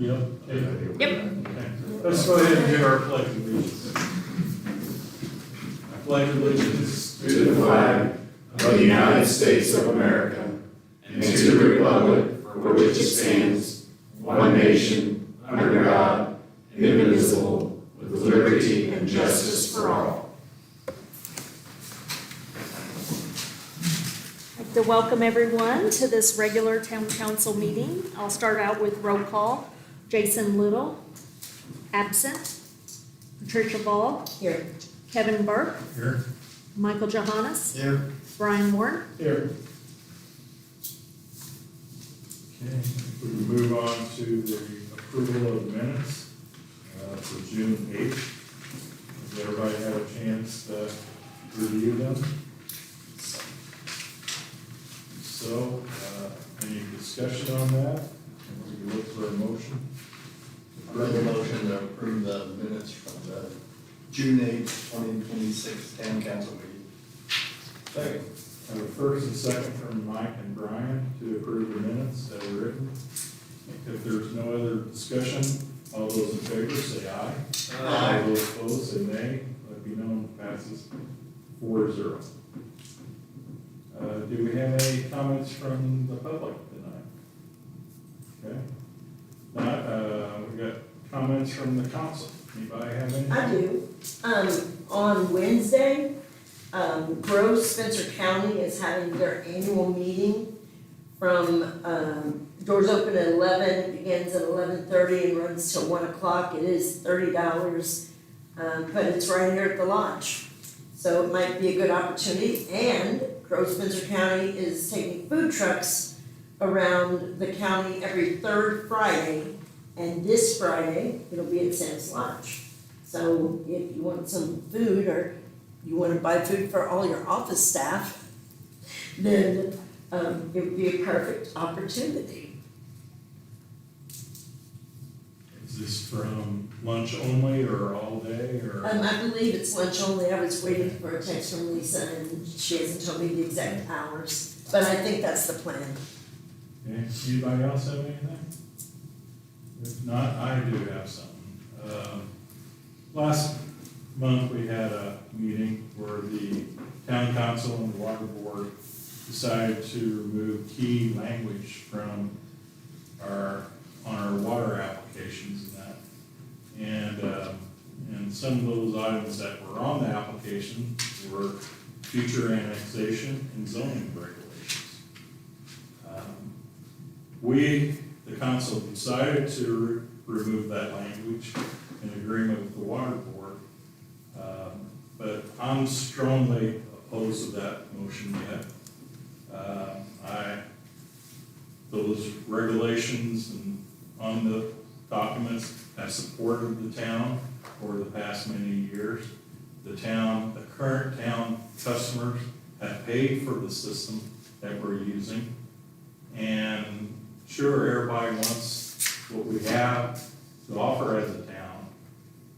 Yep. Yep. Okay. Let's go ahead and do our pledge of allegiance. I pledge allegiance to the flag of the United States of America and to the republic for which it stands, one nation, under God, indivisible, with liberty and justice for all. I'd like to welcome everyone to this regular town council meeting. I'll start out with roll call. Jason Little, absent. Patricia Ball. Here. Kevin Burke. here. Michael Johannes. Here. Brian Warren. Here. Okay, we can move on to the approval of minutes for June 8th. Has everybody had a chance to review them? So, any discussion on that? And we can look for a motion. Make a motion to approve the minutes from the June 8th, 2026 town council meeting. Second. I have a first and second from Mike and Brian to approve the minutes as written. If there's no other discussion, all those in favor say aye. Aye. All those opposed say nay. Let it be known, passes 4-0. Do we have any comments from the public tonight? Okay. Not, we got comments from the council. Anybody have anything? I do. On Wednesday, Grove Spencer County is having their annual meeting from, doors open at 11, begins at 11:30 and runs till 1 o'clock. It is $30, but it's right here at the lodge. So it might be a good opportunity. And Grove Spencer County is taking food trucks around the county every third Friday. And this Friday, it'll be at Sam's Lodge. So if you want some food or you want to buy food for all your office staff, then it would be a perfect opportunity. Is this from lunch only or all day or? I believe it's lunch only. I was waiting for a text from Lisa and she hasn't told me the exact hours, but I think that's the plan. Okay, anybody else have anything? If not, I do have something. Last month, we had a meeting where the town council and the water board decided to remove key language from on our water applications and that. And some of those items that were on the application were future annexation and zoning regulations. The council decided to remove that language in agreement with the water board, but I'm strongly opposed to that motion yet. Those regulations and on the documents have supported the town over the past many years. The current town customers have paid for the system that we're using, and sure, everybody wants what we have to offer as a town,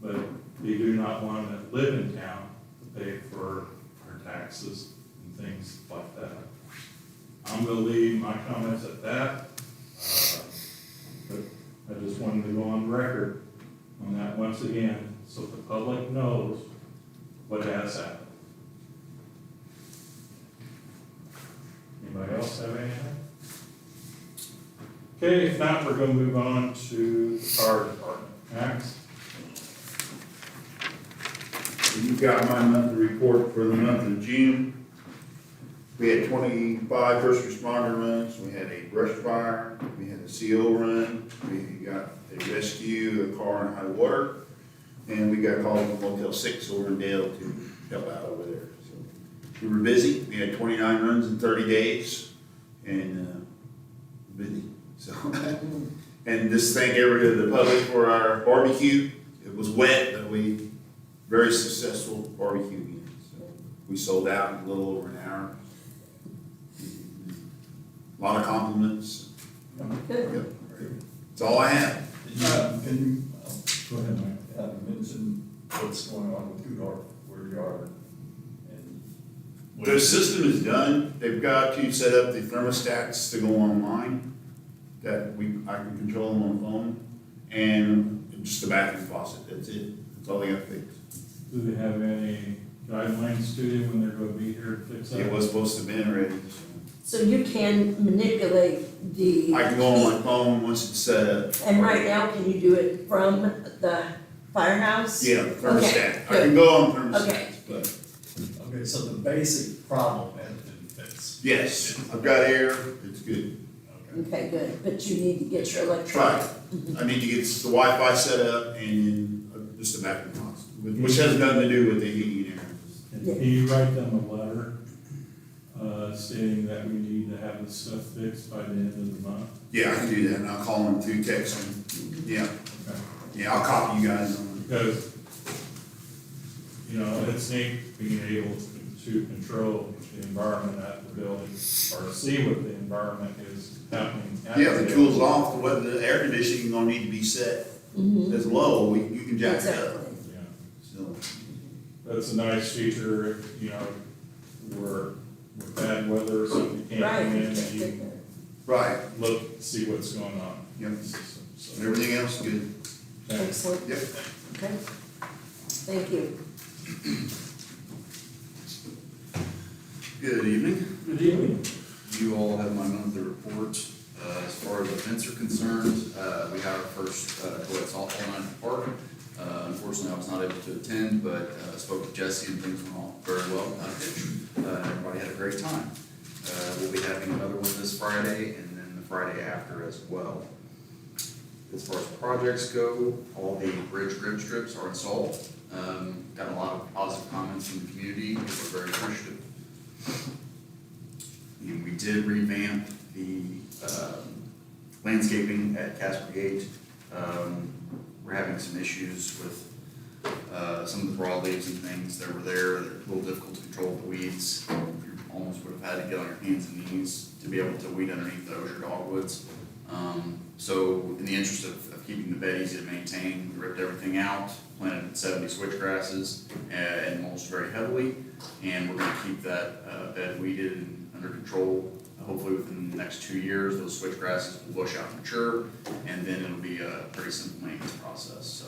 but they do not want to live in town to pay for our taxes and things like that. I'm going to leave my comments at that, but I just wanted to go on record on that once again so the public knows what has happened. Anybody else have anything? Okay, if not, we're going to move on to the fire department. Max? You've got my monthly report for the month of June. We had 25 first responder runs, we had a brush fire, we had a CO run, we got a rescue, a car in high water, and we got called from Motel 6 over in Dale to help out over there. So we were busy, we had 29 runs in 30 days, and busy. So, and just thank the public for our barbecue. It was wet, but very successful barbecue again. So we sold out in a little over an hour. A lot of compliments. Good. Yep. That's all I have. Can you Go ahead, Mike. mention what's going on with Tudor, where you are? And The system is done. They've got to set up the thermostats to go online, that I can control them on the phone. and just the bathroom faucet, that's it, that's all they got fixed. Do they have any guidelines to them when they're gonna be here to fix that? It was supposed to have been ready, So you can manipulate the. I can go on my phone once it's set up. And right now, can you do it from the firehouse? Yeah, the thermostat, I good. can go on thermostat, Okay. but, Okay, so the basic problem has been fixed. yes, I've got air, it's good. Okay. Okay, good, but you need to get your Right, electronic. I need to get the Wi-Fi set up and just the bathroom faucet, which has nothing to do with the heating and air. Can you write them a letter, stating that we need to have this stuff fixed by the end of the month? Yeah, I can do that, and I'll call them through text them, yeah, Okay. yeah, I'll copy you guys on it. Because, you know, it's neat being able to control the environment at the building, or see what the environment is happening. at Yeah, if it the cools building. off, the weather, the air conditioning gonna need to be set Mhm. as low, you can jack it up, Exactly. Yeah. so. That's a nice feature, if, you know, we're, with bad weather, so you can't Right. come in and you can Right, look, see what's going on. Yep. So- and everything else good, Okay. Excellent, yep. okay. Thank you. Good evening. Good evening. You all have my monthly report. As far as events are concerned, we had our first co-ed softball night at the park. Unfortunately, I was not able to attend, but spoke with Jesse and things went all very well without a hitch. Everybody had a great time. We'll be having another one this Friday and then the Friday after as well. As far as projects go, all the bridge grip strips are installed. Got a lot of positive comments from the community, and we're very appreciative. And we did revamp the landscaping at Casper Gate. We're having some issues with some of the broadleaves and things that were there. They're a little difficult to control the weeds. You almost would have had to get on your hands and knees to be able to weed underneath those or dogwoods. So in the interest of keeping the bed easy to maintain, we ripped everything out, planted 70 switchgrasses and mulched very heavily. And we're gonna keep that bed weeded and under control. Hopefully within the next 2 years, those switchgrasses will bush out and mature, and then it'll be a pretty simple maintenance process. So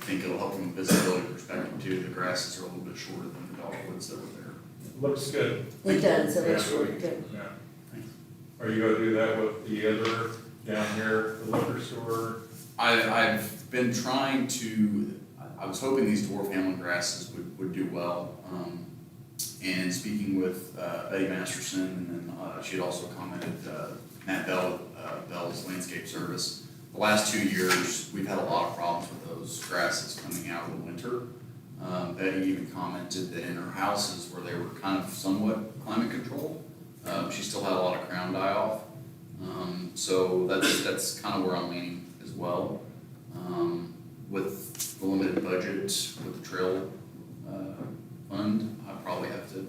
I think it'll help from a visibility perspective too. The grasses are a little bit shorter than the dogwoods that were there. Looks good. It does, it looks Yeah. really good. Yeah. Thanks. Are you gonna do that with the other down here, the liquor store? I've been trying to, I was hoping these dwarf hamlet grasses would do well. And speaking with Betty Masterson, and then she had also commented, Matt Bell, Bell's Landscape Service. The last 2 years, we've had a lot of problems with those grasses coming out in the winter. Betty even commented that in her houses where they were kind of somewhat climate controlled, she still had a lot of crown die off. So that's kind of where I'm leaning as well. With the limited budget, with the trail fund, I probably have to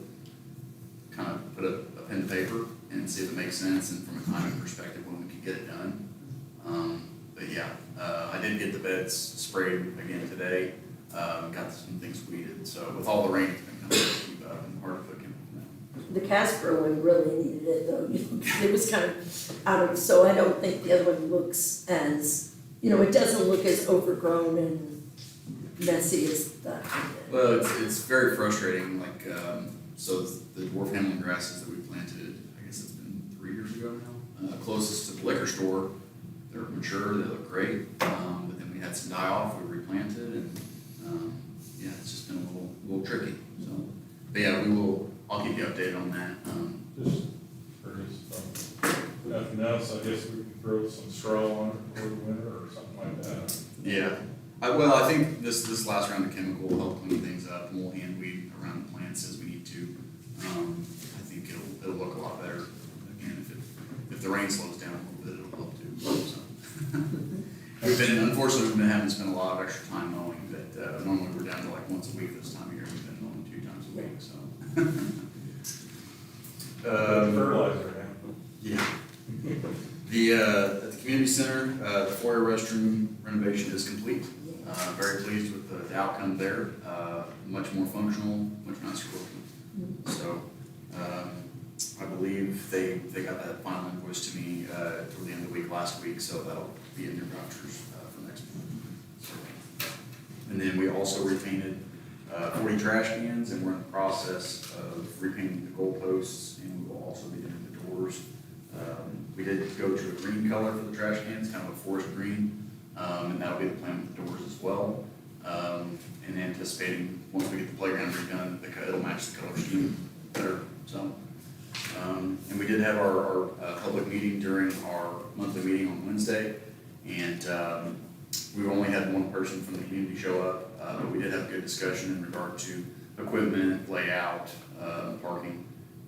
kind of put a pen to paper and see if it makes sense and from a timing perspective when we can get it done. But yeah, I did get the beds sprayed again today, got some things weeded. So with all the rain, it's been kind of keep up and hard to put chemicals down. The Casper one really needed it though. It was kind of out of, so I don't think the other one looks as, you know, it doesn't look as overgrown and messy as that one did. Well, it's very frustrating, like, so the dwarf hamlet grasses that we planted, I guess it's been 3 years ago now, closest to the liquor store, they're mature, they look great, but then we had some die off, we replanted, and, yeah, it's just been a little tricky, so. But yeah, I'll keep you updated on that, Just curious. Nothing else, I guess we can throw some straw on it for the winter or something like that. yeah. I think this last round of chemical will help clean things up, and we'll hand weed around the plants as we need to. I think it'll look a lot better. Again, if the rain slows down a little bit, it'll help too. So. Unfortunately, we've been having to spend a lot of extra time mowing, but normally we're down to like once a week this time of year. We've been mowing 2 times a week, so. Fertilizer, Yeah. At the community center, the foyer restroom renovation is complete. Very pleased with the outcome there. Much more functional, much nicer looking. So, I believe they got that final invoice to me toward the end of the week last week, so that'll be in their vouchers for next month. And then we also repainted 40 trash cans, and we're in the process of repainting the goalposts, and we will also be doing the doors. We did go to a green color for the trash cans, kind of a forest green, and that'll be the plan with the doors as well. And anticipating, once we get the playground redone, it'll match the color scheme better, so. And we did have our public meeting during our monthly meeting on Wednesday, and we only had one person from the community show up, but we did have a good discussion in regard to equipment, layout, parking,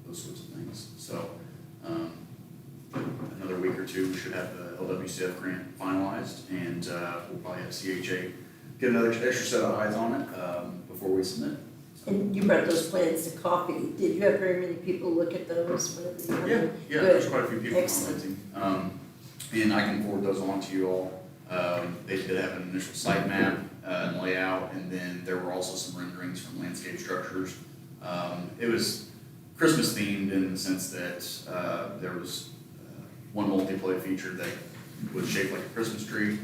those sorts of things. So, another week or two, we should have the LWCF grant finalized, and we'll probably have CHA get another extra set of eyes on it before we submit. And you brought those plans to coffee. Did you have very many people look at those? Whenever you had them? Yeah, there's quite a few people Excellent. commenting. And I can forward those on to you all. They did have an initial site map and layout, and then there were also some renderings from landscape structures. It was Christmas themed in the sense that there was one multiplayer feature that was shaped like a Christmas tree.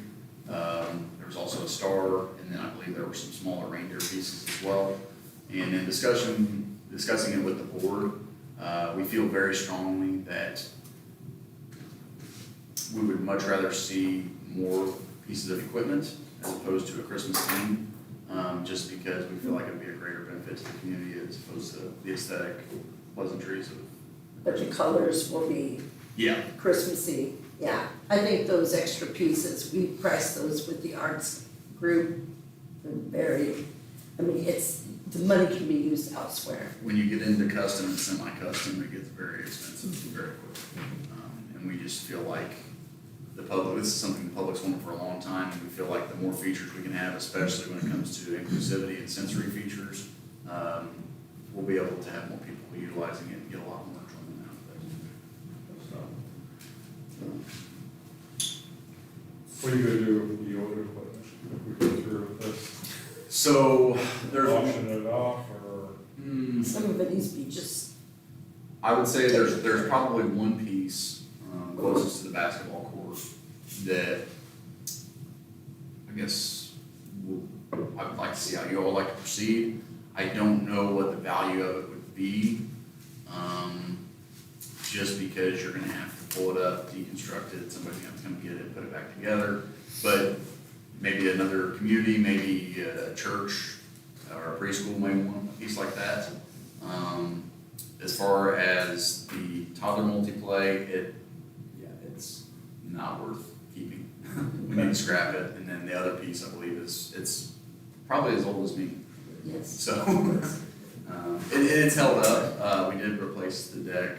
There was also a star, and then I believe there were some smaller reindeer pieces as well. And in discussing it with the board, we feel very strongly that we would much rather see more pieces of equipment as opposed to a Christmas theme, just because we feel like it'd be a greater benefit to the community as opposed to the aesthetic pleasantries of. But the colors will be Yeah. Christmassy. Yeah, I think those extra pieces, we priced those with the arts group. They're very, I mean, the money can be used elsewhere. When you get into custom and semi-custom, it gets very expensive very quickly. And we just feel like this is something the public's wanted for a long time, and we feel like the more features we can have, especially when it comes to inclusivity and sensory features, we'll be able to have more people utilizing it and get a lot more enjoyment out of it. What are you gonna do with the older equipment if we go through with this? So there's. Auction it off or? Some of it needs to be just, I would say there's probably one piece closest to the basketball court that I guess I would like to see how you all like to proceed. I don't know what the value of it would be, just because you're gonna have to pull it up, deconstruct it, somebody's gonna have to come get it, put it back together. But maybe another community, maybe a church or a preschool may want a piece like that. As far as the toddler multiplay, it's not worth keeping. We need to scrap it, and then the other piece I believe it's probably as old as me. yes. So, it's held up. We did replace the deck.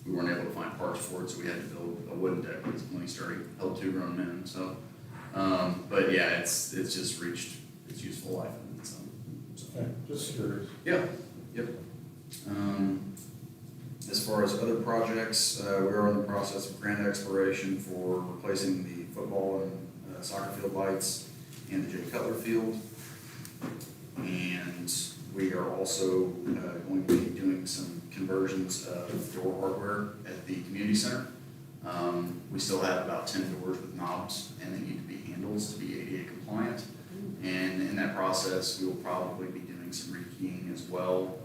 We weren't able to find parts for it, so we had to build a wooden deck that's plenty sturdy, held 2 grown men, so. But yeah, it's just reached its useful life. And so. Okay, just curious. Yeah, yep. As far as other projects, we are in the process of grant exploration for replacing the football and soccer field lights and the Jay Cutler field. And we are also going to be doing some conversions of door hardware at the community center. We still have about 10 doors with knobs, and they need to be handles to be ADA compliant. And in that process, we will probably be doing some rekeying as well,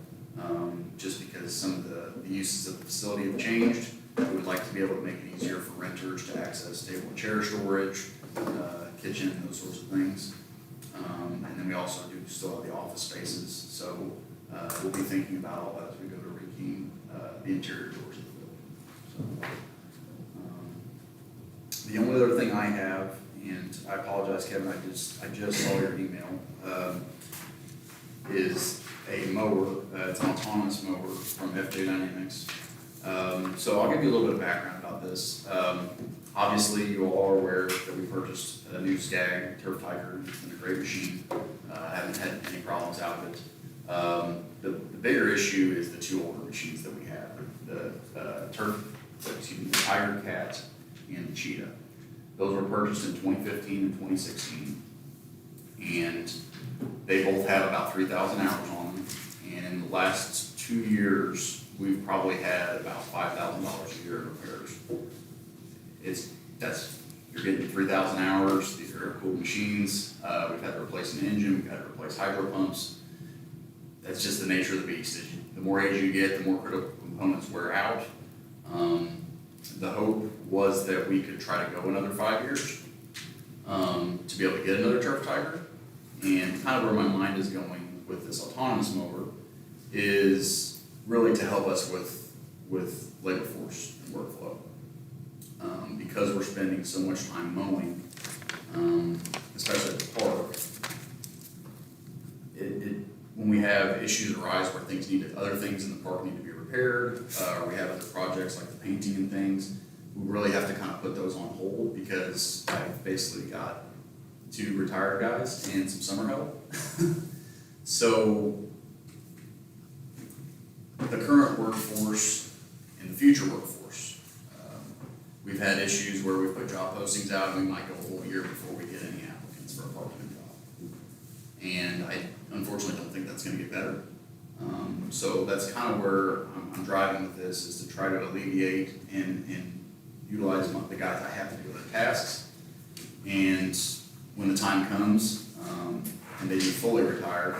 just because some of the uses of the facility have changed. We would like to be able to make it easier for renters to access table and chair storage, kitchen, those sorts of things. And then we also do still have the office spaces, so we'll be thinking about all that as we go to rekeying the interior doors of the building. So, the only other thing I have, and I apologize, Kevin, I just saw your email, is a mower. It's an autonomous mower from FJ Dynamics. So I'll give you a little bit of background about this. Obviously, you all are aware that we purchased a new Skag Turf Tiger. It's been a great machine. Haven't had any problems out of it. The bigger issue is the 2 older machines that we have. The Tiger Cat and the Cheetah. Those were purchased in 2015 and 2016. And they both have about 3,000 hours on them. And in the last 2 years, we've probably had about $5,000 a year in repairs. You're You're getting 3,000 hours. These are air-cooled machines. We've had to replace an engine. We've had to replace hydro pumps. That's just the nature of the beast. The more age you get, the more critical components wear out. The hope was that we could try to go another 5 years to be able to get another Turf Tiger. And kind of where my mind is going with this autonomous mower is really to help us with labor force and workflow. Because we're spending so much time mowing, especially at the park, when we have issues arise where other things in the park need to be repaired, or we have other projects like the painting and things, we really have to kind of put those on hold because I've basically got 2 retired guys and some summer help. So the current workforce and the future workforce, we've had issues where we put job postings out and we might go a whole year before we get any applicants for a part-time job. And I unfortunately don't think that's gonna get better. So that's kind of where I'm driving with this, is to try to alleviate and utilize the guys I have to do other tasks. And when the time comes, and they be fully retired,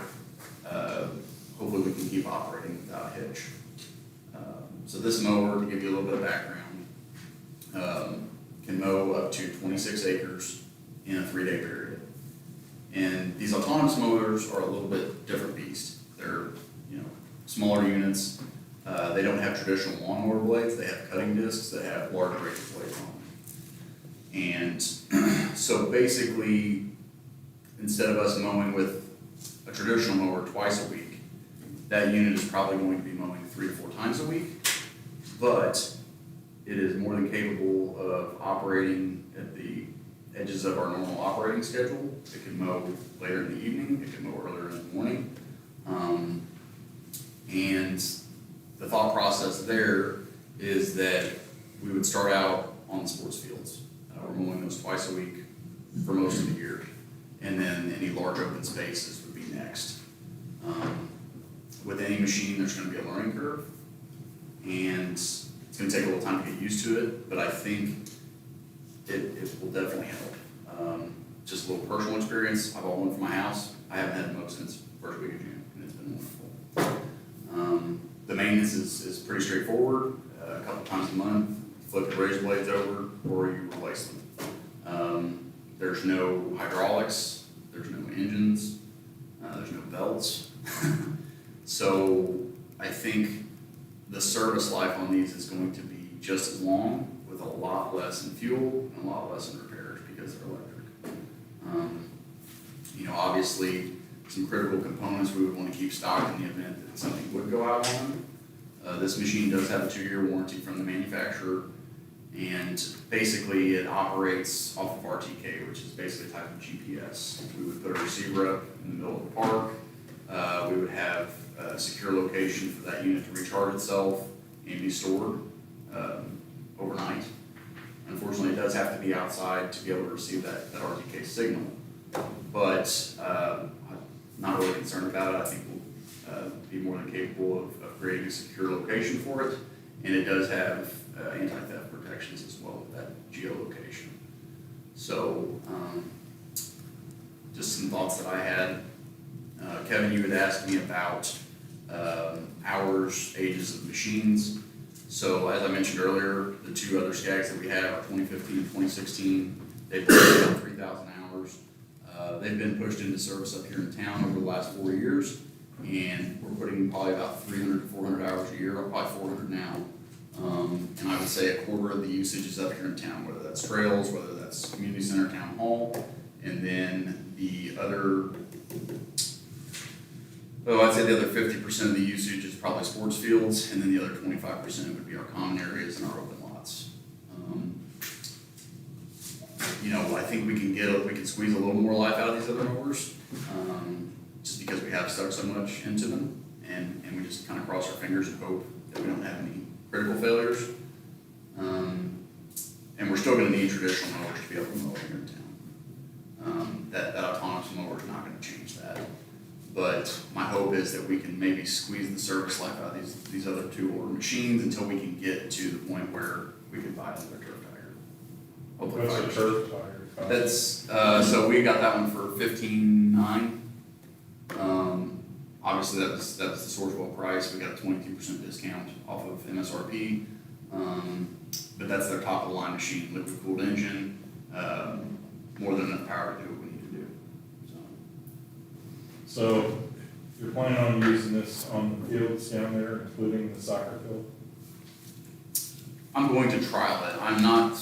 hopefully we can keep operating without a hitch. So this mower, to give you a little bit of background, can mow up to 26 acres in a 3-day period. And these autonomous mowers are a little bit different beast. They're, smaller units. They don't have traditional lawnmower blades. They have cutting discs that have large razor blades on them. And so basically, instead of us mowing with a traditional mower twice a week, that unit is probably going to be mowing 3 to 4 times a week. But it is more than capable of operating at the edges of our normal operating schedule. It can mow later in the evening. It can mow earlier in the morning. And the thought process there is that we would start out on the sports fields. We're mowing those twice a week for most of the year. And then any large open spaces would be next. With any machine, there's going to be a learning curve. And it's going to take a little time to get used to it, but I think it will definitely help. Just a little personal experience. I bought one for my house. I haven't had it mowed since first week of June, and it's been wonderful. The maintenance is pretty straightforward. A couple times a month, flip the razor blades over, or you replace them. There's no hydraulics, there's no engines, there's no belts. So I think the service life on these is going to be just as long, with a lot less in fuel and a lot less in repairs because they're electric. Obviously, some critical components we would want to keep stocked in the event that something would go out on them. This machine does have a 2-year warranty from the manufacturer, and basically it operates off of RTK, which is basically a type of GPS. We would put a receiver up in the middle of the park. We would have a secure location for that unit to recharge itself and be stored overnight. Unfortunately, it does have to be outside to be able to receive that RTK signal. But I'm not really concerned about it. I think we'll be more than capable of creating a secure location for it. And it does have anti-theft protections as well with that geolocation. So just some thoughts that I had. Kevin, you had asked me about hours, ages of machines. So as I mentioned earlier, the 2 other Skags that we have are 2015 and 2016. They've been about 3,000 hours. They've been pushed into service up here in town over the last 4 years, and we're putting probably about 300 to 400 hours a year, or probably 400 now. And I would say a quarter of the usage is up here in town, whether that's trails, whether that's community center, town hall, and then the other, I'd say the other 50% of the usage is probably sports fields, and then the other 25% would be our common areas and our open lots. I think we can squeeze a little more life out of these other mowers, just because we have stuck so much into them, and we just kind of cross our fingers and hope that we don't have any critical failures. And we're still going to need traditional mowers to be able to mow here in town. That autonomous mower is not going to change that. But my hope is that we can maybe squeeze the service life out of these other 2 older machines until we can get to the point where we can buy another Turf Tiger. hopefully What's a 5 turf tire cost? That's, so we got that one for $15,900. Obviously, that was the Sourcewell price. We got a 22% discount off of MSRP. But that's their top of the line machine, liquid cooled engine, more than enough power to do what we need to do. So, So you're planning on using this on the fields down there, including the soccer field? I'm going to trial it. I'm not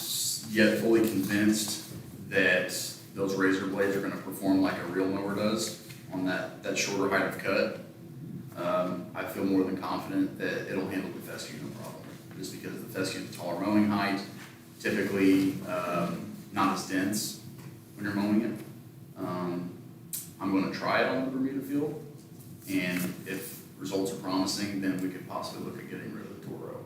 yet fully convinced that those razor blades are gonna perform like a real mower does on that shorter height of cut. I feel more than confident that it'll handle the fescue no problem, just because the fescue is a taller mowing height, typically, not as dense when you're mowing it. I'm gonna try it on the Bermuda field, and if results are promising, then we could possibly look at getting rid of the Toro.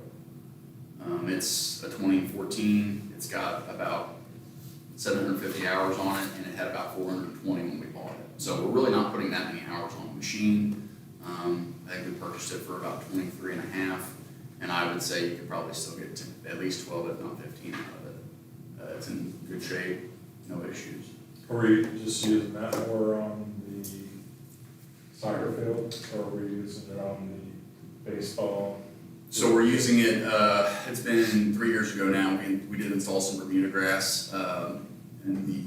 It's a 2014, it's got about 750 hours on it, and it had about 420 when we bought it. So we're really not putting that many hours on the machine. I think we purchased it for about 23 and a half, and I would say you could probably still get to at least 12, if not 15 out of it. It's in good shape, no issues. Are we just using that more on the soccer field, or are we using it on the baseball? So we're using it, it's been 3 years ago now, we did install some Bermuda grass, in the,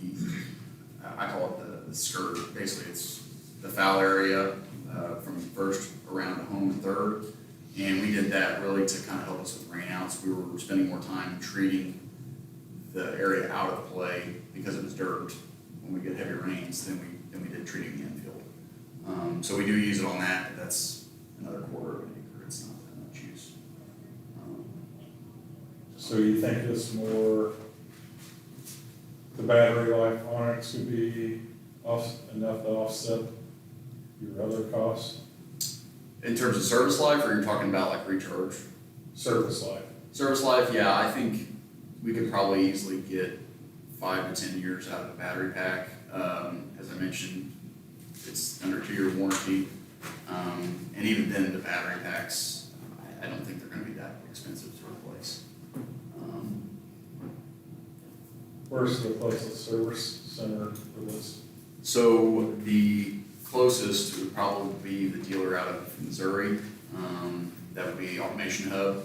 I call it the skirt, basically it's the foul area, from first around to home and third. And we did that really to kind of help us with rainouts. We were spending more time treating the area out of play because it was dirt when we get heavy rains than we did treating the infield. So we do use it on that, but that's another quarter of an acre, it's not that much use. So you think it's more, the battery life on it could be enough to offset your other costs? In terms of service life, or you're talking about like recharge? Service life? Service life, yeah, I think we could probably easily get 5 to 10 years out of the battery pack. As I mentioned, it's under 2-year warranty. And even then, the battery packs, I don't think they're gonna be that expensive to replace. Where's the closest service center for this? So the closest would probably be the dealer out of Missouri. That would be Automation Hub.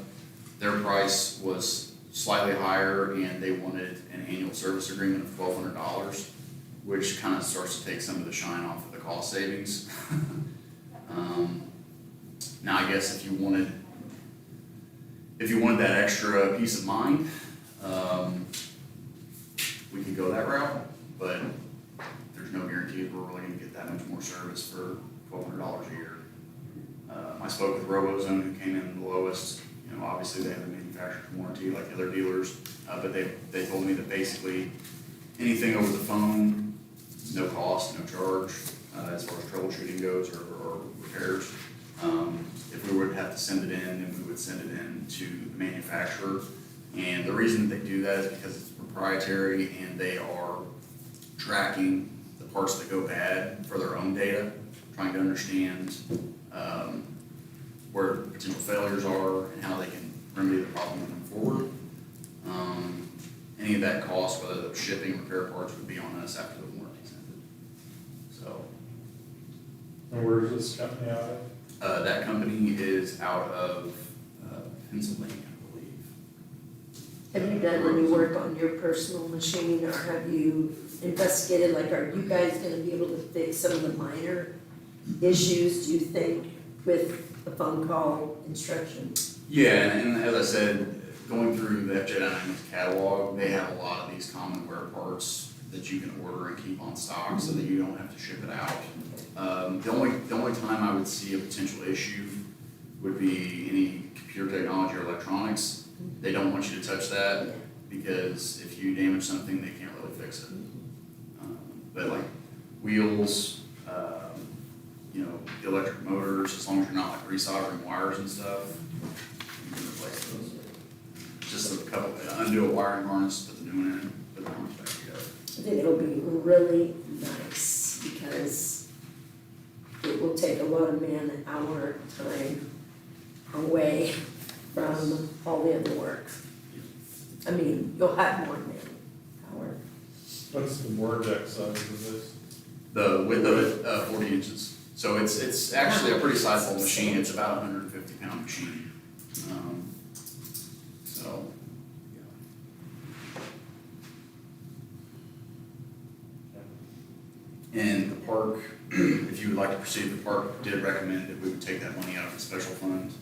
Their price was slightly higher, and they wanted an annual service agreement of $1,200, which kind of starts to take some of the shine off of the cost savings. Now, I guess if you wanted that extra peace of mind, we could go that route, but there's no guarantee that we're really gonna get that much more service for $1,200 a year. I spoke with RoboZone, who came in the lowest. You know, obviously they have a manufacturer's warranty like the other dealers, but they told me that basically anything over the phone, no cost, no charge, as far as troubleshooting goes or repairs. If we would have to send it in, then we would send it in to the manufacturer. And the reason that they do that is because it's proprietary, and they are tracking the parts that go bad for their own data, trying to understand where potential failures are and how they can remedy the problem moving forward. Any of that cost, whether the shipping, repair parts, would be on us after the warranty's ended. So And where's this company out of? that company is out of Pennsylvania, I believe. Have you done any work on your personal machine, or have you investigated, like, are you guys gonna be able to fix some of the minor issues, do you think, with the phone call instructions? Yeah, and as I said, going through the FJ Dynamics catalog, they have a lot of these common wear parts that you can order and keep on stock so that you don't have to ship it out. The only time I would see a potential issue would be any computer technology or electronics. They don't want you to touch that, because if you damage something, they can't really fix it. But like wheels, you know, the electric motors, as long as you're not like resoldering wires and stuff, you can replace those. Just a couple, undo a wiring harness, put the new one in, put the harness back together. I think it'll be really nice, because it will take a lot of man-hour time away from all the other work. I mean, you'll have more men, What's the board deck size of this? The width of it, 40 inches. So it's actually a pretty sizable machine. It's about a 150-pound machine. So, yeah. And the park, if you would like to proceed, the park did recommend that we would take that money out of the special fund.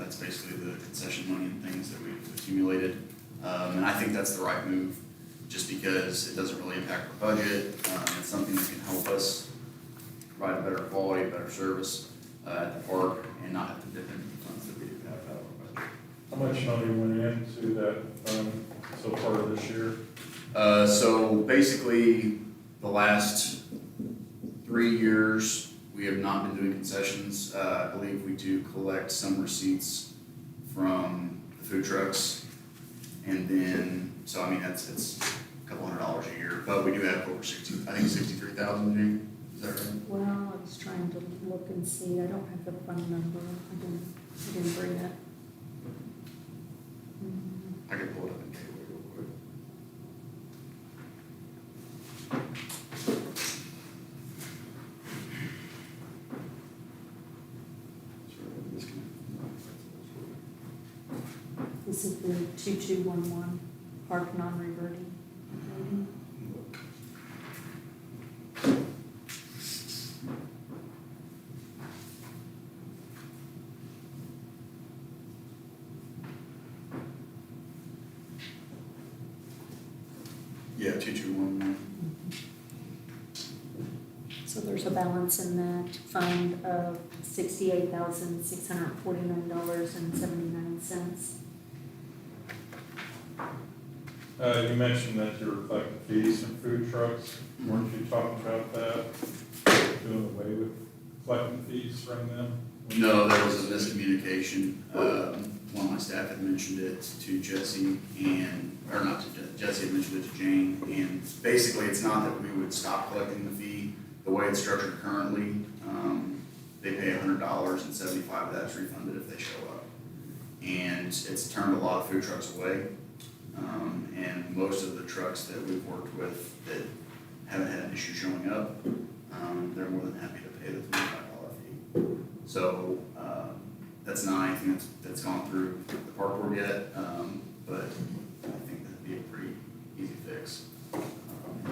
That's basically the concession money and things that we've accumulated. And I think that's the right move, just because it doesn't really impact our budget. It's something that can help us provide a better quality, better service at the park, and not have to dip into the funds that we do have out of our budget. How much money went into that fund so far this year? So basically, the last 3 years, we have not been doing concessions. I believe we do collect some receipts from the food trucks. And then, so I mean, it's a couple $100 a year, but we do have over 63,000, Jane, is that right? Well, I was trying to look and see, I don't have the fund number, I didn't bring it. I can pull it up and take it real quick. This is the 2211 park non-reverting. Yeah, 2211. So there's a balance in that fund of $68,649.79. You mentioned that you were collecting fees from food trucks. Weren't you talking about that? Doing away with collecting fees from them? No, there was a miscommunication. One of my staff had mentioned it to Jesse or not to Jesse had mentioned it to Jane. And basically, it's not that we would stop collecting the fee. The way it's structured currently, they pay $100 and 75 of that's refunded if they show up. And it's turned a lot of food trucks away. And most of the trucks that we've worked with that haven't had an issue showing up, they're more than happy to pay the $25 fee. So that's not anything that's gone through the park board yet, but I think that'd be a pretty easy fix.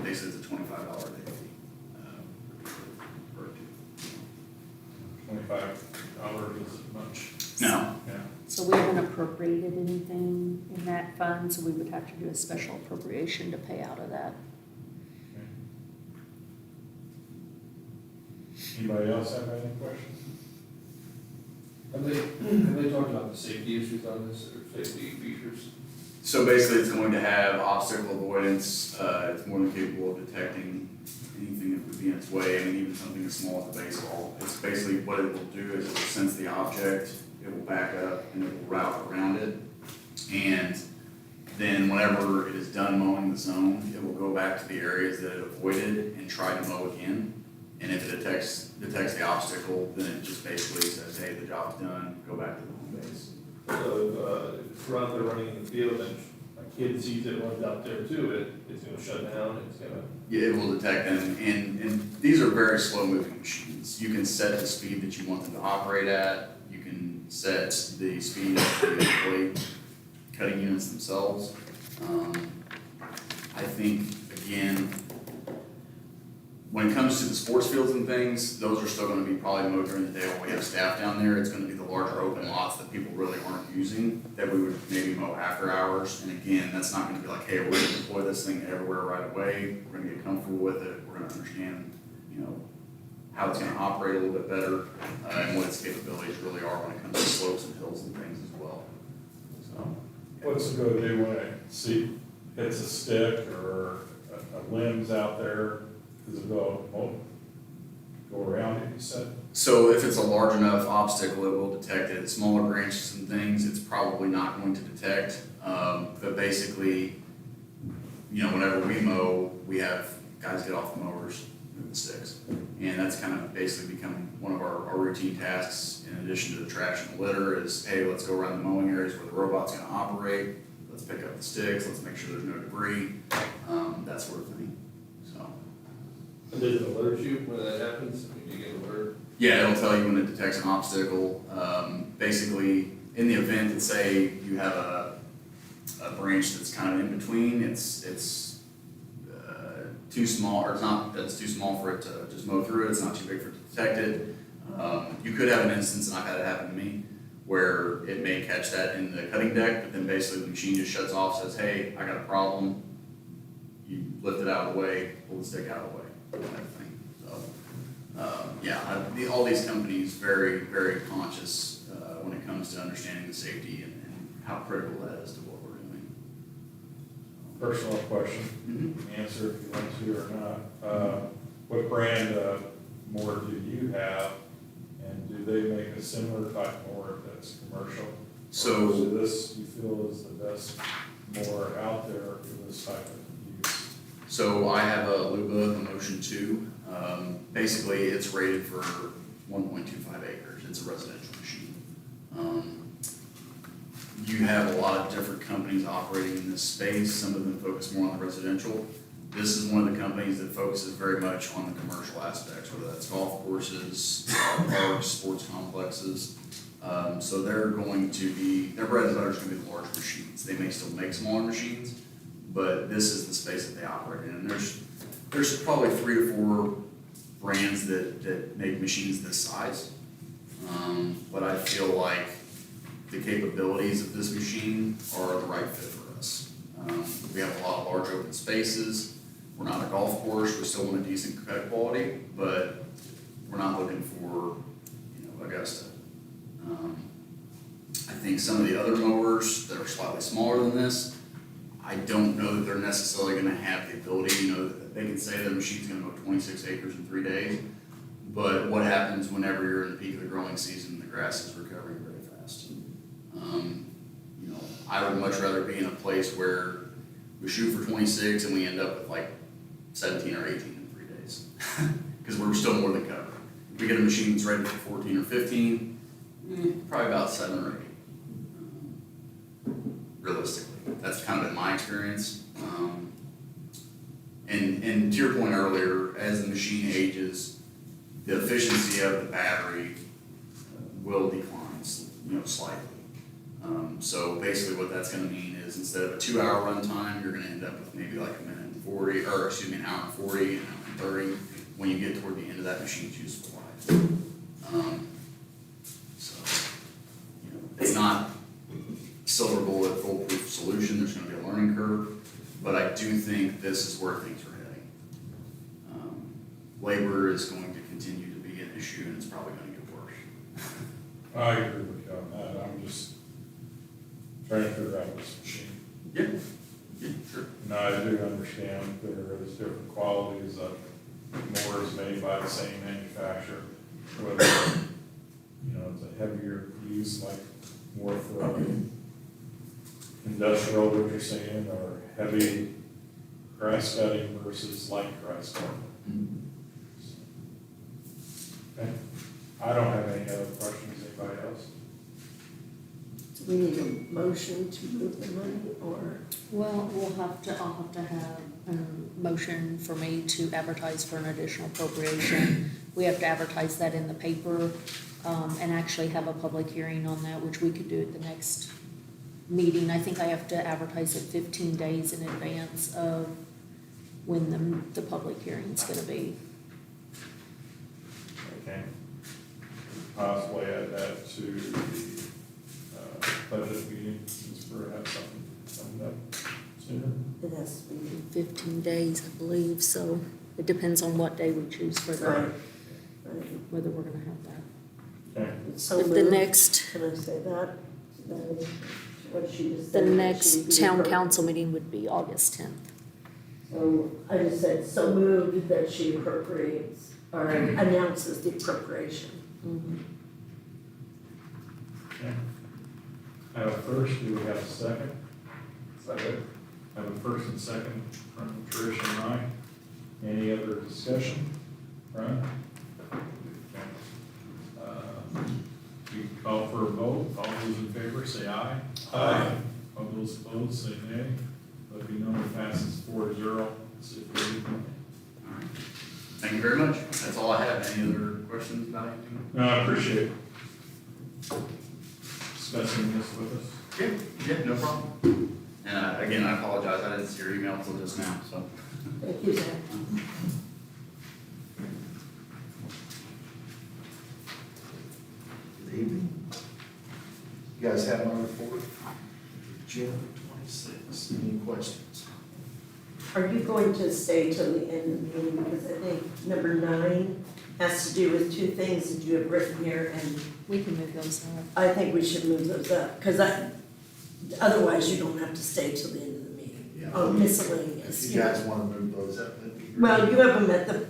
Basically, it's a $25 day fee. $25 is much. No. Yeah. So we haven't appropriated anything in that fund, so we would have to do a special appropriation to pay out of that. Anybody else have any questions? Have they talked about the safety issues on this, or safety features? So basically, it's going to have obstacle avoidance. It's more than capable of detecting anything that would be in its way. I mean, even something as small as a baseball. It's basically what it will do is it will sense the object, it will back up, and it will route around it. And then whenever it is done mowing the zone, it will go back to the areas that it avoided and try to mow again. And if it detects the obstacle, then it just basically says, hey, the job's done, go back to the home base. So if we're out there running in the field and a kid sees it, runs out there too, it's gonna shut down, it's gonna. Yeah, it will detect them, and these are very slow-moving machines. You can set the speed that you want them to operate at. You can set the speed of the blade cutting units themselves. I think, again, when it comes to the sports fields and things, those are still gonna be probably mowed during the day when we have staff down there. It's gonna be the larger open lots that people really aren't using, that we would maybe mow after hours. And again, that's not gonna be like, hey, we're gonna deploy this thing everywhere right away. We're gonna get comfortable with it. We're gonna understand, how it's gonna operate a little bit better, and what its capabilities really are when it comes to slopes and hills and things as well. So, What's it gonna do when it hits a stick or a limb's out there? Does it go around it, you said? So if it's a large enough obstacle, it will detect it. Smaller branches and things, it's probably not going to detect. But basically, whenever we mow, we have guys get off the mowers, move the sticks. And that's kind of basically become one of our routine tasks, in addition to the trash and the litter, is, hey, let's go around the mowing areas where the robot's gonna operate. Let's pick up the sticks, let's make sure there's no debris, that sort of thing. Does it alert you when that happens? I mean, you get an alert? Yeah, it'll tell you when it detects an obstacle. Basically, in the event that, say, you have a branch that's kind of in between, it's too small, or it's not, that it's too small for it to just mow through it, it's not too big for it to detect it. You could have an instance, and I've had it happen to me, where it may catch that in the cutting deck, but then basically the machine just shuts off, says, hey, I got a problem. You lift it out of the way, pull the stick out of the way, type of thing. So, all these companies very, very conscious when it comes to understanding the safety and how critical that is to what we're doing. Personal question, answer if you want to or not. What brand mower do you have, and do they make a similar type mower that's commercial? So- Or is this, you feel, is the best mower out there for this type of use? So I have a Luba, the Motion 2. Basically, it's rated for 1.25 acres. It's a residential machine. You have a lot of different companies operating in this space. Some of them focus more on the residential. This is one of the companies that focuses very much on the commercial aspects, whether that's golf courses, parks, sports complexes. So they're going to be, their bread and butter is going to be the large machines. They may still make smaller machines, but this is the space that they operate in. And there's probably 3 to 4 brands that make machines this size. But I feel like the capabilities of this machine are the right fit for us. We have a lot of large open spaces. We're not a golf course. We still want a decent cut quality, but we're not looking for, Augusta. I think some of the other mowers that are slightly smaller than this, I don't know that they're necessarily gonna have the ability, they can say their machine's gonna mow 26 acres in 3 days, but what happens whenever you're in the peak of the growing season and the grass is recovering very fast? I would much rather be in a place where we shoot for 26 and we end up with like 17 or 18 in 3 days, because we're still more than covered. If we get a machine that's ready for 14 or 15, probably about 7 or 8. Realistically, that's kind of been my experience. And to your point earlier, as the machine ages, the efficiency of the battery will decline, slightly. So basically what that's gonna mean is instead of a 2-hour runtime, you're gonna end up with maybe like an hour and 40, an hour and 30, when you get toward the end of that machine's useful life. It's not silver bullet foolproof solution, there's gonna be a learning curve, but I do think this is where things are heading. Labor is going to continue to be an issue, and it's probably gonna get worse. I agree with you on that. I'm just trying to figure out this machine. Yeah, sure. Now, I do understand there is different qualities of mowers made by the same manufacturer, whether, it's a heavier use, like more for industrial, what you're saying, or heavy grass cutting versus light grass cutting. Okay. I don't have any other questions. Anybody else? Do we need a motion to move the money, or? Well, I'll have to have a motion for me to advertise for an additional appropriation. We have to advertise that in the paper, and actually have a public hearing on that, which we could do at the next meeting. I think I have to advertise it 15 days in advance of when the public hearing's gonna be. Okay. Possibly add that to the budget meeting, since we're have something coming up sooner. It has to be. 15 days, I believe, so it depends on what day we choose for that, whether we're gonna have that. Okay. So But the moved. next, Can I say that? What she just the said? next town council meeting would be August 10th. So I just said, so moved that she appropriates, or announces the appropriation. Okay. Have a first, do we have a second? Second. Have a first and second from Trish and I. Any other discussion? Brian? Okay. You can call for a vote. All those in favor, say aye. Aye. All those opposed, say nay. Let me know if it passes 4-0. See if we- Thank you very much. That's all I have. Any other questions about anything? No, I appreciate discussing this with us. Yeah, no problem. And again, I apologize. I didn't see your email until just now, so. Thank you, Zach. Good evening. You guys have my report? June 26th. Any questions? Are you going to stay till the end of the meeting? Because I think number 9 has to do with 2 things that you have written here, and We can move those up. I think we should move those up, because otherwise you don't have to stay till the end of the meeting. Yeah. Oh, miscellaneous. If you guys want to move those up, that'd be great. Well, you have them at the,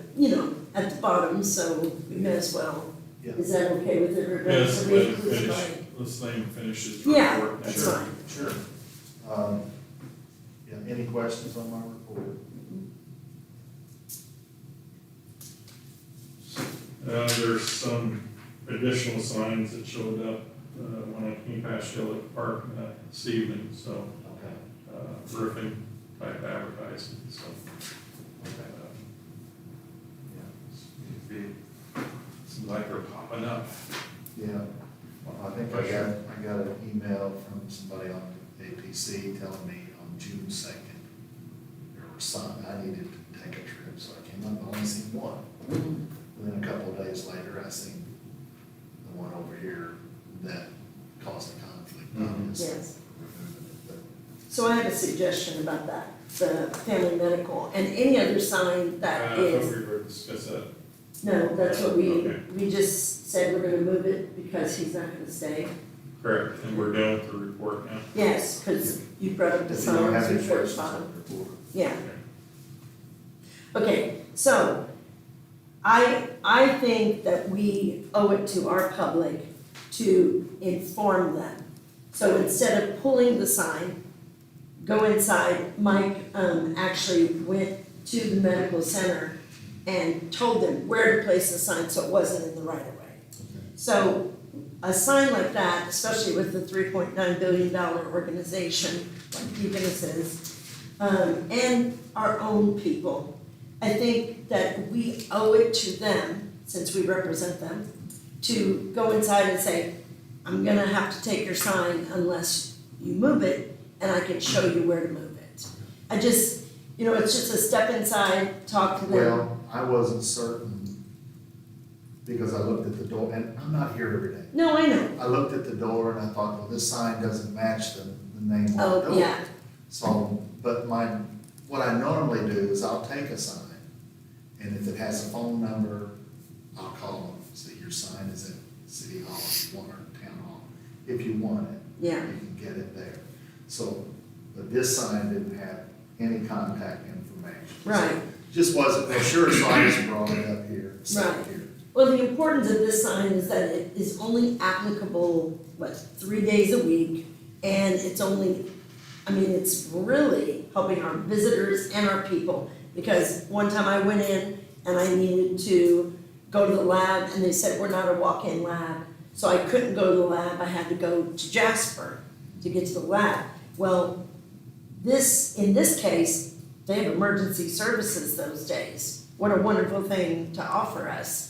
at the bottom, so we may as well. Yeah. Is that okay with everybody? Yes, So we let him include finish, somebody? let's let him finish his Yeah, report. that's Sure. fine. Sure. Yeah, any questions on my report? There's some additional signs that showed up, when I came past Gillett Park, this evening, so, Okay. roofing type advertising, so. Seems like they're popping up. Yeah, well, I think I got an email from somebody on APC telling me on June 2nd, there were some, I needed to take a trip, so I came up, I only seen one. And then a couple of days later, I seen the one over here that caused a conflict. Yes. So I have a suggestion about that, the family medical, and any other sign that I thought is, we were discussing that. no, that's what Okay. we just said we're gonna move it because he's not gonna stay. Correct, and we're done with the report now. Yes, because you brought up the If you don't have signs any before questions bottom. on the report. Yeah. Okay, so I think that we owe it to our public to inform them. So instead of pulling the sign, go inside, Mike actually went to the medical center and told them where to place the sign so it wasn't in the right of way. So a sign like that, especially with the $3.9 billion organization like Deaconess is, and our own people, I think that we owe it to them, since we represent them, to go inside and say, I'm gonna have to take your sign unless you move it, and I can show you where to move it. I just, it's just a step inside, talk to them. Well, I wasn't certain because I looked at the door, and I'm not here every day. No, I know. I looked at the door and I thought, well, this sign doesn't match the name on the door. Oh, yeah, So, but what I normally do is I'll take a sign, and if it has a phone number, I'll call them, say, your sign is at City Hall, if you want, or Town Hall. If you want it, yeah, you can get it there. So, but this sign didn't have any contact information. right. Just wasn't real sure, so I just brought it up here, set it Right. here. Well, the importance of this sign is that it is only applicable, 3 days a week? And it's it's really helping our visitors and our people. Because one time I went in and I needed to go to the lab and they said, we're not a walk-in lab. So I couldn't go to the lab, I had to go to Jasper to get to the lab. Well, in this case, they have emergency services those days. What a wonderful thing to offer us.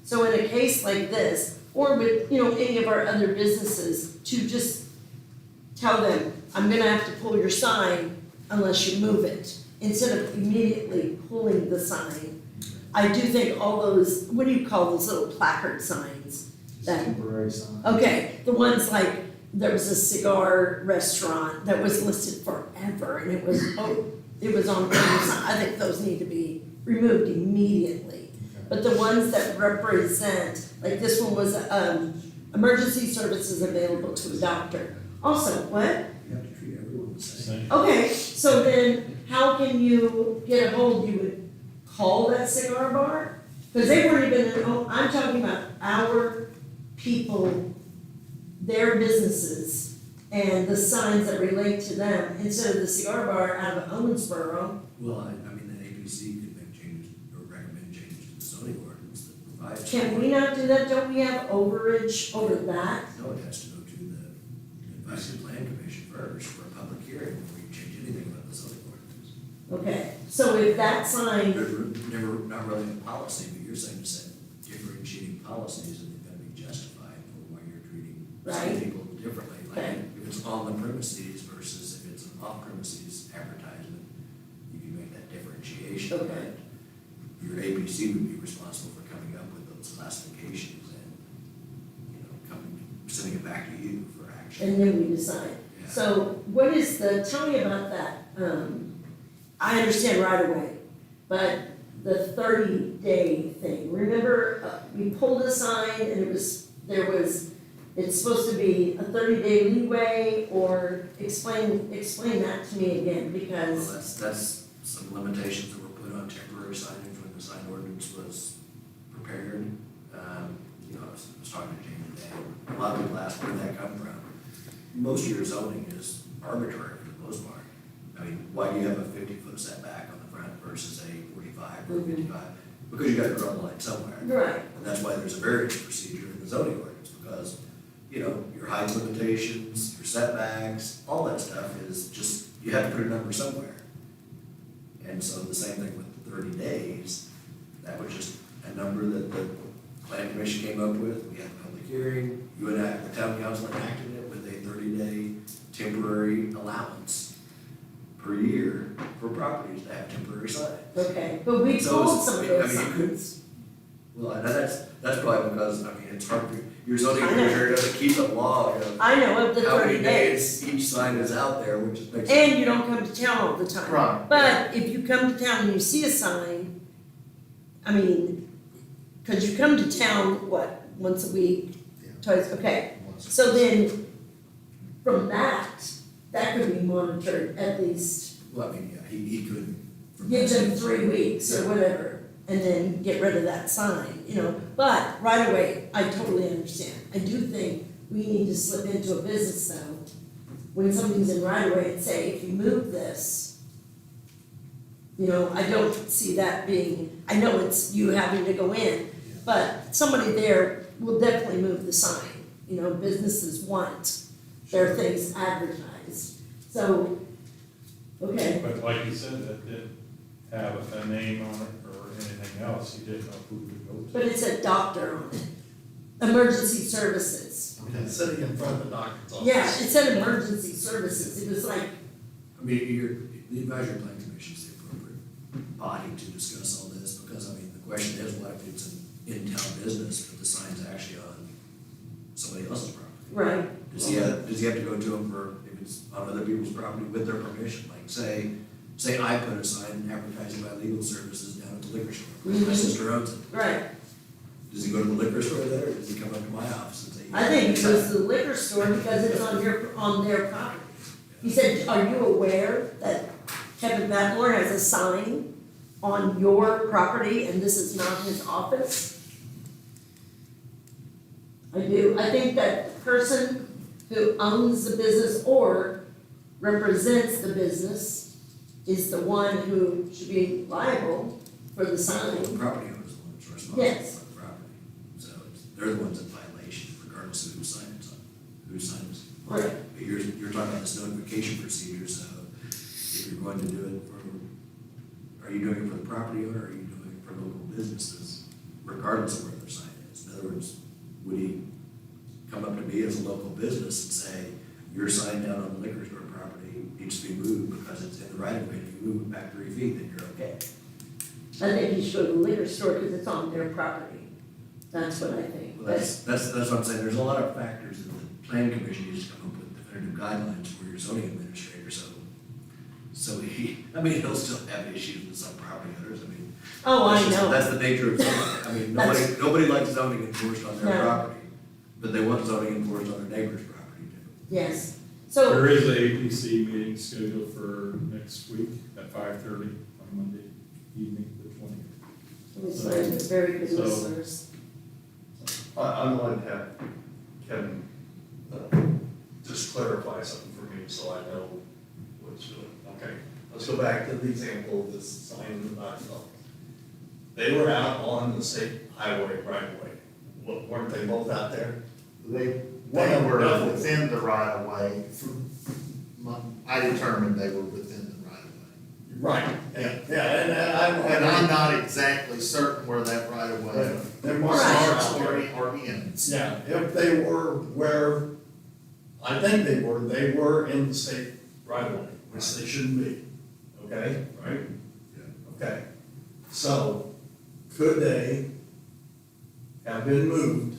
So in a case like this, or with, any of our other businesses, to just tell them, I'm gonna have to pull your sign unless you move it, instead of immediately pulling the sign. I do think all those, what do you call those little placard signs? Just That- temporary sign. Okay, the ones like, there was a cigar restaurant that was listed forever, and it was on every sign. I think those need to be removed immediately. But the ones that represent, like this one was, emergency services available to a doctor. Also, what? You have to treat everyone the same. Same. Okay, so then how can you get a hold, you would call that cigar bar? Because they weren't even, I'm talking about our people, their businesses, and the signs that relate to them, instead of the cigar bar out of Owensboro. Well, I mean, the ABC could make changes or recommend changes to the zoning ordinance that provides. Can we not do that? Don't we have overage over that? No, it has to go to the advisory plan commission first for a public hearing before you change anything about the zoning ordinance. Okay, So if that sign, Never, not really a policy, but you're saying to set differentiating policies and they're gonna be justified for why you're treating some Right. people differently. Like Okay. if it's on the premises versus if it's an off premises advertisement, you can make that differentiation. Okay. But your ABC would be responsible for coming up with those classifications and, sending it back to you for action. and then we decide. Yeah. So what is tell me about that, I understand right away, but the 30-day thing, remember, we pulled a sign and it's supposed to be a 30-day leeway, or explain that to me again, Well, because, that's some limitations that were put on temporary signage when the sign ordinance was prepared. I was talking to Jamie today, a lot of people ask where that come from. Most of your zoning is arbitrary for the most part. I mean, why do you have a 50-foot setback on the front versus a 45 or 55? Because you gotta draw the line somewhere. right, And that's why there's a variance procedure in the zoning ordinance, because, your height limitations, your setbacks, all that stuff is just, you have to put a number somewhere. And so the same thing with the 30 days, that was just a number that the planning commission came up with. We had a public hearing, you and I, the town council enacted it with a 30-day temporary allowance per year for properties to have temporary signs. okay, but we So pulled it's- some of I those mean, you could- signs. Well, and that's probably because, it's hard for, your zoning I know. administrator doesn't keep a log of I know, of the how 30 many days. days each sign is out there, which is makes. And you don't come to town all the time. Right. But if you come to town and you see a sign, I mean, cause you come to town, what, once a week, Yeah. twice, okay. Once- So then, from that could be monitored at least, Well, I mean, yeah, he could. give them 3 weeks or whatever, and then get rid of that sign, But right away, I totally understand. I do think we need to slip into a business though, when something's in right away and say, if you move this, I don't see that being, I know it's you having to go in, but somebody there will definitely move the sign. Businesses want their things advertised. So, okay, But like you said, that didn't have a name on it or anything else, you didn't know who to go to. but it said doctor on it. Emergency services. Okay. Sitting in front of the doctor's office. Yeah, it said emergency services. It was like, I mean, the advisory plan commission is the appropriate body to discuss all this, because, the question is, what if it's an in-town business, but the sign's actually on somebody else's property? right, Does he have to go to them for, if it's on other people's property with their permission? Like, say I put a sign advertising my legal services down at the liquor store, my Mhm. sister owns it. right. Does he go to the liquor store there, or does he come up to my office and say? I think it goes to the liquor store because it's on their property. He said, are you aware that Kevin Badmore has a sign on your property and this is not his office? I do. I think that person who owns the business or represents the business is the one who should be liable for the The sign. property owner is the one that's responsible Yes. for the property. So they're the ones in violation regardless of whose sign it's on, whose sign is on. Right. But you're talking about this notification procedure, so if you're going to do it for, are you doing it for the property owner, or are you doing it for local businesses, regardless of where their sign is? In other words, would he come up to me as a local business and say, your sign down on the liquor store property needs to be moved because it's in the right of way, if you move it back 3 feet, then you're okay? I think you should go to the liquor store because it's on their property. That's what I think. Well, that's what I'm saying, there's a lot of factors that the planning commission needs to come up with definitive guidelines for your zoning administrator, so he'll still have issues with some property owners, Oh, I that's just- know. That's the nature of zoning, That's- nobody likes zoning enforced on their No. property, but they want zoning enforced on their neighbor's property too. Yes. So, There is a APC meeting scheduled for next week at 5:30 on Monday evening, the 20th. it's like very good So- listeners. I'm going to have Kevin, just clarify something for me so I know what's doing. Okay, let's go back to the example of this sign in the back. They were out on the state highway right away. Weren't they both out there? They were within the right of way. I determined they were within the right of way. Right, yeah, And I'm not exactly certain where that right of way There must starts be. or ends. Yeah, if they were where, I think they were in the state right away, which they shouldn't be, okay, right? Okay, so could they have been moved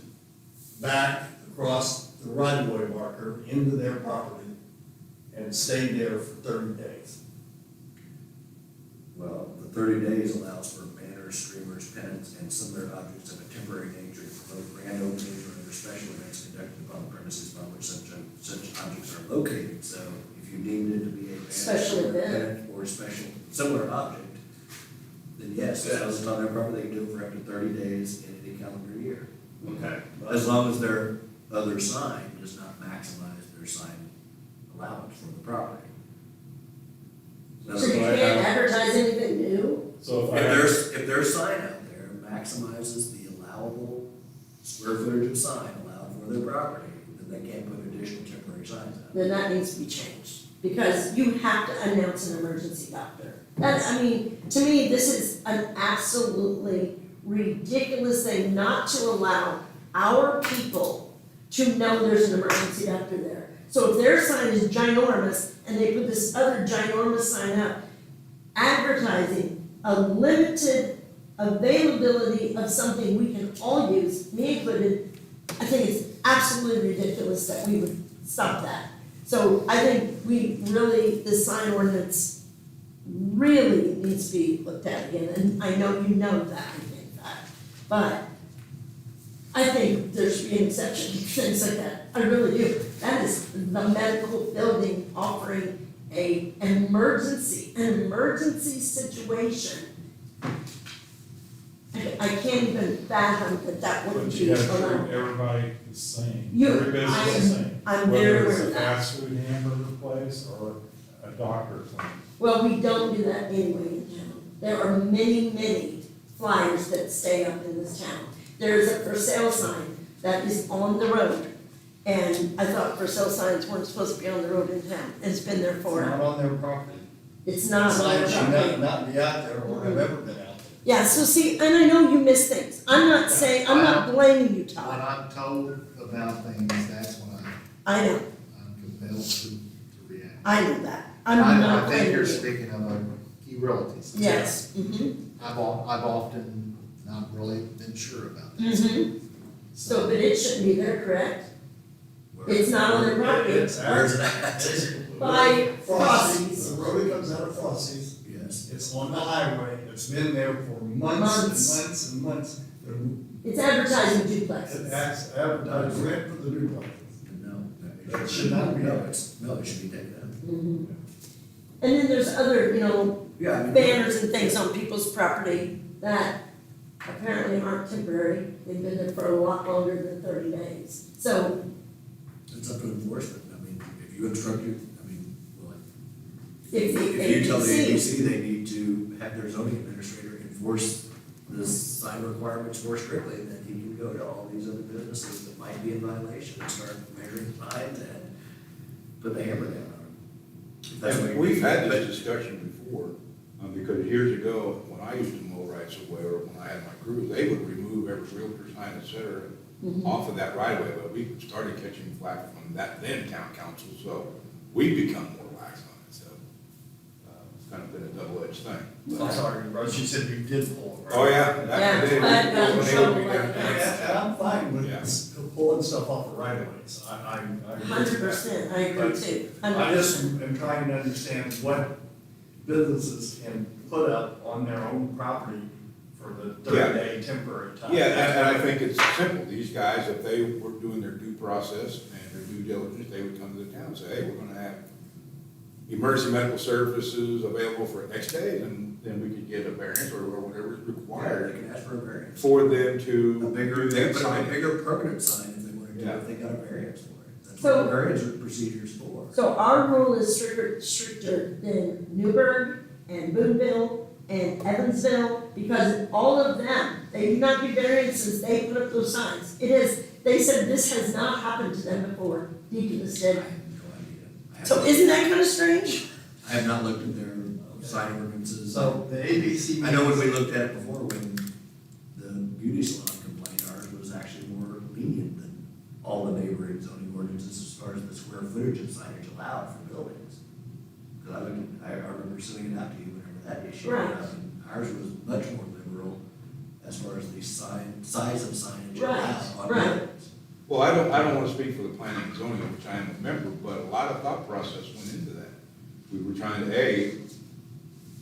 back across the right of way marker into their property and stayed there for 30 days? Well, the 30 days allows for banners, streamers, pennants, and similar objects of a temporary nature for both grand openings or other special events conducted upon the premises upon which such objects are located. So if you deemed it to be a banner, Special or event. pennant, or a special, similar object, then yes, as long as it's on their property, they can do it for up to 30 days in any calendar year. Okay. As long as their other sign does not maximize their sign allowance from the property. So you can't advertise anything new? So If their sign out there maximizes the allowable square footage of sign allowed for their property, then they can't put additional temporary signs out. Then that needs to be changed, because you have to announce an emergency doctor. That's, I mean, to me, this is an absolutely ridiculous thing not to allow our people to know there's an emergency doctor there. So if their sign is ginormous and they put this other ginormous sign up, advertising a limited availability of something we can all use, me included, I think it's absolutely ridiculous that we would stop that. So I think we really, the sign ordinance really needs to be looked at again, and I know you know that, I think that. But I think there should be an exception to things like that, I really do. That is the medical building offering an emergency situation. I can't even fathom that wouldn't But be you gotta allowed. treat everybody the same. You- Every business the same. I'm very Whether aware it's of a that. fast food hamburger place or a doctor clinic. Well, we don't do that anyway in town. There are many flyers that stay up in this town. There's a for sale sign that is on the road. And I thought for sale signs weren't supposed to be on the road in town. It's been there It's for, not on their property. it's not on Signs the should property. not be out there or have ever been out there. Yeah, so see, and I know you miss things. I'm not saying, I'm not blaming you, When Todd. I'm told about things, that's when I know, I'm compelled to react. I know that. I'm not I think blaming you're you. speaking of a key relative. Yes, I've often not really been sure about that. So, but it shouldn't be there, correct? It's not on their property. It's Where's it at? By Frossie's, the road that comes out of Frossie's, Yes. it's on the highway, it's been there for months and months. It's advertising It duplexes. acts advertised rent for the duplex. No. It should not be. No, it should be taken out. Mhm. And then there's other, Yeah, I mean. banners and things on people's property that apparently aren't temporary. They've been there for a lot longer than 30 days. So, It's up to enforcement. I mean, if you instruct you, well, if the if you tell the ABC, ABC they need to have their zoning administrator enforce the sign requirements more strictly, then he can go to all these other businesses that might be in violation and start measuring signs and put the hammer down on them. If that's what And you- we've had this discussion before, because years ago, when I used to mow rights of way, or when I had my crew, they would remove every realtor sign, et cetera, off of that right of way, but we started catching flack from that then town council, so we've become more lax on it, so. It's kind of been a double-edged thing. I'm sorry, Russ, you said you did pull it, right? Oh, yeah. Yeah, Back in the day, I've gotten in when they trouble would be like down that. there. Yeah, I'm fine with Yeah. pulling stuff off the right of ways, I agree with that. 100%, I agree too. I just am trying to understand what businesses can put up on their own property for the 30-day temporary time. Yeah, and I think it's simple, these guys, if they were doing their due process and their due diligence, they would come to the town and say, hey, we're gonna have emergency medical services available for X days, and then we could get a variance or whatever is Yeah, required they can ask for a variance. for them to. A bigger, do they that put a sign. bigger permanent sign if they wanted to, Yeah. if they got a variance for it. That's So- what the variance procedure's for. So our rule is stricter than Newburgh and Boonville and Evansville, because all of them, they do not give variances, they put up those signs. It is, they said this has not happened to them before, Deaconess I did. have no idea. So isn't that kind of strange? I have not looked at their sign ordinances. So the ABC. I know when we looked at it before, when the beauty salon complained, ours was actually more lenient than all the neighboring zoning ordinances as far as the square footage of signage allowed for buildings. Cause I remember sending it out to you whenever that issue Right. came up, and ours was much more liberal as far as the size of signage Right, allowed on right. buildings. Well, I don't wanna speak for the planning and zoning, of which I am a member, but a lot of thought process went into that. We were trying to,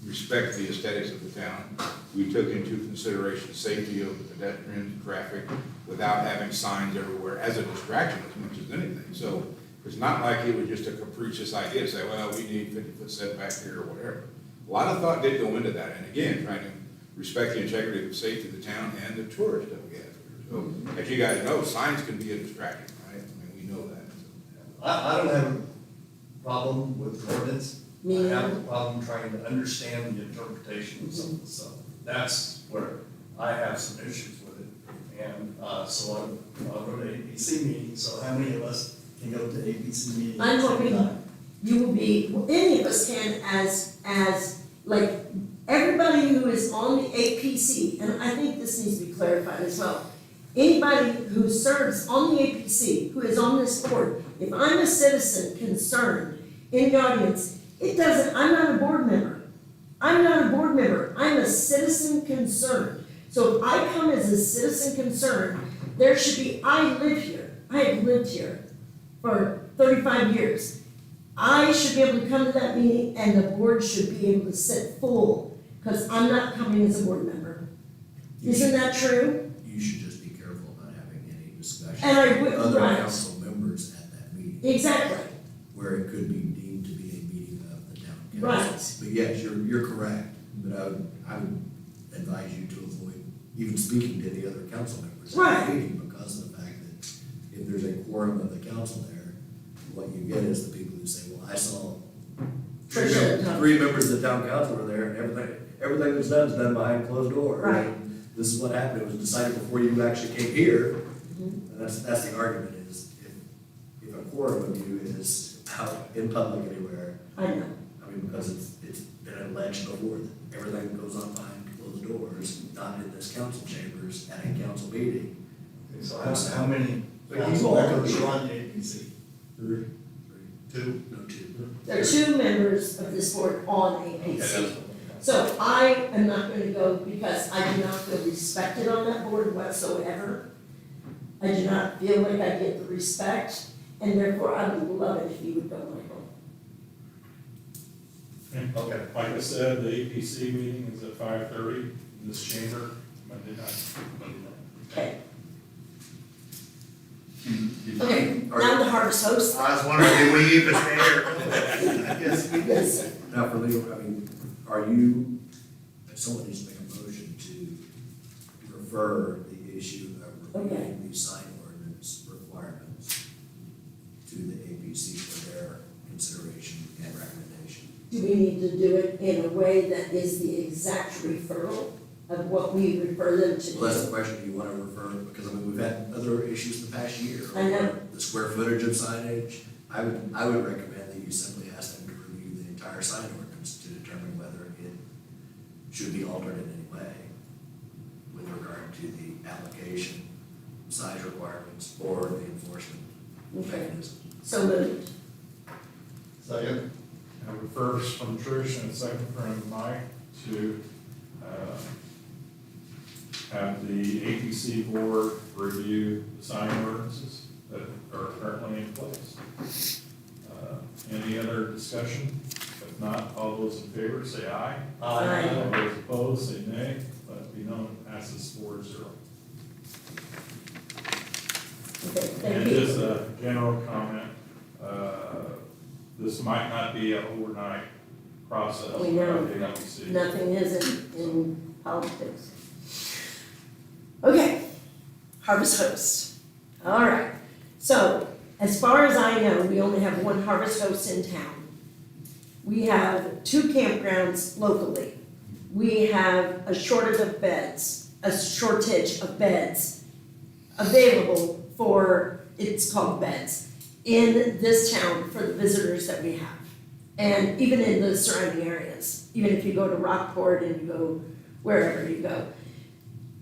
respect the aesthetics of the town. We took into consideration safety of the pedestrians, traffic, without having signs everywhere as a distraction as much as anything. So it's not like it was just a capricious idea to say, well, we need 50-foot setback here or whatever. A lot of thought did go into that, and again, trying to respect the integrity of the safety of the town and the tourists that we have here. So, as you guys know, signs can be a distraction, right? I mean, we know that. I don't have a problem with the ordinance. Me I have neither. a problem trying to understand the interpretation of some of the stuff. That's where I have some issues with it. And, so I'm on an ABC meeting, so how many of us can go to ABC meetings? I'm hoping you will be, well, any of us can like, everybody who is on the APC, and I think this needs to be clarified as well. Anybody who serves on the APC, who is on this board, if I'm a citizen concerned in the audience, it doesn't, I'm not a board member. I'm not a board member, I'm a citizen concerned. So if I come as a citizen concerned, there should be, I live here, I have lived here for 35 years. I should be able to come to that meeting and the board should be able to sit full, because I'm not coming as a board member. Isn't that true? You should just be careful about having any discussion And I would- with other right. council members at that meeting, Exactly, where it could be deemed to be a meeting of the town council. Right. But yes, you're correct, but I would advise you to avoid even speaking to the other council members at Right. the meeting, because of the fact that if there's a quorum of the council there, what you get is the people who say, well, I saw Tricia. three members of the town council were there, and everything that's done is done behind closed doors. Right. And this is what happened, it was decided before you actually came here. Mhm. And that's the argument, is if a quorum of you is out in public anywhere, I know. I mean, because it's been alleged before that everything goes on behind closed doors, not in this council chambers at a council meeting. Okay, so how many But you council all- members are on the ABC? Three. Two? No, two. There are two members of this board on APC. So I am not gonna go because I do not feel respected on that board whatsoever. I do not feel like I get the respect, and therefore I would love it if you would go, Michael. Okay. Like I said, the APC meeting is at 5:30 in this chamber, Monday night. Okay, You- okay, now the harvest host. I was wondering, did we even there? I guess we did. Yes, Now, for legal, I mean, are you, if someone needs to make a motion to refer the issue of Okay. reviewing the sign ordinance requirements to the APC for their consideration and recommendation. do we need to do it in a way that is the exact referral of what we refer them to? Well, that's the question, do you want to refer, because I mean, we've had other issues the past year. I know. over the square footage of signage. I would recommend that you simply ask them to review the entire sign ordinance to determine whether it should be altered in any way with regard to the application, size requirements, or the enforcement Okay, mechanism. so moved. Second? I have a first from Trish and a second from Mike to have the APC board review the sign ordinances that are currently in place. Any other discussion? If not, all those in favor say aye. Aye. All those opposed say nay. Let it be known, passes 4-0. Okay, thank And you. just a general comment, this might not be an overnight process. We know. at the LEC. Nothing is in politics. Okay, harvest host. All right, so as far as I know, we only have one harvest host in town. We have 2 campgrounds locally. We have a shortage of beds available for, it's called beds, in this town for the visitors that we have. And even in the surrounding areas, even if you go to Rockport and you go wherever you go.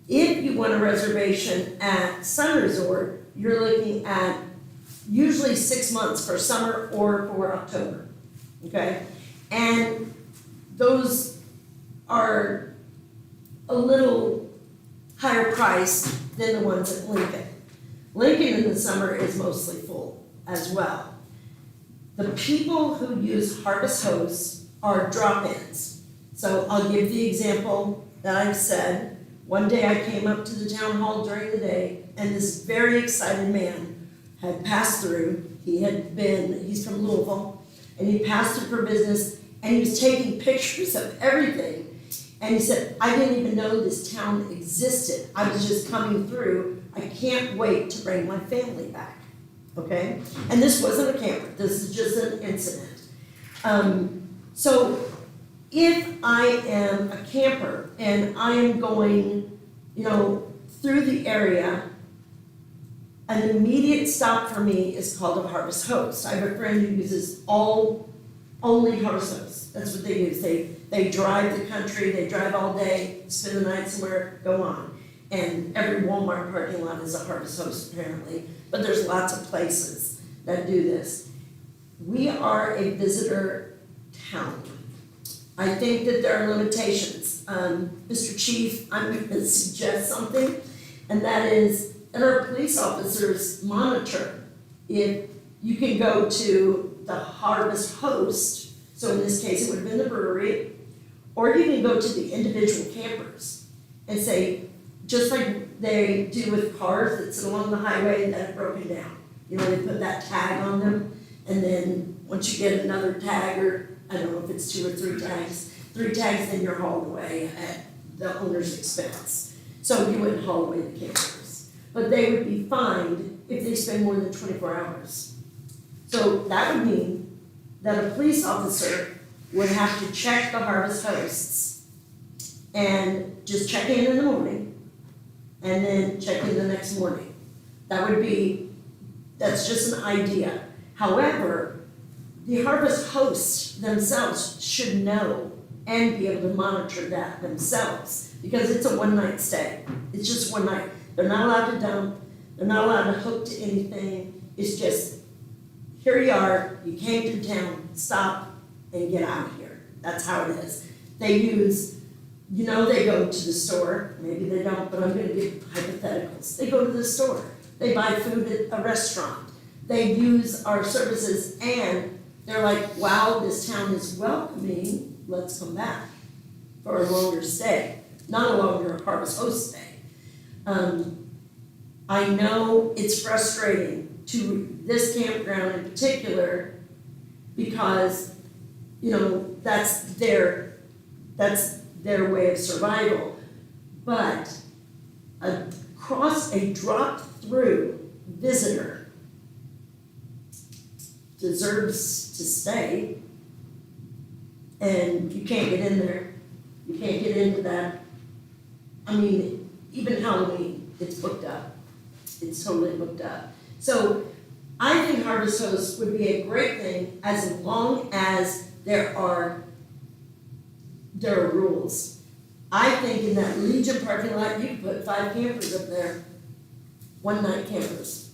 If you want a reservation at Sun Resort, you're looking at usually 6 months for summer or for October, okay? And those are a little higher priced than the ones at Lincoln. Lincoln in the summer is mostly full as well. The people who use Harvest Hosts are drop-ins. So I'll give the example that I've said. One day I came up to the town hall during the day, and this very excited man had passed through. He's from Louisville, and he passed through for business, and he was taking pictures of everything. And he said, I didn't even know this town existed. I was just coming through. I can't wait to bring my family back, okay? And this wasn't a camper, this is just an incident. So if I am a camper and I am going, through the area, an immediate stop for me is called a Harvest Host. I have a friend who uses only Harvest Hosts. That's what they use. They drive the country, they drive all day, spend the night somewhere, go on. And every Walmart parking lot is a Harvest Host apparently, but there's lots of places that do this. We are a visitor town. I think that there are limitations. Mr. Chief, I'm going to suggest something, and that is that our police officers monitor if you can go to the Harvest Host, so in this case it would have been the brewery, or you can go to the individual campers and say, just like they do with cars that sit along the highway that have broken down. They put that tag on them, and then once you get another tag, or I don't know if it's 2 or 3 tags, then you're hauled away at the owner's expense. So you wouldn't haul away the campers. But they would be fined if they spend more than 24 hours. So that would mean that a police officer would have to check the Harvest Hosts and just check in the morning and then check in the next morning. That's just an idea. However, the Harvest Hosts themselves should know and be able to monitor that themselves because it's a one-night stay. It's just one night. They're not allowed to dump. They're not allowed to hook to anything. It's just, here you are, you came to town, stop and get out of here. That's how it is. They use, they go to the store. Maybe they don't, but I'm going to give hypotheticals. They go to the store. They buy food at a restaurant. They use our services and they're like, wow, this town is welcoming, let's come back for a longer stay, not a longer Harvest Host stay. I know it's frustrating to this campground in particular because, that's their way of survival. But a drop-through visitor deserves to stay, and you can't get in there. You can't get into that. I mean, even Halloween, it's booked up. It's totally booked up. So I think Harvest Hosts would be a great thing as long as there are rules. I think in that Legion parking lot, you could put 5 campers up there, one-night campers.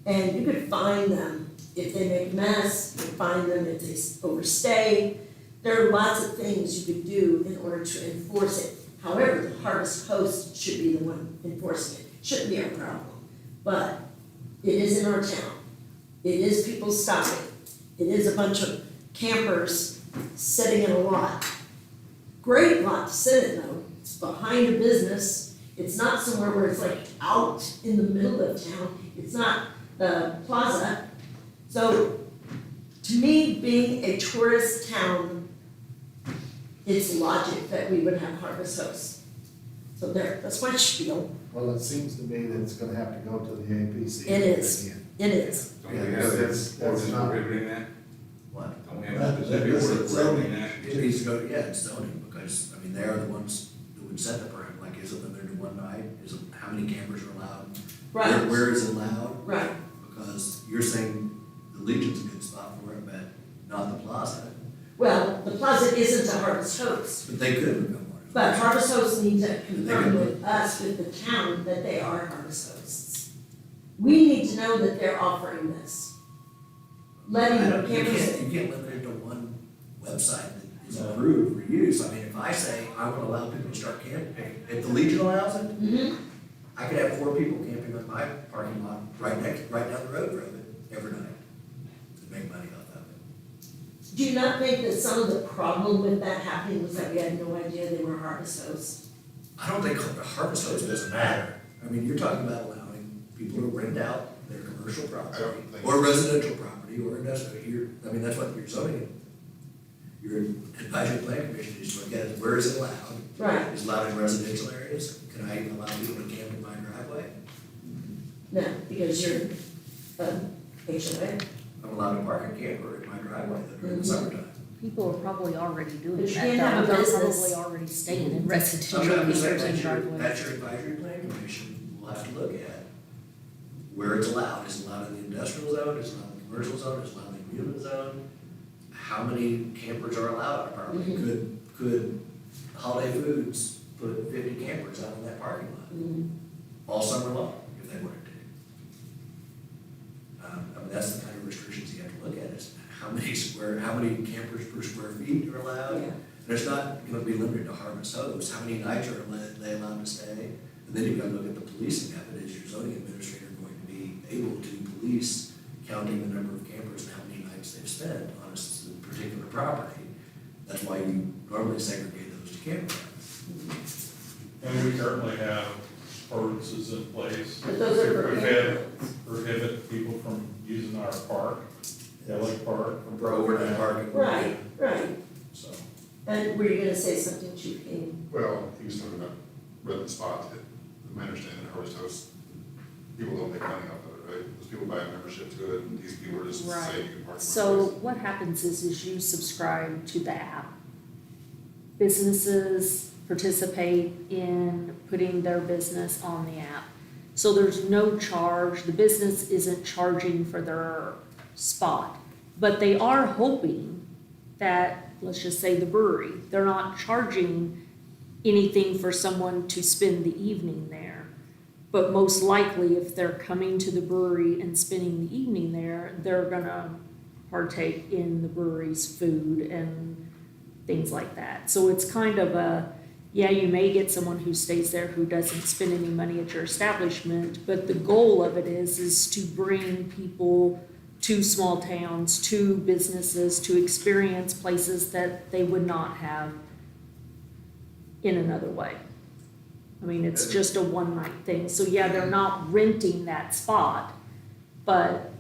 And you could fine them if they make a mess, you could fine them if they overstay. There are lots of things you could do in order to enforce it. However, the Harvest Host should be the one enforcing it. Shouldn't be our problem. But it is in our town. It is people stopping. It is a bunch of campers sitting in a lot. Great lot to sit in though. It's behind a business. It's not somewhere where it's like out in the middle of town. It's not the plaza. So to me, being a tourist town, it's logic that we would have Harvest Hosts. So that's my spiel. Well, it seems to me that it's gonna have to go to the APC. It is. again. It is. Don't we have That's ordinance not- prohibiting that? What? Don't we have a specific ordinance prohibiting that? It needs to go, it's zoning, because, they're the ones who would set the parameter, like, is it limited to one night? Is it, how many campers are allowed? Right. Where is it allowed? Right. Because you're saying the Legion's a good spot for it, but not the plaza, Well, the plaza isn't a Harvest Host, but they could become one. but Harvest Hosts need to confirm with us, with the town, that they are Harvest Hosts. We need to know that they're offering this. Letting campers. You can't limit it to one website that is approved for use. I mean, if I say I want to allow people to start camping, if the Legion allows it, Mhm. I could have 4 people camping in my parking lot right down the road from it every night to make money off of it. Do you not think that some of the problem with that happening was that we had no idea they were Harvest Hosts? I don't think the Harvest Host doesn't matter. I mean, you're talking about allowing people to rent out their commercial property or residential property or industrial. I mean, that's what you're zoning. Your advisory plan commission is to look at where is it allowed? Right. Is it allowed in residential areas? Can I even allow people to camp in my driveway? No, because you're, HOA. I'm allowed to park a camper in my driveway during the summertime. People are probably already doing But you that, can't have though. a They're business. probably already staying in I'm residential not saying campers and driveways. that's your advisory plan commission will have to look at where it's allowed. Is it allowed in the industrial zone? Is it allowed in the commercial zone? Is it allowed in the community zone? How many campers are allowed on a property? Could Holiday Foods put 50 campers out in that parking lot all summer long if they wanted to? I mean, that's the kind of restrictions you have to look at is how many campers per square feet are allowed? Yeah. And it's not gonna be limited to Harvest Hosts, how many nights are they allowed to stay? And then you've got to look at the policing of it, is your zoning administrator going to be able to police counting the number of campers and how many nights they've spent on a particular property? That's why you normally segregate those to campgrounds. And we currently have ordinances in place But those are to for prohibit people from using our park, Ellie Park. For overnight parking. Right, right. So, And were you gonna say something, Chief King? Well, he was talking about renting spots. My understanding of Harvest Host, people don't make money off of it, right? Those people buy a membership to it, and these people are just Right. saying you can park. in So my place. what happens is you subscribe to the app. Businesses participate in putting their business on the app. So there's no charge, the business isn't charging for their spot. But they are hoping that, let's just say the brewery, they're not charging anything for someone to spend the evening there. But most likely, if they're coming to the brewery and spending the evening there, they're gonna partake in the brewery's food and things like that. So it's kind of a, yeah, you may get someone who stays there who doesn't spend any money at your establishment, but the goal of it is to bring people to small towns, to businesses, to experience places that they would not have in another way. I mean, it's just a one-night thing. So yeah, they're not renting that spot, but,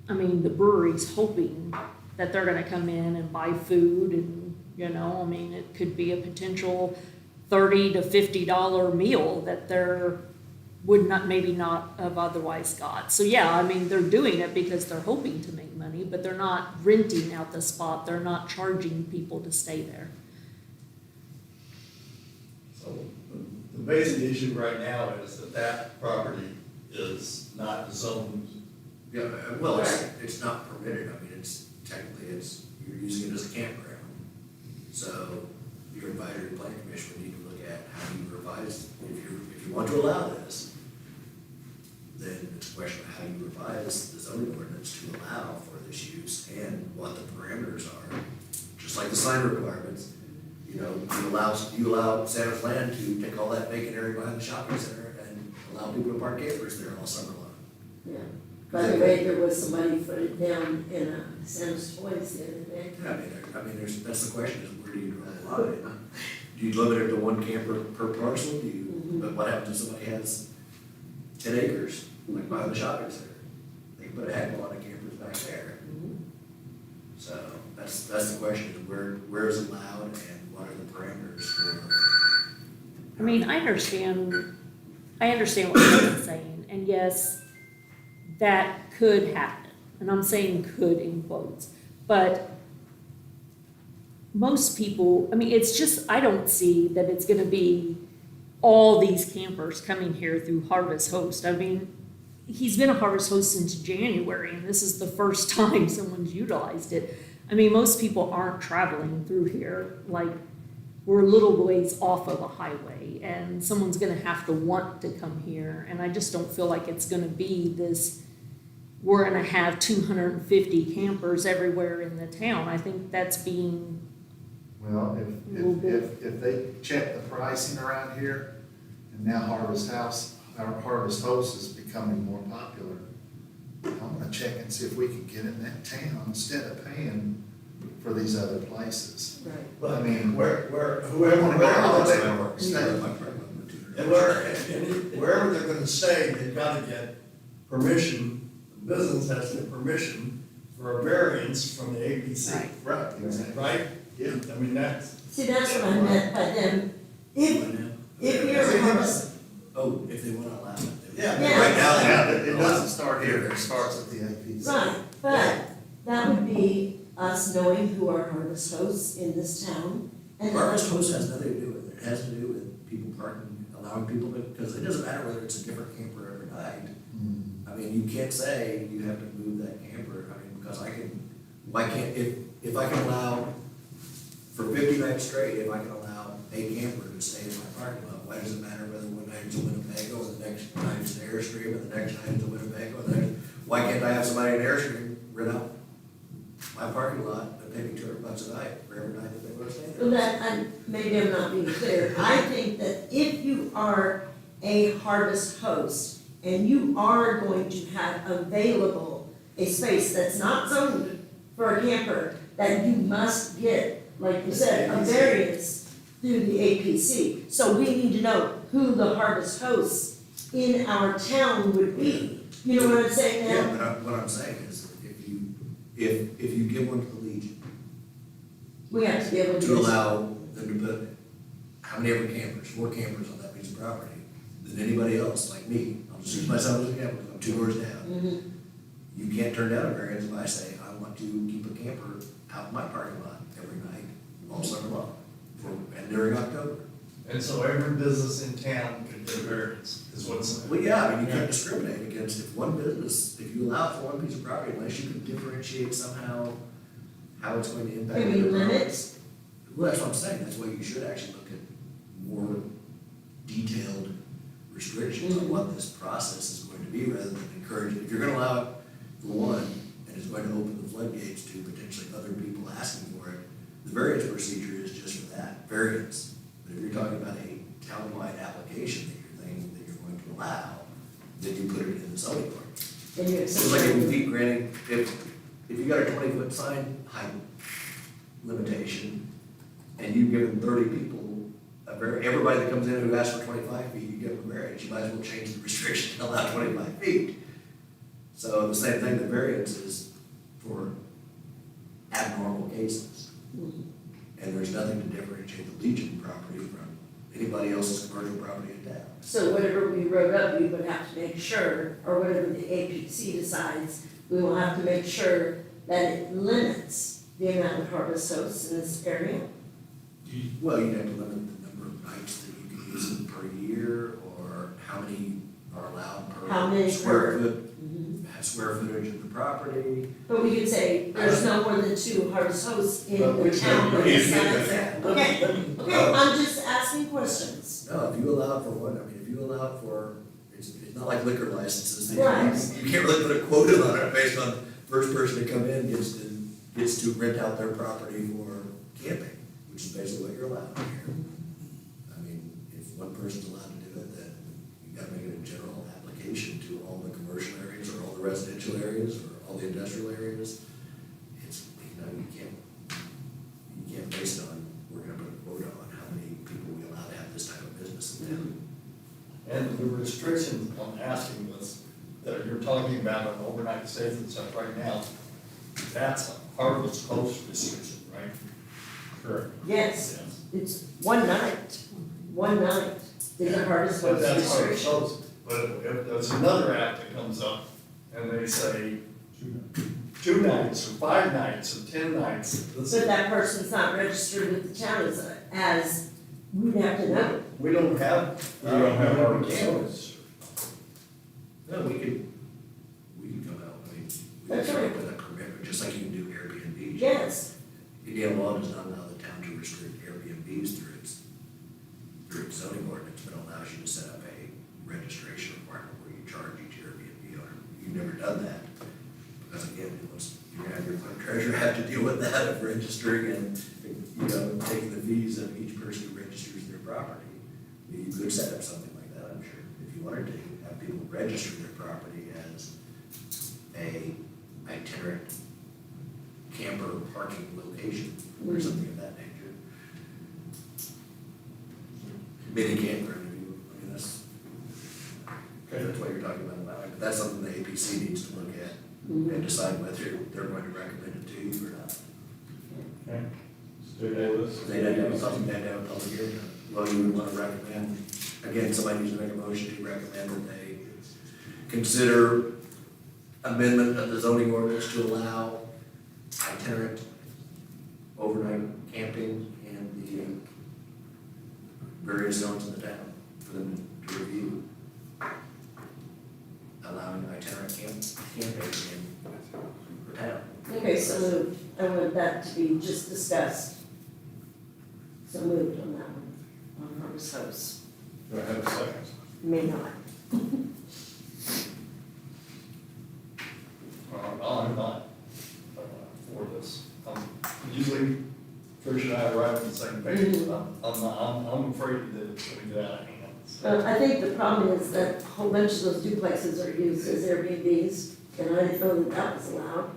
I mean, the brewery's hoping that they're gonna come in and buy food and, you know, I mean, it could be a potential $30 to $50 meal that they're, would not, maybe not have otherwise got. So yeah, I mean, they're doing it because they're hoping to make money, but they're not renting out the spot. They're not charging people to stay there. So the basic issue right now is that property is not zoned. Yeah, well, it's not permitted, I mean, you're using it as a campground. So your advisory plan commission would need to look at how you revise, if you want to allow this, then it's a question of how you revise the zoning ordinance to allow for this use and what the parameters are. Just like the sign requirements, you know, you allow Santa's Land to take all that vacant area behind the shopping center and allow people to park campers there all summer long. Yeah. By the way, there was somebody put it down in Sam's Toys the other day. That's the question, is where do you draw the line? Do you limit it to one camper per parcel? But what happens if somebody has 10 acres, like behind the shopping center? They can put a heck of a lot of campers back there. So that's the question, is where is it allowed and what are the parameters for? I mean, I understand what Kevin's saying, and yes, that could happen, and I'm saying could in quotes, but most people, I mean, it's just, I don't see that it's gonna be all these campers coming here through Harvest Host. I mean, he's been a Harvest Host since January, and this is the first time someone's utilized it. I mean, most people aren't traveling through here, like, we're a little ways off of a highway, and someone's gonna have to want to come here, and I just don't feel like it's gonna be this, we're gonna have 250 campers everywhere in the town. I think that's being, Well, Little bit. if they check the pricing around here, and now Harvest Host is becoming more popular, I'm gonna check and see if we can get in that town instead of paying for these other places. Right. I mean, whoever, I wanna go out they there. work. Stay. And wherever they're gonna stay, they've gotta get permission, the business has to get permission for a variance from the APC. Right. Right, exactly. Right? Yeah. I mean, that's, See, that's what I meant by them, if you're Harvest, Oh, if they wanna allow it. they- Yeah. Yeah. Right now, Yeah, they it doesn't start here, it starts at the APC. right, but that would be us knowing who our Harvest hosts in this town. And Harvest Host has nothing to do with it, it has to do with people parking, allowing people to, because it doesn't matter whether it's a different camper every night. Hmm. I mean, you can't say you have to move that camper, I mean, because I can, why can't, if I can allow, for 50 nights straight, if I can allow a camper to stay in my parking lot, why does it matter whether one night it's a Winnebago, and the next night it's an Airstream, and the next night it's a Winnebago, and then, why can't I have somebody in Airstream rent out my parking lot and pay me $200 a night for every night that they want to stay Well, there? that, maybe I'm not being clear. I think that if you are a Harvest host and you are going to have available a space that's not zoned for a camper, that you must get, like you said, a variance through the APC. So we need to know who the Harvest hosts in our town would be. You know what I'm saying now? Yeah, but what I'm saying is, if you give one to the Legion, We have to be able to. to allow them to put, how many ever campers, 4 campers on that piece of property, than anybody else, like me, I'll just use myself as an example, I'm 2 doors down. Mhm. You can't turn down a variance if I say, I want to keep a camper out in my parking lot every night, all summer long, and during October. And so every business in town can get a variance, is what's. Well, yeah, I mean, you can't discriminate against, if one business, if you allow it for one piece of property, unless you can differentiate somehow how it's going to impact. Can we other limit? properties. Well, that's what I'm saying, that's why you should actually look at more detailed restrictions on what this process is going to be, rather than encourage it. If you're gonna allow it for one, and it's going to open the floodgates to potentially other people asking for it, the variance procedure is just for that, variance. But if you're talking about a townwide application that you're thinking that you're going to allow, then you put it in the zoning ordinance. And you So like if you keep granting, if you got a 20-foot sign height limitation, and you've given 30 people everybody that comes in who asks for 25 feet, you give them a variance, you might as well change the restriction to allow 25 feet. So the same thing, the variance is for abnormal cases. And there's nothing to differentiate the Legion property from anybody else's commercial property in town. So whatever we wrote up, we would have to make sure, or whatever the APC decides, we will have to make sure that it limits the amount of Harvest hosts in this area. Well, you'd have to limit the number of nights that you can use it per year, or how many are allowed How per many square per- foot, square footage of the property. But we could say, there's no more than 2 Harvest hosts in But we the town. can't- of we this can't do size. that. Okay, okay, I'm just asking questions. No, if you allow it for one, I mean, if you allow it for, it's not like liquor licenses. that Right. You can't really put a quota on it based on first person to come in gets to rent out their property for camping, which is basically what you're allowed here. I mean, if one person's allowed to do it, then you gotta make it a general application to all the commercial areas, or all the residential areas, or all the industrial areas. It's, you can't base it on, we're gonna put a quota on how many people we allow to have this type of business in town. and the restrictions on asking this, that you're talking about on overnight stays and stuff right now, that's a Harvest Host restriction, right? Correct. Yes, Yes. it's one night is a Harvest But host that's Harvest restriction. Host, but if there's another act that comes up, and they say 2 nights, or 5 nights, or 10 nights, this But that person's not registered with the town as we'd have to know. we don't have. We don't have we Harvest can't. Hosts. No, we could come out, I mean, we could That's come right. up with a permit, just like you can do Airbnb, Yes, Indiana law does not allow the town to restrict Airbnbs through its zoning ordinance, but allows you to set up a registration requirement where you charge each Airbnb owner. You've never done that, because again, you're gonna have your clerk treasurer have to deal with that of registering and, taking the fees of each person who registers their property. You could set up something like that, I'm sure, if you wanted to, have people register their property as a itinerant camper parking location or something of that nature. Mini camper, that's what you're talking about, but that's something the APC needs to look at and decide whether they're going to recommend it to you or not. Okay. Let's table this. They don't have something that have a public hearing. Well, you would want to recommend, again, somebody needs to make a motion to recommend that they consider amendment of the zoning ordinance to allow itinerant overnight camping in the various zones in the town for them to review. Allowing itinerant camping in the town. okay, so moved. I want that to be just discussed. So moved on that one, on Harvest House. Do I have a second? May not. I'm not for this. Usually Trish and I are right on the same page, but I'm afraid that it's gonna get out of hand. So, I think the problem is that a whole bunch of those duplexes are used as Airbnbs, and I didn't know that that was allowed.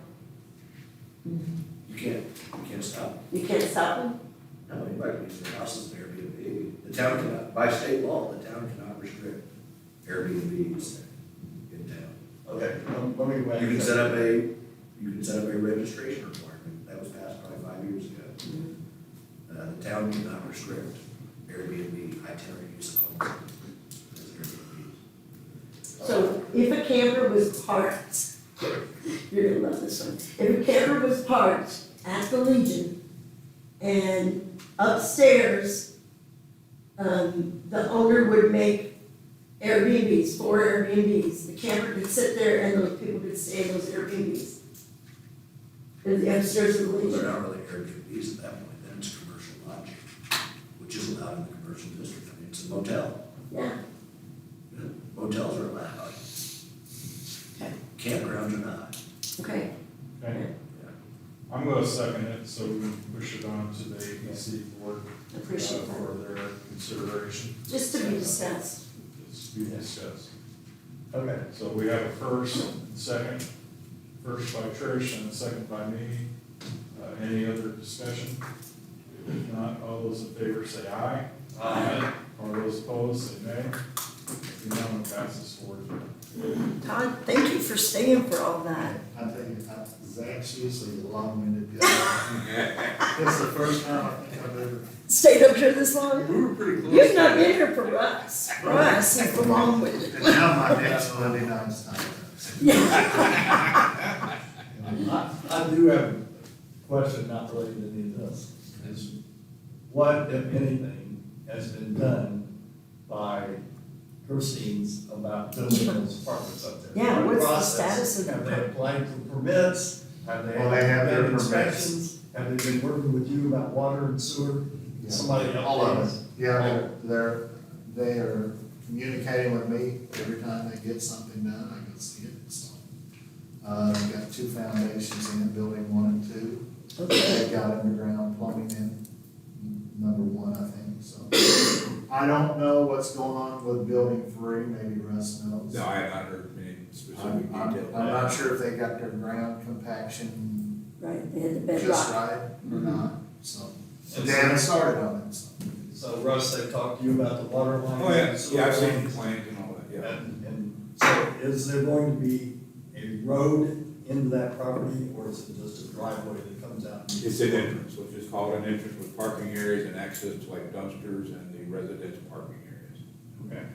You can't stop. You can't stop them? No, anybody can use their house as an Airbnb. The town cannot, by state law, the town cannot restrict Airbnbs in town. okay, let me go back. You can set up a registration requirement. That was passed probably 5 years ago. The town cannot restrict Airbnb itinerary use of homes as Airbnbs. So if a camper was parked, you're gonna love this one. If a camper was parked at the Legion and upstairs, the owner would make Airbnbs, 4 Airbnbs. The camper could sit there and those people could stay in those Airbnbs. In the upstairs of the They're Legion. not really Airbnbs at that point, then it's commercial lodging, which is allowed in the commercial district. I mean, it's a motel. Yeah, Motels are allowed. okay, Campgrounds are not. okay. Okay. I'm gonna second it, so we can push it on to the ABC board. I appreciate that. For their consideration. Just to be discussed. It's to be discussed. Okay, So we have a first, and second, first by Trish and a second by me. Any other discussion? If not, all those in favor say aye. Aye. All those opposed, say nay. If none, it passes 4-0. Todd, thank you for staying for all that. I tell you, Zach's usually the long-winded guy. It's the first time I think I've ever. Stayed up here this long? We were pretty close. You've not been here for us. For us, he's the long with it. And now my next Monday night's time. I do have a question not related to any of this, is what, if anything, has been done by Christine's about building those apartments up there? Yeah, what's the Process? status of the Have they applied for permits? Have they Well, they have their had permits. inspections? Have they been working with you about water and sewer? Somebody else? All of it. Yeah, they are communicating with me every time they get something done, I can see it, so. They've got 2 foundations in, building 1 and 2. Okay. They've got underground plumbing in number 1, I think, so. I don't know what's going on with building 3, maybe Russ knows. No, I have not heard any specific I'm detail. not sure if they got their ground compaction Right, they had the just bedrock. right or not, so. And They haven't started on it, so. So Russ, they talked to you about the water lines? Oh, yeah, and sewer yeah, I've seen lines? plans and all that, yeah. And so is there going to be a road into that property, or is it just a driveway that comes out? It's an entrance, let's just call it an entrance with parking areas and access to like dumpsters and the residential parking areas. Okay.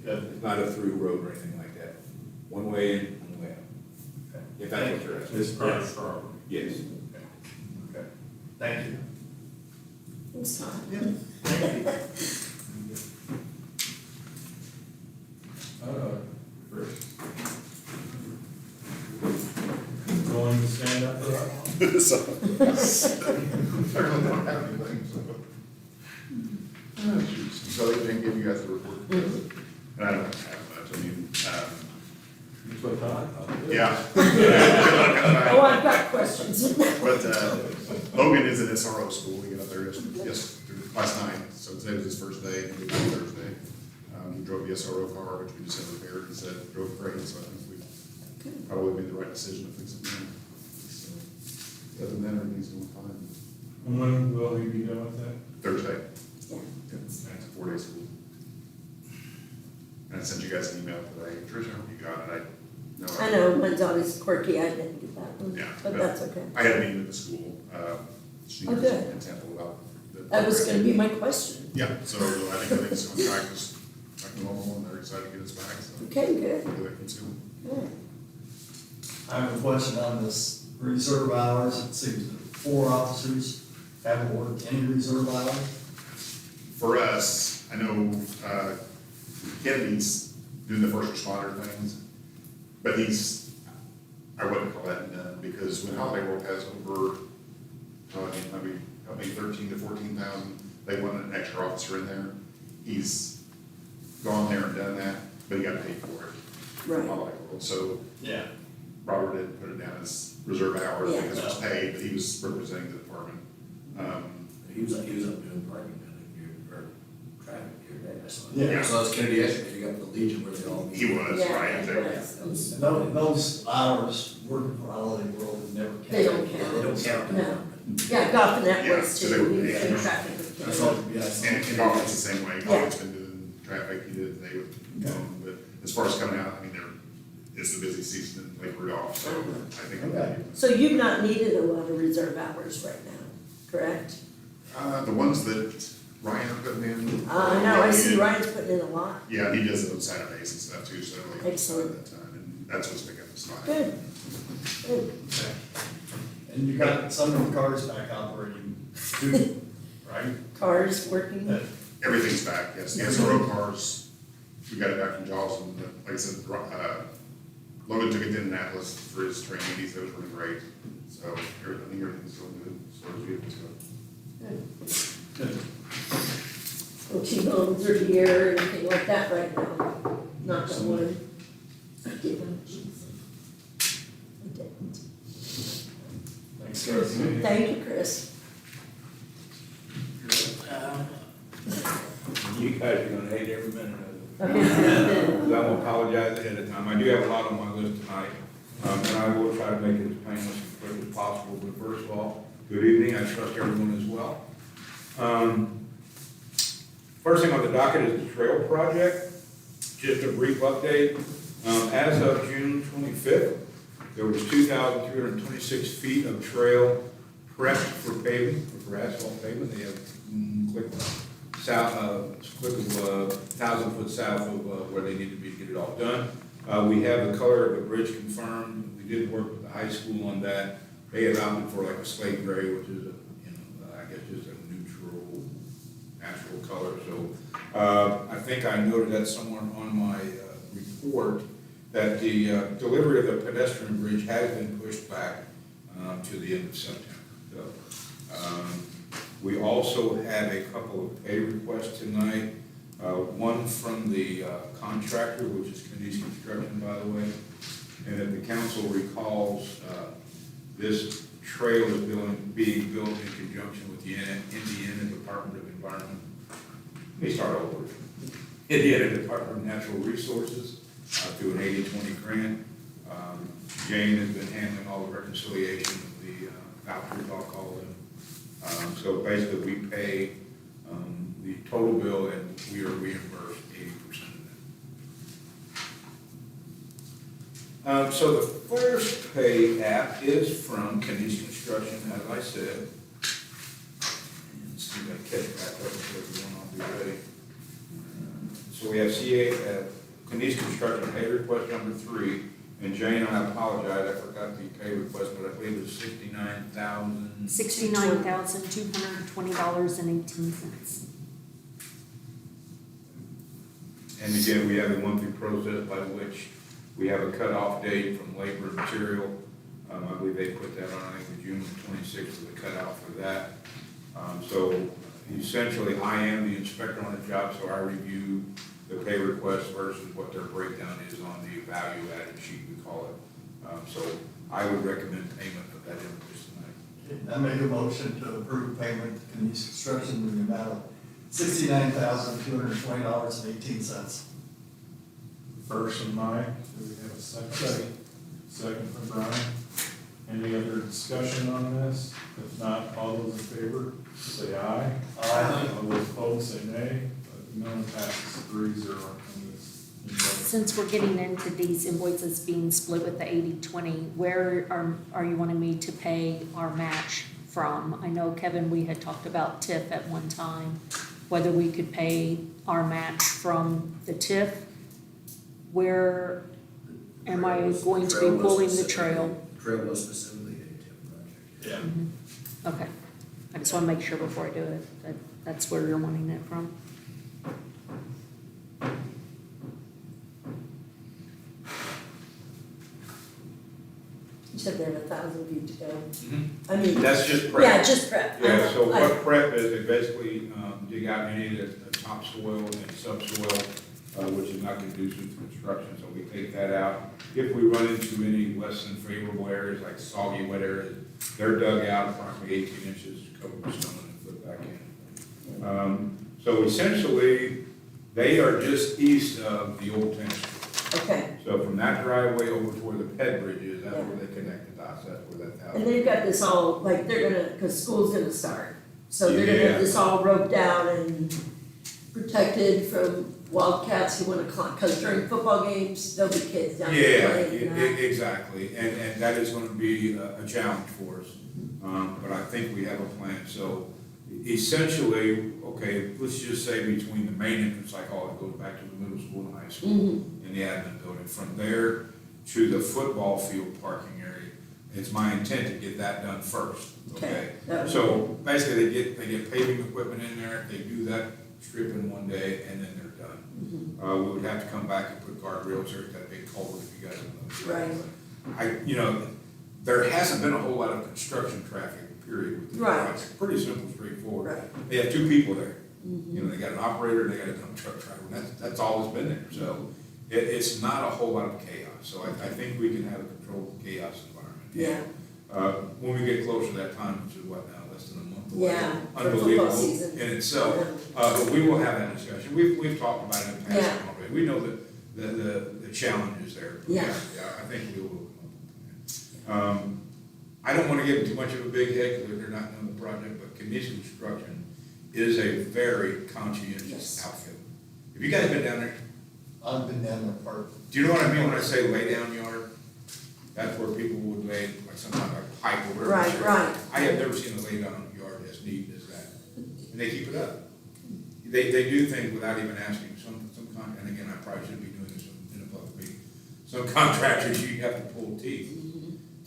Good. It's not a through road or anything like that. One way in, one way out. Okay. If that's what you're asking. It's private property. Yes. Okay. Thank you. Thanks, Todd. Chris? Willing to stand up for that one? So, Apparently they don't have anything, so. Oh, shoot. So they can give you guys the report. and I don't have much, I mean, That's what I thought. yeah. Oh, I've got questions. But, Logan is an SRO school, he got up there last night, so today was his first day, and he was Thursday. He drove the SRO car, which we just had repaired, he said, drove great, so I think we probably made the right decision to fix it now. So, other than that, everything's going fine. And when will he be done with that? Thursday, Yeah. it's a 4-day school. And I sent you guys an email today, Tricia, I hope you got it, I know, mine's always quirky, I didn't get that one, Yeah, but that's okay. I had a meeting with the school, she Oh, was good. intent about the. That was gonna be my question. Yeah, so I think everything's on track, just like normal, and they're excited to get us back, so. Okay, good, hopefully that keeps going. good. I have a question on this reserve hours. It seems that 4 officers haven't worked any reserve hours. For us, I know, Kennedy's doing the first responder things, but I wouldn't call that none, because when Holiday World has over, maybe 13 to 14,000, they want an extra officer in there. He's gone there and done that, but he got paid for it. Right. Holiday World, so Yeah. Robert didn't put it down as reserve hours Yeah. because it was paid, but he was representing the department. He was up doing parking, I think, here, or traffic here, I saw. Yeah. So that's Kennedy yesterday, you got the Legion where they all meet. He was, Yeah, right, it exactly. was. And those hours working for Holiday World have never counted. They don't Yeah, count. they don't count. No. Yeah, Gothinet Yeah, was so they too, were we paid. did traffic with That's Kennedy. all, yeah, I saw. And Gotham's the same way, Yeah. Gotham's been doing traffic, he did, they would, but as far as coming out, I mean, it's the busy season in Lake Rudolph, so I think. Okay. So you've not needed a lot of reserve hours right now, correct? The ones that Ryan put in. I know, I see Ryan's putting in a lot. Yeah, he does it on Saturdays and stuff too, so like, Excellent. that time, and that's what's picking up the slack. Good, good. Okay. And you got some of the cars back operating too, right? Cars working, That- Everything's back, yes, the SRO cars, we got it back from Joslin, but like I said, Logan took it to Indianapolis for his training, he said it was really great, so everything's still good, so it's good. good. Good. No T-bones or deer or anything like that right now, knock on wood. I didn't. I didn't. Thanks, Chris. Thank you, Chris. You guys are gonna hate every minute of it. So I will apologize ahead of time. I do have a lot on my list tonight, and I will try to make it as painless and quick as possible. But first of all, good evening. I trust everyone is well. First thing on the docket is the trail project. Just a brief update. As of June 25th, there was 2,326 feet of trail prepped for paving, for asphalt pavement. They have quick south, 1,000 foot south of where they need to be to get it all done. We have the color of the bridge confirmed. We did work with the high school on that. They had opted for like a slate gray, which is I guess just a neutral, natural color. So I think I noted that somewhere on my report that the delivery of the pedestrian bridge has been pushed back to the end of September. So, we also had a couple of pay requests tonight. One from the contractor, which is Kennedy's Construction, by the way. And if the council recalls, this trail is being built in conjunction with the Indiana Department of Environment. Let me start over. Indiana Department of Natural Resources through an 80-20 grant. Jane has been handling all the reconciliation of the vouchers, I'll call them. So basically, we pay the total bill and we are reimbursed 80% of that. So the first pay app is from Kennedy's Construction, as I said. And see if I can catch back up with everyone, I'll be ready. So we have Kennedy's Construction pay request number 3. And Jane, I apologize, I forgot the pay request, but I believe it was $69,000. $69,220.18. And again, we have a monthly process by which we have a cutoff date from labor and material. I believe they put that on, I think, the June 26th was the cutout for that. So essentially, I am the inspector on the job, so I review the pay request versus what their breakdown is on the value added sheet, we call it. So I would recommend payment of that invoice tonight. I make a motion to approve payment to Kenise Construction in the amount of $69,220.18. First from Mike, do we have a second? Second from Brian. Any other discussion on this? If not, all those in favor, say aye. Aye. All those opposed, say nay. None passes 3-0 on this. Since we're getting into these invoices being split with the 80/20, where are you wanting me to pay our match from? I know, Kevin, we had talked about TIF at one time, whether we could pay our match from the TIF. Where am I going to be pulling the trail? Trail was specifically a TIP project. Yeah. Okay, I just wanna make sure before I do it, that's where you're wanting it from. You said they have 1,000 feet to go. I mean, That's just prep. yeah, just prep. Yeah, so I- what prep is, they basically dig out any of the topsoil and subsoil, which is not conducive to construction, so we take that out. If we run into any less than favorable areas, like soggy, wet areas, they're dug out approximately 18 inches, covered with stone and put back in. So essentially, they are just east of the old tennis court. Okay, So from that driveway over to where the ped bridge is, that's where they connect the dots, that's where that and house. they've got this all, like, they're gonna, cause school's gonna start. So they're gonna have this all roped out and protected from wildcats who wanna climb, cause during football games, there'll be kids down there Yeah, playing. exactly, and that is gonna be a challenge for us, but I think we have a plan, so essentially, okay, let's just say between the main entrance, like all it goes back to the middle school and high school, and the admin building, from there to the football field parking area, it's my intent to get that done first, okay? that would So basically, they get paving equipment in there, they do that strip in one day, and then they're done. We would have to come back and put guardrails there at that big culvert, if you guys know. Right. There hasn't been a whole lot of construction traffic, period, with this Right. project. Pretty simple, straightforward. Right. They have two people there. They got an operator, they got a dump truck driver, and that's all that's been there. So it's not a whole lot of chaos. So I think we can have a controlled chaos environment. Yeah. When we get closer to that time, which is what now, less than a month away. Yeah, for football Unbelievable season. in itself. But we will have that discussion. We've talked about it in the past Yeah. already. We know that the challenges there. Yeah. I think we will come up with a plan. I don't want to give them too much of a big head because they're not doing the project, but Kenise Construction is a very conscientious Yes. outfit. Have you guys been down there? I've been down there part. Do you know what I mean when I say lay down yard? That's where people would lay, like sometimes like a pipe or whatever. Right, right. I have never seen a lay down yard as neat as that. And they keep it up. They do things without even asking. And again, I probably shouldn't be doing this in a public meeting. Some contractors, you have to pull teeth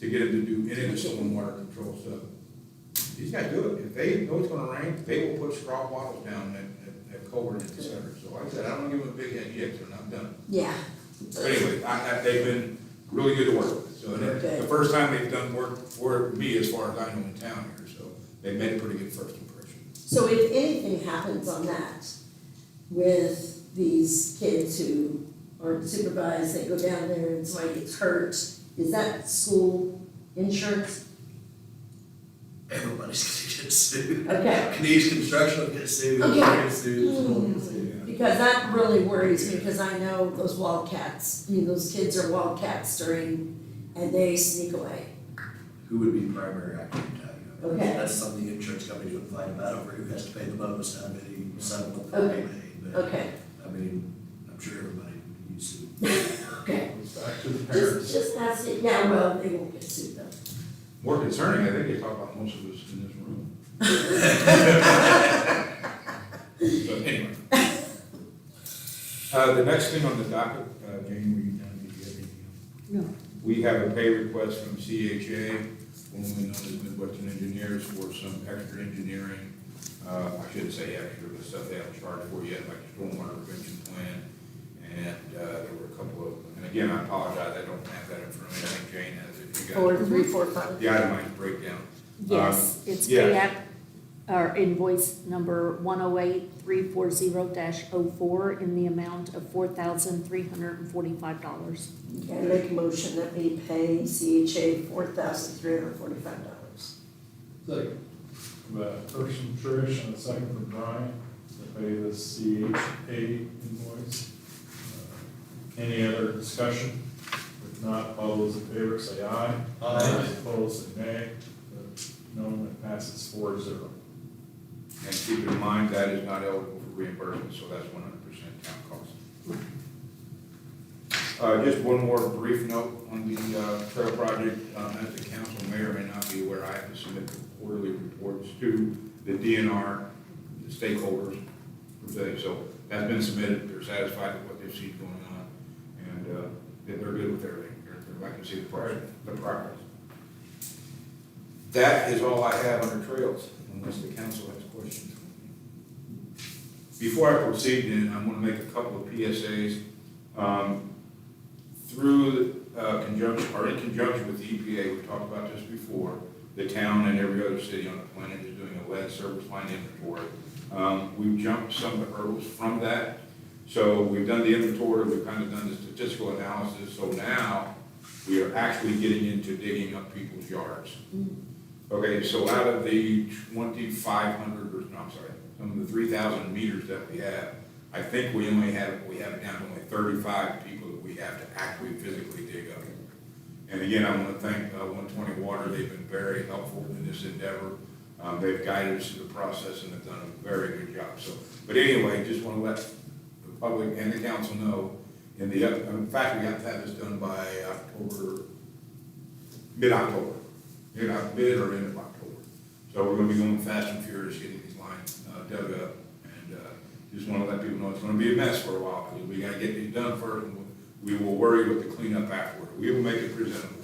to get them to do any of the stormwater control stuff. These guys do it. If they know it's gonna rain, they will put straw bottles down at culvert in the center. So like I said, I don't give them a big head yet, they're not done. Yeah. But anyway, they've been really good to work with. So Okay. the first time they've done work for me, as far as I know, in town here, so they made a pretty good first impression. So if anything happens on that with these kids who aren't supervised, they go down there and somebody gets hurt, is that school insurance? Everybody's gonna get sued. Okay. Kenise Construction will get sued, Okay. we'll get sued, the school will get sued. Because that really worries me, because I know those wildcats, those kids are wildcats and they sneak away. Who would be primary, I can't tell you. Okay. That's something insurance companies would fight about over who has to pay the bonus out of any settlement that Okay. they made. But, Okay, I mean, I'm sure everybody would be sued. okay. Goes back to the parents. Just that's it, yeah, well, they won't get sued though. More concerning, I think they talk about most of us in this room. But anyway. The next thing on the docket, Jane, were you done? Did you have anything else? No. We have a pay request from CHA, formerly known as Midwestern Engineers, for some extra engineering. I shouldn't say extra, the stuff they haven't charged for yet, like the stormwater prevention plan. And there were a couple of, and again, I apologize, I don't have that in front of me, I think Jane has it you got 4345. the itemized breakdown. Yes, it's yeah. pay app, or invoice number 108340-04 in the amount of $4,345. Okay, I make a motion that we pay CHA $4,345. Second. First from Trish and a second from Brian to pay the CHA invoice. Any other discussion? If not, all those in favor say aye. Aye. Opposed, say nay. No, it passes 4-0. And keep in mind, that is not eligible for reimbursement, so that's 100% town cost. Just one more brief note on the trail project. As the council may or may not be aware, I have to submit quarterly reports to the DNR, the stakeholders. So that's been submitted. They're satisfied with what they've seen going on, and they're good with everything. They're like to see the progress. That is all I have under trails, unless the council has questions. Before I proceed, then, I'm going to make a couple of PSAs. Through conjunction, or in conjunction with the EPA, we've talked about this before, the town and every other city on the planet is doing a lead service line inventory. We've jumped some of the hurdles from that. So we've done the inventory, we've kind of done the statistical analysis, so now we are actually getting into digging up people's yards. Okay, so out of the 2,500, or no, I'm sorry, some of the 3,000 meters that we have, I think we have it down to only 35 people that we have to actually physically dig up. And again, I want to thank 120 Water. They've been very helpful in this endeavor. They've guided us through the process and have done a very good job. So, but anyway, just want to let the public and the council know, in fact, we have to have this done by mid-October. Mid or end of October. So we're going to be going fast and furious getting these lines dug up. And just want to let people know it's going to be a mess for a while, because we got to get these done first, and we will worry with the cleanup afterward. We will make it presentable.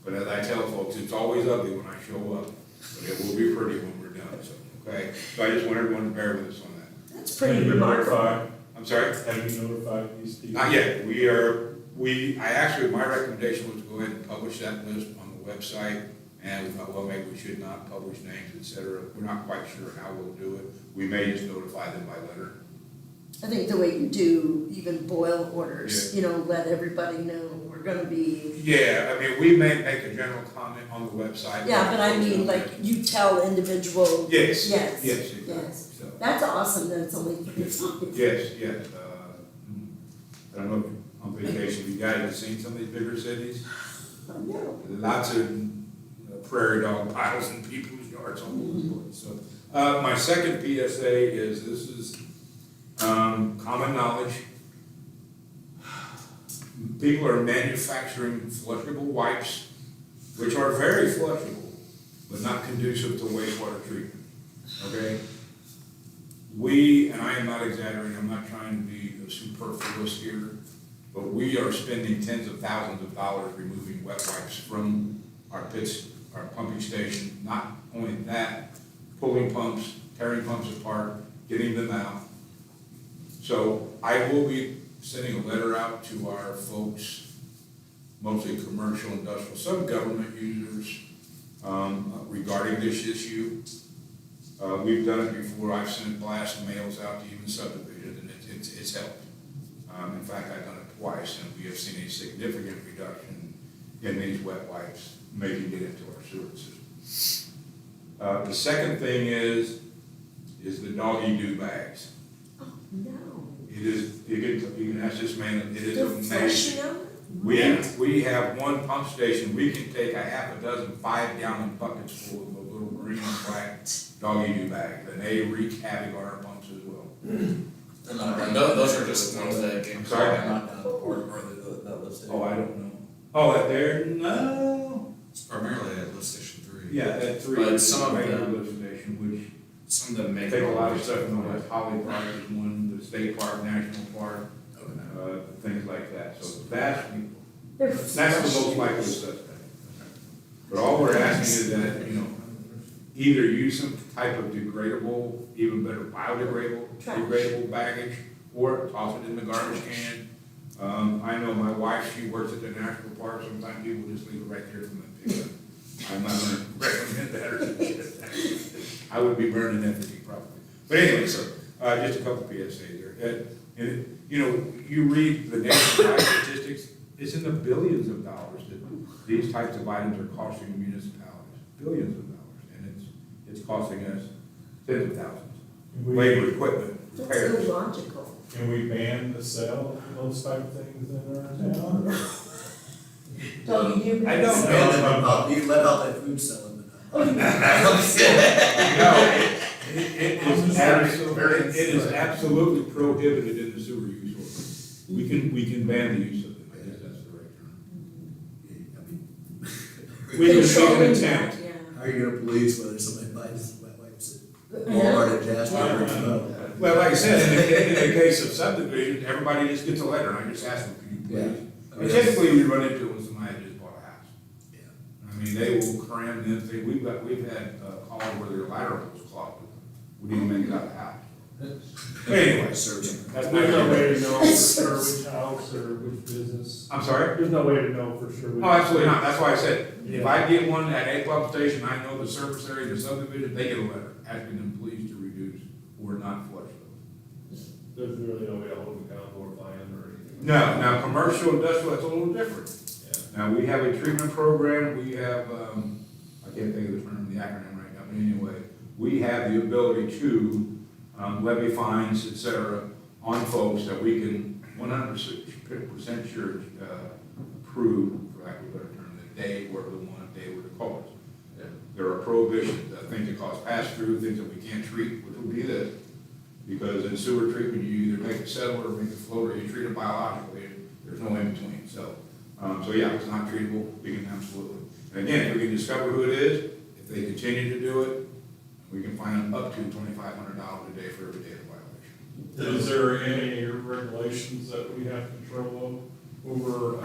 But as I tell folks, it's always ugly when I show up, but it will be pretty when we're done. So, okay? So I just want everyone to bear with us on that. That's pretty Have you remarkable. notified- I'm sorry? Have you notified these people? Not yet. My recommendation was to go ahead and publish that list on the website. And we thought, well, maybe we should not publish names, et cetera. We're not quite sure how we'll do it. We may just notify them by letter. I think the way you do even boil orders, let everybody know we're gonna be, Yeah, I mean, we may make a general comment on the website. yeah, but I mean, like, you tell individual. Yes, Yes. yes, exactly. Yes. So, That's awesome that it's only 35. yes. I don't know if on vacation, you guys have seen some of these bigger cities. No. Lots of prairie dog piles in people's yards all over the place. So, my second PSA is, this is common knowledge. People are manufacturing flushable wipes, which are very flushable, but not conducive to wastewater treatment, okay? And I am not exaggerating, I'm not trying to be superfluous here, but we are spending tens of thousands of dollars removing wet wipes from our pits, our pumping station. Not only that, pulling pumps, tearing pumps apart, getting them out. So I will be sending a letter out to our folks, mostly commercial, industrial, some government users, regarding this issue. We've done it before. I've sent blast mails out to even subdivisions, and it's helped. In fact, I've done it twice, and we have seen a significant reduction in these wet wipes making it into our sewer system. The second thing is the doggy do bags. Oh, no. You can ask this man, it is They're amazing. flushing out? We have one pump station, we can take a half a dozen 5-gallon buckets full of those little green and black doggy do bags, and they wreak havoc on our pumps as well. Those are just ones that get I'm sorry? not done, or that lives there. Oh, I don't know. Oh, that there, no. It's primarily at lift station 3. Yeah, that three. But some of regular them- lift station, which Some of them make. take a lot of stuff, you know, like Holly Park is one, the State Park, National Park, things like that. So that's the most likely suspect. But all we're asking is that, either use some type of degradable, even better biodegradable, degradable baggage, or toss it in the garbage can. I know my wife, she works at the national park, sometimes people just leave it right there from the pickup. I'm not gonna recommend that or suggest that. I would be burning effigy probably. But anyway, so, just a couple PSAs there. And, you know, you read the nationwide statistics, it's in the billions of dollars that these types of items are costing municipalities, billions of dollars. And it's costing us tens of thousands. Labor, equipment, That's repairs. illogical. Can we ban the sale of those type of things in our town? Don't you? I don't know. You let out that food selling. Oh, you- No, it is absolutely prohibited in the sewer use ordinance. We can ban the use of it, I guess that's the right term. We can show Controlling intent. that, yeah. How are you gonna police whether somebody buys wet wipes at Walmart at Jasper? Yeah. Well, like I said, in the case of subdivision, everybody just gets a letter, and I just ask them, can you please? And typically, we run into it when somebody just bought a house. Yeah. I mean, they will cram them, we've had calls where their lateral was clogged, we didn't make it out of the house. But anyway, that's There's my. no way to know for sure which house or which business. I'm sorry? There's no way to know for sure which. Oh, absolutely not, that's why I said, if Yeah. I get one at a pump station, I know the surface area, the subdivision, they get a letter asking them please to reduce or not flush those. There's really no way to hold them accountable or fine them or anything. No, now, commercial, industrial, that's a little different. Yeah. Now, we have a treatment program, we have, I can't think of the term, the acronym right now, but anyway, we have the ability to levy fines, et cetera, on folks that we can 100% sure approve, for lack of a better term, that they were the one, they were the cause. Yeah. There are prohibitions, things that cause pass-through, things that we can't treat, which would be this. Because in sewer treatment, you either make it settle or make it float, or you treat it biologically, and there's no in between, so. So yeah, if it's not treatable, we can absolutely. And again, if we can discover who it is, if they continue to do it, we can fine them up to $2,500 a day for every data violation. Is there any regulations that we have control over,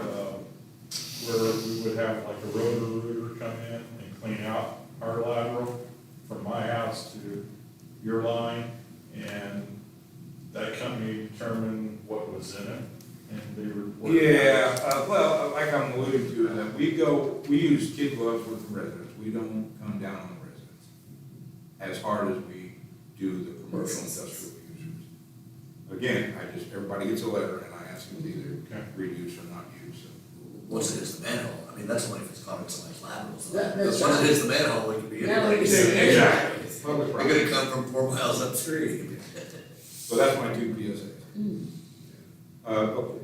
where we would have like a rotor come in and clean out our lateral from my house to your line? And that company determined what was in it, and they were. Yeah, well, like I'm alluding to, is that we use kid gloves with the residents, we don't come down on the residents as hard as we do the commercial industrial users. Again, everybody gets a letter, and I ask them to either reduce or not use, so. Once it hits the manhole, I mean, that's only if it's caught in somebody's laterals. That's Once right. it hits the manhole, it could be Yeah, anybody. we can- Exactly. Public They're property. gonna come from 4 miles upstream. So that's my two PSAs. Okay.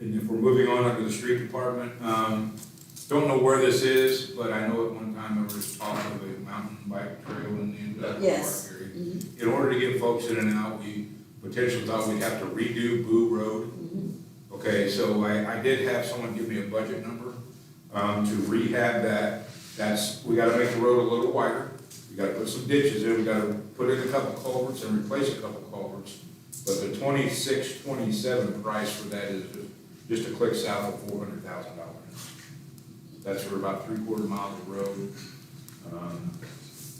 And if we're moving on under the street department, don't know where this is, but I know at one time there was talk of a mountain bike trail in the industrial park Yes. area. In order to get folks in and out, we potentially thought we'd have to redo Boo Road. Okay, so I did have someone give me a budget number, to rehab that. We gotta make the road a little wider, we gotta put some ditches in, we gotta put in a couple culverts and replace a couple culverts. But the 26-27 price for that is just a click south of $400,000. That's for about 3/4 miles of road.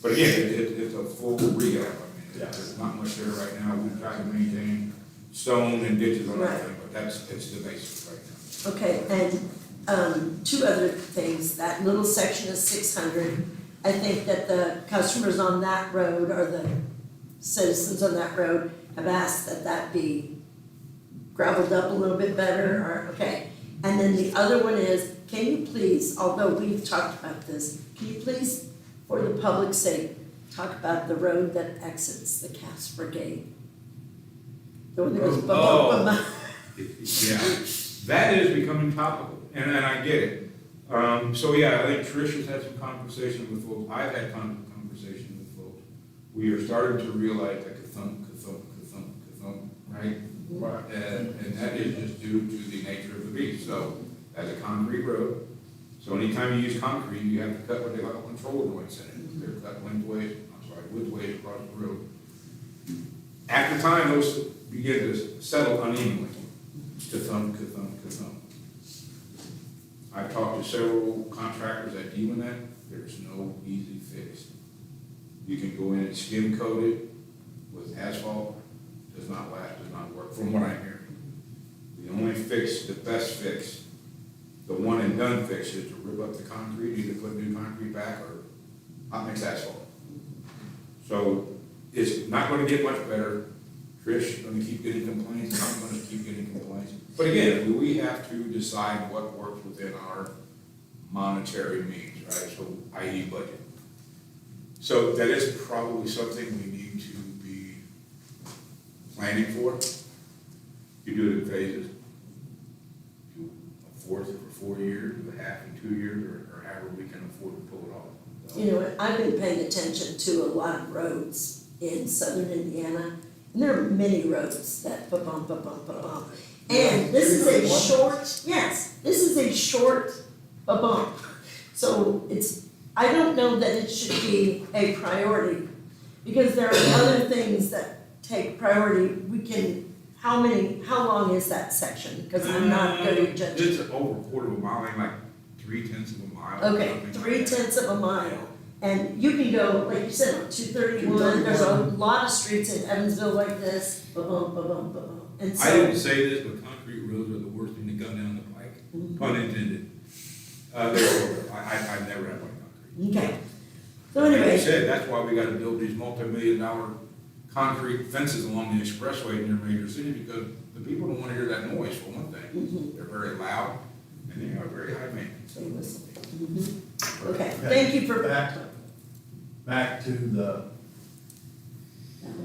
But again, it's a full rehab, I mean, there's not much there right now, we try to maintain stone and ditches on Right. everything, but it's the basics right now. Okay, and, two other things, that little section of 600, I think that the customers on that road, or the citizens on that road, have asked that that be gravelled up a little bit better, or, okay. And then the other one is, can you please, although we've talked about this, can you please, for the public's sake, talk about the road that exits the Casper Gate? The one that goes bum. Yeah, that is becoming topical, and I get it. So yeah, I think Tricia's had some conversation with folks, I've had conversation with folks. We are starting to realize that ka-thump, right? Right. And that is just due to the nature of the beast. So, as a concrete road, so anytime you use concrete, you have to cut what they call control joints in it. They're cut widthways across the road. After time, those begin to settle unevenly. Ka-thump. I've talked to several contractors that deal in that, there's no easy fix. You can go in and skim coat it with asphalt, does not last, does not work, from what I'm hearing. The only fix, the best fix, the one and done fix is to rip up the concrete, either put new concrete back or hot mix asphalt. So it's not gonna get much better. Trish is gonna keep getting complaints, I'm gonna keep getting complaints. But again, we have to decide what works within our monetary means, right? So, i.e. budget. So that is probably something we need to be planning for. You do it in phases. Do a fourth for 4 years, do a half in 2 years, or however we can afford to pull it off. You know, I've been paying attention to a lot of roads in southern Indiana, and there are many roads that ba-bum, ba-bum, ba-bum. And this is a short, yes, this is a short ba-bum. So I don't know that it should be a priority, because there are other things that take priority. How long is that section? Because I'm not good at judging. It's over a quarter of a mile, like 3/10 of a mile. Okay, 3/10 of a mile. And you can go, like you said, on 231, there's a lot of streets in Evansville like this, ba-bum, ba-bum, ba-bum. And so. I didn't say this, but concrete roads are the worst thing to come down the pike, pun intended. They're horrible. I never had one concrete. Okay. So Like I anyway, said, that's why we gotta build these multi-million-dollar concrete fences along the expressway in your major city, because the people don't wanna hear that noise, for one thing. They're very loud, and they are very high maintenance. okay, thank you for. Back to the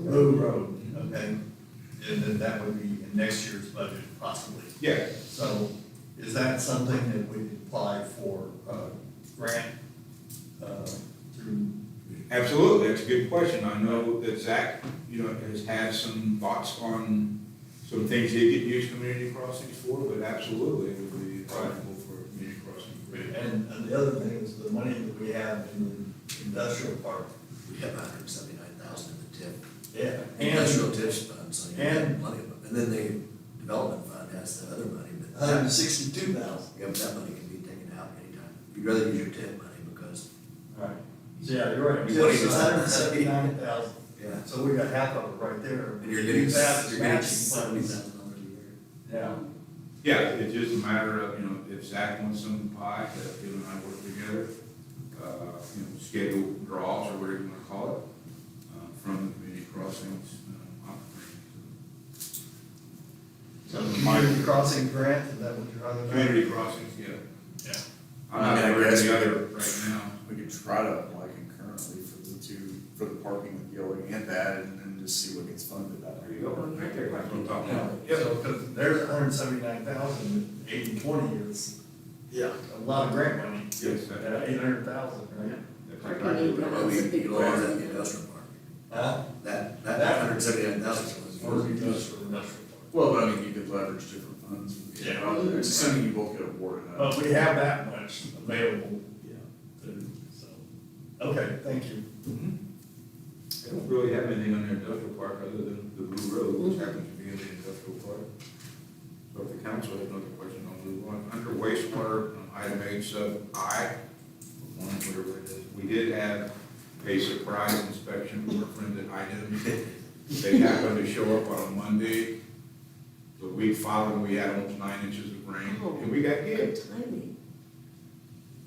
road, okay? And then that would be in next year's budget possibly. Yeah, So is that something that we could apply for grant through? absolutely, that's a good question. I know that Zach, has had some thoughts on some things he could use community crossings for, but absolutely, it would be eligible for community crossing. And the other thing is the money that we have in the industrial park. We have 179,000 in the TIP. Yeah. Industrial TIPS fund, so you have and- money, and then the development fund has the other money, but. 162,000. Yeah, but that money can be taken out anytime. You'd rather use your TIP money because, Right. So yeah, you're right. You want to use that. 179,000. yeah, So we got half of it right there. and you're getting, Use that as you're getting matching funds. $70,000 a year. Yeah. Yeah, it's just a matter of, if Zach wants some pie, that him and I work together, schedule draws or whatever you wanna call it, from the community crossings, opportunities. So community crossing grant, is that what you're talking about? Community crossings, yeah. Yeah. I'm not aware of the other right now. We could try to apply concurrently for the parking with Yellow and that, and then just see what gets funded that There way. you go, right there, that's what I'm talking Yeah, about. so, because there's 179,000, 80/20 is, yeah, a lot of grant money. Yes, that- 800,000, right? that's Parking exactly need what that. I- Well, you could always have the industrial park. Huh? That That- 179,000 Or was. we just for industrial park. Well, but I mean, you could leverage different funds. Yeah. Projects, assuming you both get awarded. But we have that much available. Yeah. To, so, okay, thank you. I don't really have anything on the industrial park other than the Blue Road, which happens to be in the industrial park. So if the council has another question, I'll move on. Under wastewater, item H sub I, one, whatever it is, we did have a surprise inspection from our friends at IDEM. They happened to show up on a Monday. The week following, we had almost 9 inches of rain, and we got hit. Good timing.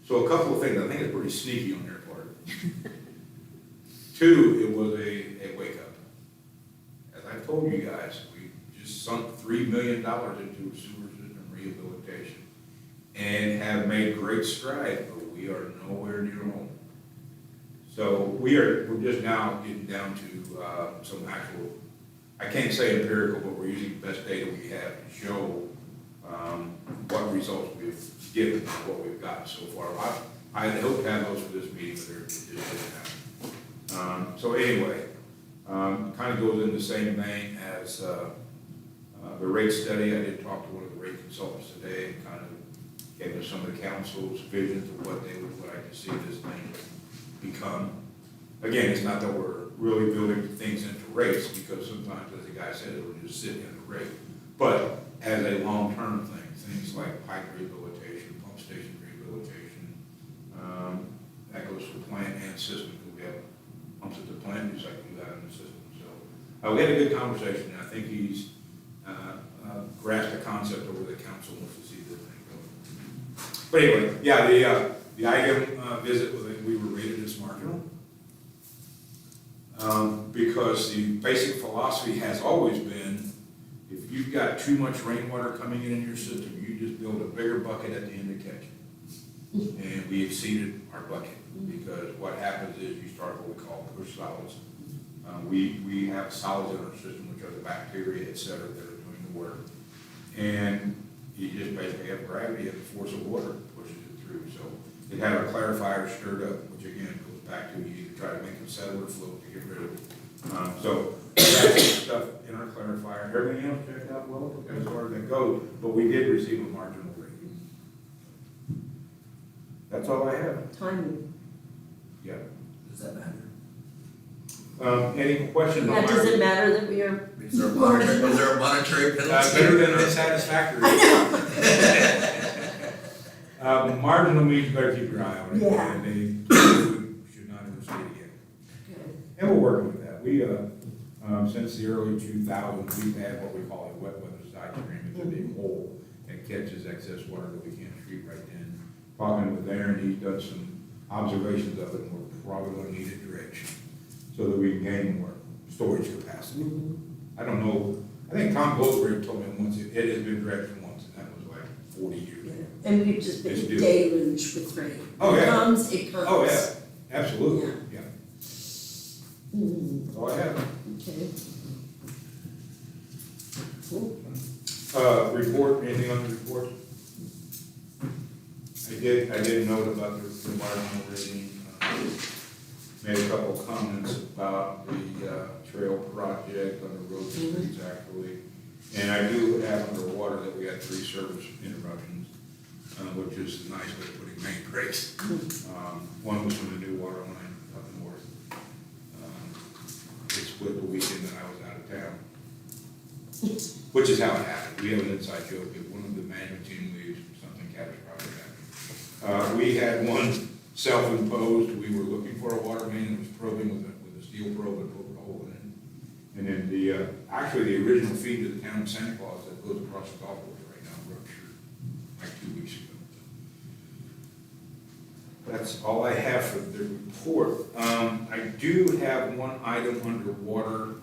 So a couple of things, I think it's pretty sneaky on their part. Two, it was a wake up. As I told you guys, we just sunk $3 million into a sewer system rehabilitation and have made great strides, but we are nowhere near home. So we're just now getting down to some actual, I can't say empirical, but we're using the best data we have to show what results we've given and what we've gotten so far. I had hoped to have those for this meeting, but it just didn't happen. So anyway, kind of goes in the same vein as the rate study. I did talk to one of the rate consultants today and kind of gave us some of the council's visions of what they would like to see this thing become. Again, it's not that we're really building things into rates, because sometimes, as the guy said, it will just sit in the rate. But as a long-term thing, things like pipe rehabilitation, pump station rehabilitation, that goes for plant and system. We have pumps at the plant, just like we do that in the system. So we had a good conversation, and I think he's grasped a concept over the council wants to see this thing go. But anyway, yeah, the item visit, we were rated as marginal. Because the basic philosophy has always been, if you've got too much rainwater coming in your system, you just build a bigger bucket at the end to catch it. And we exceeded our bucket, because what happens is you start what we call push solids. We have solids in our system, which are the bacteria, et cetera, that are doing the work. And you just basically have gravity and the force of water pushes it through. So it had our clarifier stirred up, which again goes back to you either try to make them settle or float to get rid of it. So that's stuff in our clarifier. Everything else checked out well as far as that goes, but we did receive a marginal rating. That's all I have. Timing. Yeah. Does that matter? Any questions? Now, does it matter that we are? Is there a monetary penalty? Better than unsatisfactory. Marginal means you better keep your eye on it. Yeah. And they should not ever say it again. Okay. And we're working with that. We, since the early 2000s, we've had what we call a wet weather side stream. It's a big hole that catches excess water that we can't treat right then. Talking with Aaron, he's done some observations of it, and we're probably going to need it dredged so that we can gain more storage capacity. I don't know, I think Tom Goldsberry told me once it has been dredged once, and that was like 40 years ago. And we've just been It's due. deluged with rain. Oh, yeah. It comes, it comes. Oh, yeah, absolutely, yeah. Mhm. That's all I have. Okay. Cool. Report, anything on the report? I did note about the environmental rating, made a couple of comments about the trail project on the road streets actually. And I do have underwater that we had 3 service interruptions, which is a nice way of putting main breaks. One was from the new water line up north. It split the weekend that I was out of town, which is how it happened. We have an inside joke that one of the management team leaves, something catastrophic happened. We had one self-imposed, we were looking for a water main that was probing with a steel probe and poked a hole in it. And then actually the original feed to the town of Santa Claus that goes across the golf course right now ruptured like 2 weeks ago. That's all I have for the report. I do have one item underwater,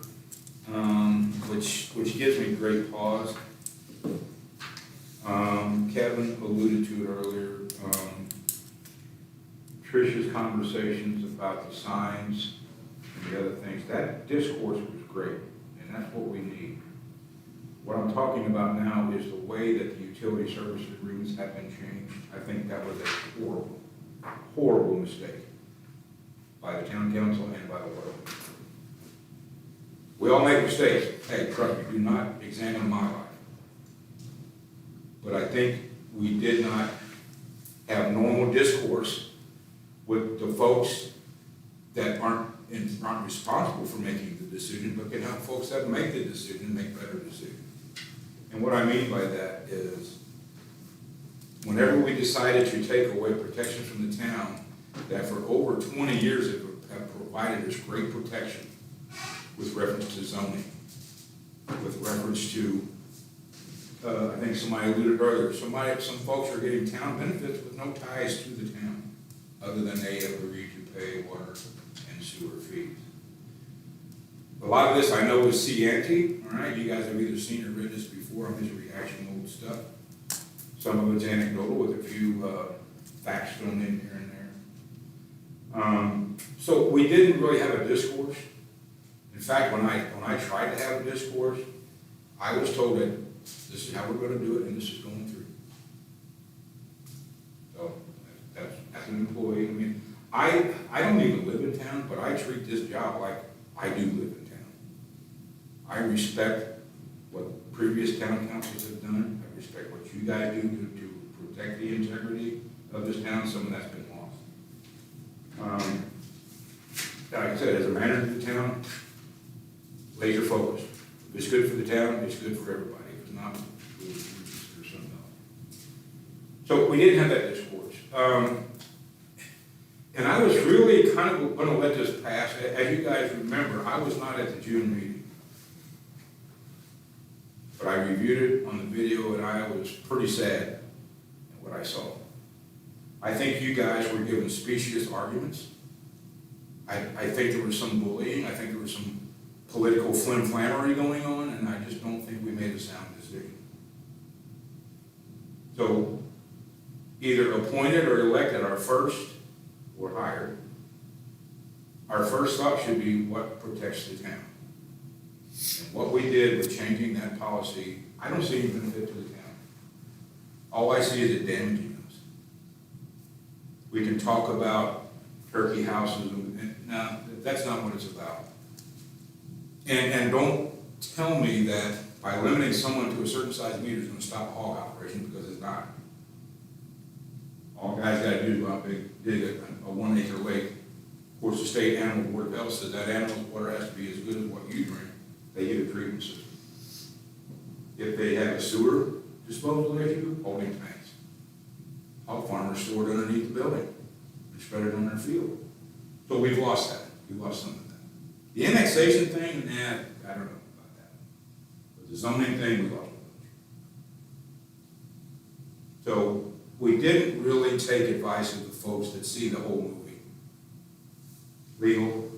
which gives me great pause. Kevin alluded to it earlier. Tricia's conversations about the signs and the other things, that discourse was great, and that's what we need. What I'm talking about now is the way that the utility service agreements have been changed. I think that was a horrible, horrible mistake by the town council and by the world. We all make mistakes. Hey, trust me, do not examine my life. But I think we did not have normal discourse with the folks that aren't responsible for making the decision, but can help folks that make the decision make better decisions. And what I mean by that is, whenever we decided to take away protections from the town, that for over 20 years have provided us great protection with reference to zoning, with reference to, I think somebody alluded earlier, some folks are getting town benefits with no ties to the town, other than they have agreed to pay water and sewer fees. A lot of this I know is C-ante, all right? You guys have either seen or read this before. I'm just rehashing old stuff. Some of it's anecdotal with a few facts thrown in here and there. So we didn't really have a discourse. In fact, when I tried to have a discourse, I was told that this is how we're going to do it and this is going through. So as an employee, I mean, I don't even live in town, but I treat this job like I do live in town. I respect what previous town councils have done. I respect what you guys do to protect the integrity of this town. Some of that's been lost. Like I said, as a manager of the town, laser focused. If it's good for the town, it's good for everybody. If it's not, we'll consider something else. So we didn't have that discourse. And I was really kind of going to let this pass. As you guys remember, I was not at the June meeting. but I reviewed it on the video and I was pretty sad at what I saw. I think you guys were given specious arguments. I think there was some bullying, I think there was some political flim-flammery going on, and I just don't think we made a sound decision. So, either appointed or elected our first or hired. Our first thought should be what protects the town. And what we did with changing that policy, I don't see any benefit to the town. All I see is it damaging us. We can talk about turkey houses, and no, that's not what it's about. And don't tell me that by limiting someone to a certain size meter is gonna stop a hog operation, because it's not. All guys gotta do is go out and dig a 1 acre lake. Of course, the state animal board of health says that animal's water has to be as good as what you drink. They get a treatment system. If they have a sewer disposal issue, holding tanks. Hog farmers store it underneath the building and spread it on their field. So we've lost that. We've lost some of that. The annexation thing, I don't know about that. But the zoning thing, we lost. So we didn't really take advice of the folks that see the whole movie. Legal.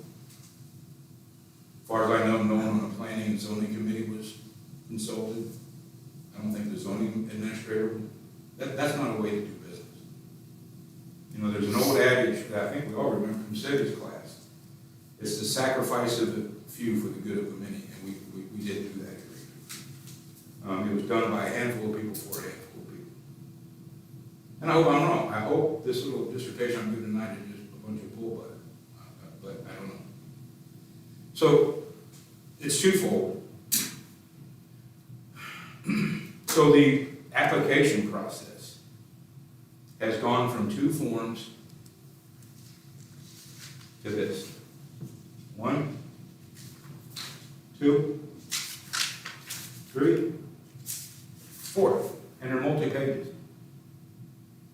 As far as I know, no one on the planning and zoning committee was consulted. I don't think the zoning administrator, that's not a way to do business. You know, there's an old adage that I think we all remember from civics class. It's the sacrifice of the few for the good of the many, and we didn't do that here. It was done by a handful of people for a handful of people. And I hope I'm wrong. I hope this little dissertation I'm giving tonight is just a bunch of bull butter, but I don't know. So it's twofold. So the application process has gone from 2 forms to this. 1, 2, 3, 4, and they're multi-pages.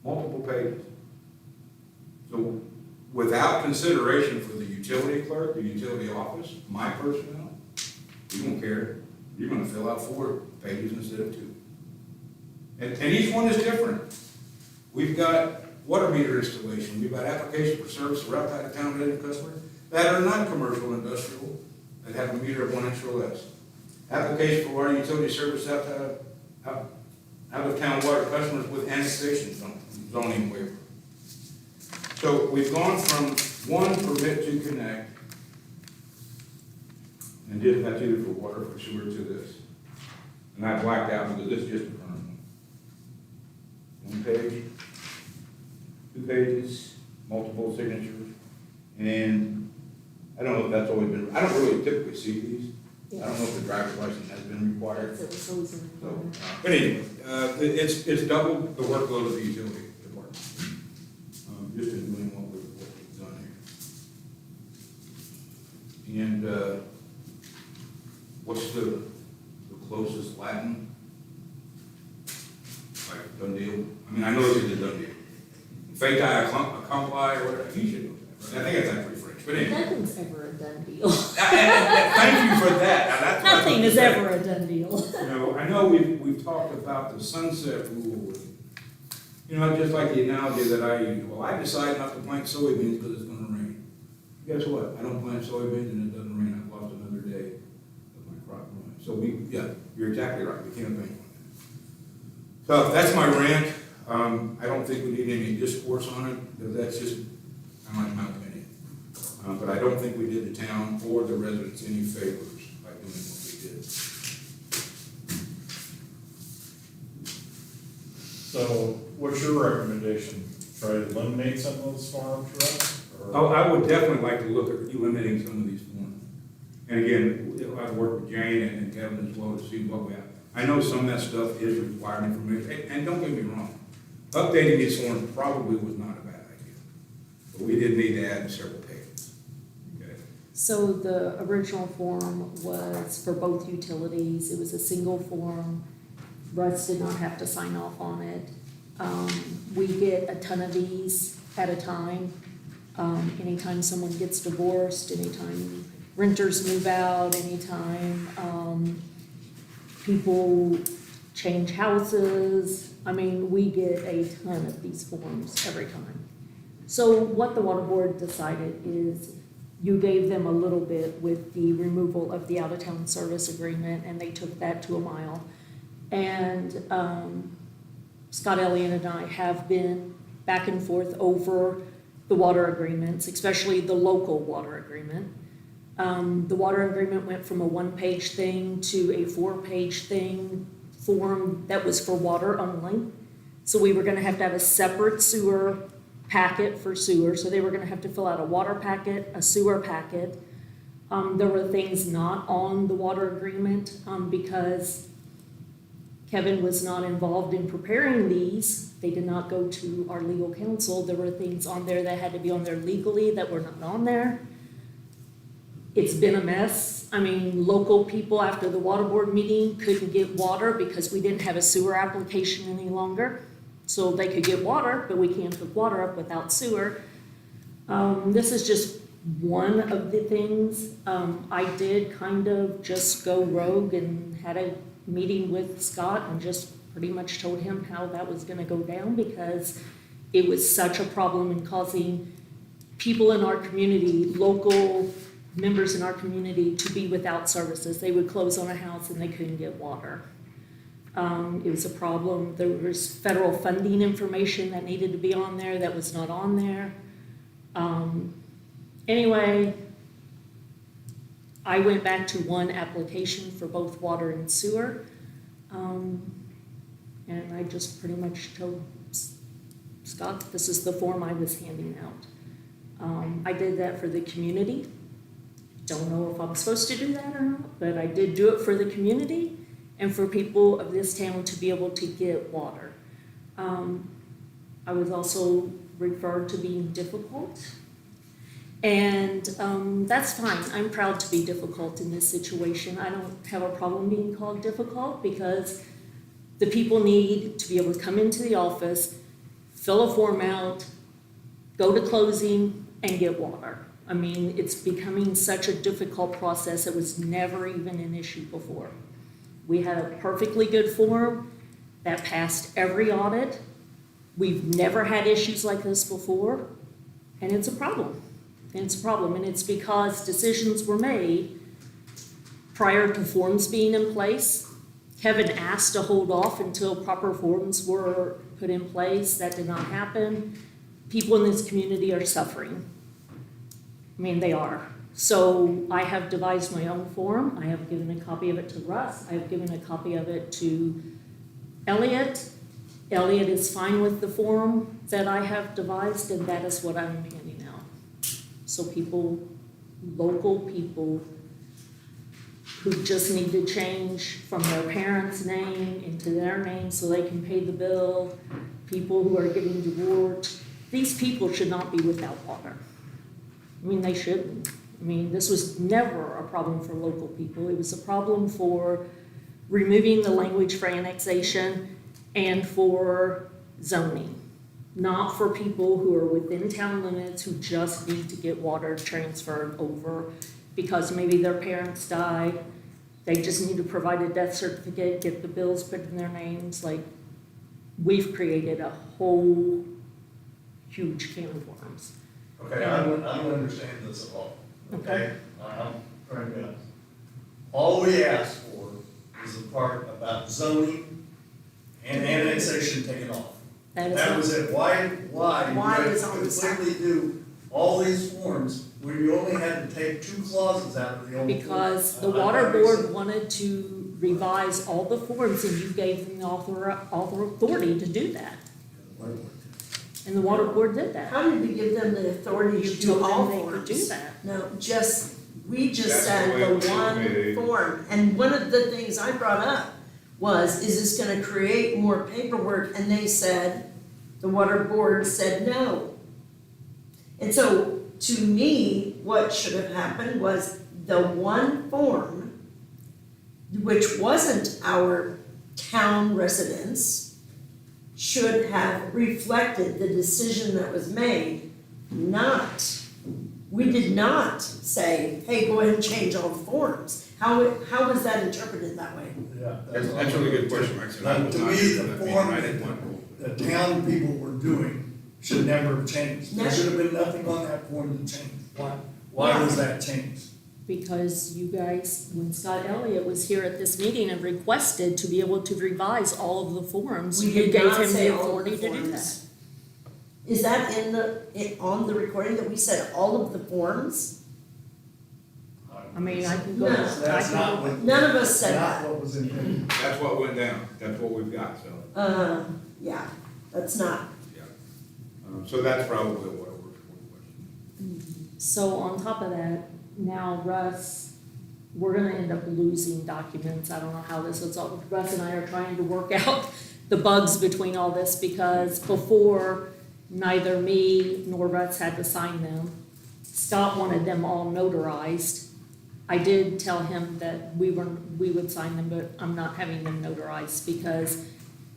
Multiple pages. So without consideration for the utility clerk, the utility office, my personnel, you don't care. You're gonna fill out 4 pages instead of 2. And each one is different. We've got water meter installation, we've got application for service for outside of town resident customers that are not commercial industrial, that have a meter of 1 inch or less. Application for water utility service out of town water customers with annexation zoning waiver. So we've gone from 1 permit to connect, and that's either for water or sewer, to this. And I blacked out because this is just a current one. 1 page, 2 pages, multiple signatures, and I don't know if that's always been, I don't really typically see these. I don't know if the driver's license has been required. So, but anyway, it's doubled the workload of the utility department, just in doing what we've done here. And what's the closest Latin? Like done deal? I mean, I know this is a done deal. Fati accompli or whatever, you should know that, right? I think it's actually French, but anyway. Nothing's ever a done deal. Thank you for that. Now, that's Nothing is ever a done deal. You know, I know we've talked about the sunset rule, and, you know, just like the analogy that I use. Well, I decide not to plant soybeans because it's gonna rain. Guess what? I don't plant soybeans and it doesn't rain. I've lost another day of my crop growing. So you're exactly right. We can't bank on that. So that's my rant. I don't think we need any discourse on it, because that's just kind of my opinion. But I don't think we did the town or the residents any favors by doing what we did. So what's your recommendation? Try to eliminate some of those farm trucks? Oh, I would definitely like to look at eliminating some of these forms. And again, I've worked with Jane and Kevin as well to see what we have. I know some of that stuff is required information, and don't get me wrong, updating these forms probably was not a bad idea. But we did need to add several pages. Okay. So the original form was for both utilities. It was a single form. Russ did not have to sign off on it. We get a ton of these at a time. Anytime someone gets divorced, anytime renters move out, anytime people change houses. I mean, we get a ton of these forms every time. So what the water board decided is you gave them a little bit with the removal of the out-of-town service agreement, and they took that to a mile. And Scott Elliott and I have been back and forth over the water agreements, especially the local water agreement. The water agreement went from a one-page thing to a four-page thing, form that was for water only. So we were gonna have to have a separate sewer packet for sewer, so they were gonna have to fill out a water packet, a sewer packet. There were things not on the water agreement, because Kevin was not involved in preparing these. They did not go to our legal counsel. There were things on there that had to be on there legally that were not on there. It's been a mess. I mean, local people after the water board meeting couldn't get water because we didn't have a sewer application any longer. So they could get water, but we can't hook water up without sewer. This is just one of the things. I did kind of just go rogue and had a meeting with Scott and just pretty much told him how that was gonna go down because it was such a problem in causing people in our community, local members in our community, to be without services. They would close on a house and they couldn't get water. It was a problem. There was federal funding information that needed to be on there that was not on there. Anyway, I went back to one application for both water and sewer. And I just pretty much told Scott, this is the form I was handing out. I did that for the community. Don't know if I'm supposed to do that or not, but I did do it for the community and for people of this town to be able to get water. I was also referred to being difficult. And that's fine. I'm proud to be difficult in this situation. I don't have a problem being called difficult because the people need to be able to come into the office, fill a form out, go to closing, and get water. I mean, it's becoming such a difficult process. It was never even an issue before. We had a perfectly good form that passed every audit. We've never had issues like this before, and it's a problem. And it's a problem, and it's because decisions were made prior to forms being in place. Kevin asked to hold off until proper forms were put in place. That did not happen. People in this community are suffering. I mean, they are. So I have devised my own form. I have given a copy of it to Russ. I have given a copy of it to Elliot. Elliot is fine with the form that I have devised, and that is what I'm handing out. So people, local people who just need to change from their parents' name into their name so they can pay the bill, people who are getting divorced, these people should not be without water. I mean, they shouldn't. I mean, this was never a problem for local people. It was a problem for removing the language for annexation and for zoning, not for people who are within town limits who just need to get water transferred over because maybe their parents died. They just need to provide a death certificate, get the bills put in their names. Like, we've created a whole huge can of worms. Okay, I don't understand this at all, okay? I'm trying to be honest. All we asked for is the part about zoning and annexation taken off. That was it. Why is on the side? completely do all these forms where you only had to take 2 clauses out of the old? Because the water board wanted to revise all the forms and you gave them the authority to do that. And the water board did that. How did we give them the authority You to do told all them they could forms? do that. No, we just That's said the way it the was one made. form. And one of the things I brought up was, is this gonna create more paperwork? And they said, the water board said no. And so, to me, what should have happened was the one form, which wasn't our town residents, should have reflected the decision that was made, we did not say, hey, go ahead and change all the forms. How was that interpreted that way? Yeah. That's a really good question, Mike. So I was To not me, here the for that meeting. form I didn't want that the town people were doing should never have changed. There should have been nothing on that form to change. Why was that changed? Because you guys, when Scott Elliott was here at this meeting and requested to be able to revise all of the forms, We you did gave not him say the all of the authority to do that. forms. Is that on the recording that we said all of the forms? I mean, I can go. No. That's not what. None of us said Not that. what was intended. That's what went down, that's what we've got, so, Yeah, that's not, yeah. So that's probably what it was. So on top of that, now Russ, we're gonna end up losing documents. I don't know how this is all, Russ and I are trying to work out the bugs between all this because before, neither me nor Russ had to sign them. Scott wanted them all notarized. I did tell him that we would sign them, but I'm not having them notarized because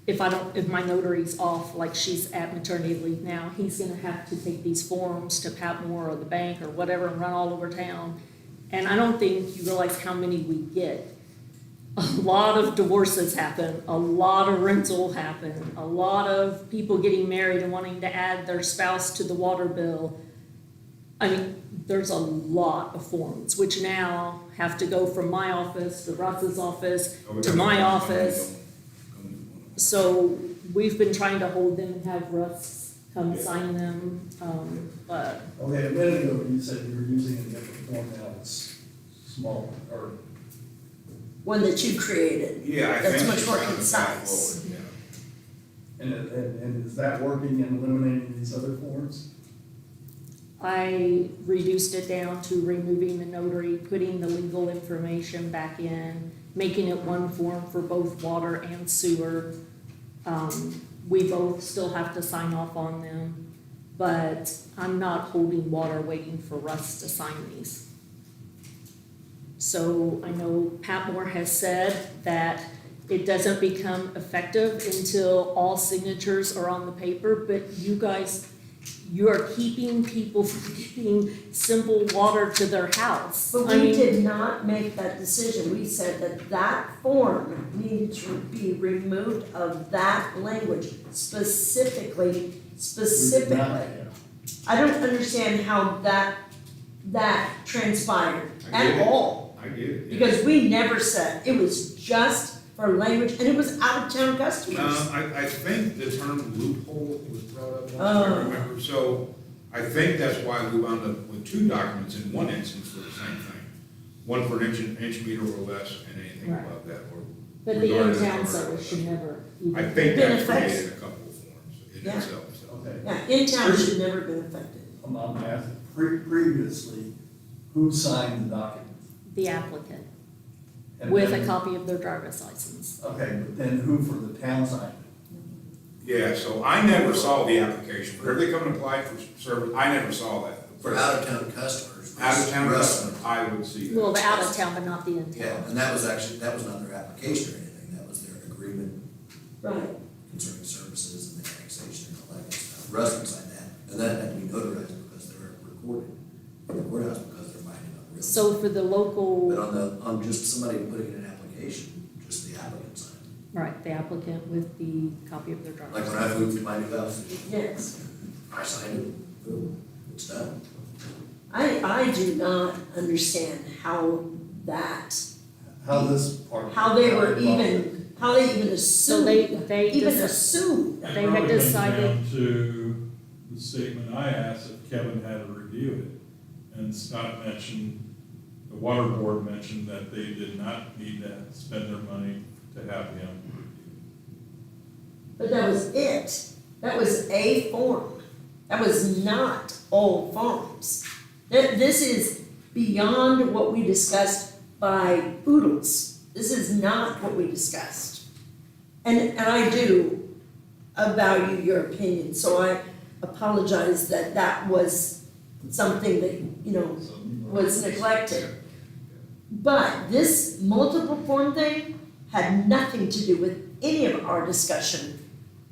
if my notary's off, like she's at maternity leave now, he's gonna have to take these forms to Patmore or the bank or whatever and run all over town. And I don't think you realize how many we get. A lot of divorces happen, a lot of rental happen, a lot of people getting married and wanting to add their spouse to the water bill. I mean, there's a lot of forms, which now have to go from my office to Russ's office to my office. So we've been trying to hold them and have Russ come sign them, but Okay, a minute ago, you said you were using a different form now, it's small, or, one that you created. Yeah, I That's think much she more found it concise. forward, yeah. and is that working and eliminating these other forms? I reduced it down to removing the notary, putting the legal information back in, making it one form for both water and sewer. We both still have to sign off on them, but I'm not holding water waiting for Russ to sign these. So I know Patmore has said that it doesn't become effective until all signatures are on the paper, but you guys, you are keeping people from getting simple water to their house. But I we mean, did not make that decision. We said that that form needed to be removed of that language specifically. We did not, yeah. I don't understand how that transpired I get at it. all. I get it. yeah. Because we never said, it was just for language, and it was out-of-town customers. I think the term loophole was brought up, once, Oh. I remember, so I think that's why we wound up with two documents in one instance for the same thing. One for an inch meter or less, and anything Right. above that, or. but the regardless of in-town our- service should never I even. think Been that affected. created a couple of forms in Yeah. itself, so. Okay. Yeah, in-town should never been affected. I'm asking, previously, who signed the document? The applicant, And with then- a copy of their driver's license. Okay, but then who for the town signed it? Yeah, so I never saw the application, whenever they come and apply for service, I never saw that. For out-of-town customers. Out of town Russ- customers, I would see that. Well, the out of town, but not the in Yeah, town. and that was not their application or anything, that was their agreement Right. concerning services and the annexation and all that good stuff. Russ would sign that, and that had to be notarized because they're recorded in the courthouse because they're binding on real estate. So for the But local, on just somebody putting in an application, just the applicant signed right, the applicant with the copy of their it. driver's Like when I license. moved to my new house, Yes. I signed it, boom, it's done. I do not understand how How this part. how they even So assumed, they even just, assumed. they had It probably comes decided, down to the statement I asked if Kevin had to review it. And Scott mentioned, the water board mentioned that they did not need to spend their money to have him review. But that was it. That was a form. That was not all forms. This is beyond what we discussed by oodles. This is not what we discussed. And I do value your opinion, so I apologize that that was something that, was neglected. But this multiple form thing had nothing to do with any of our discussion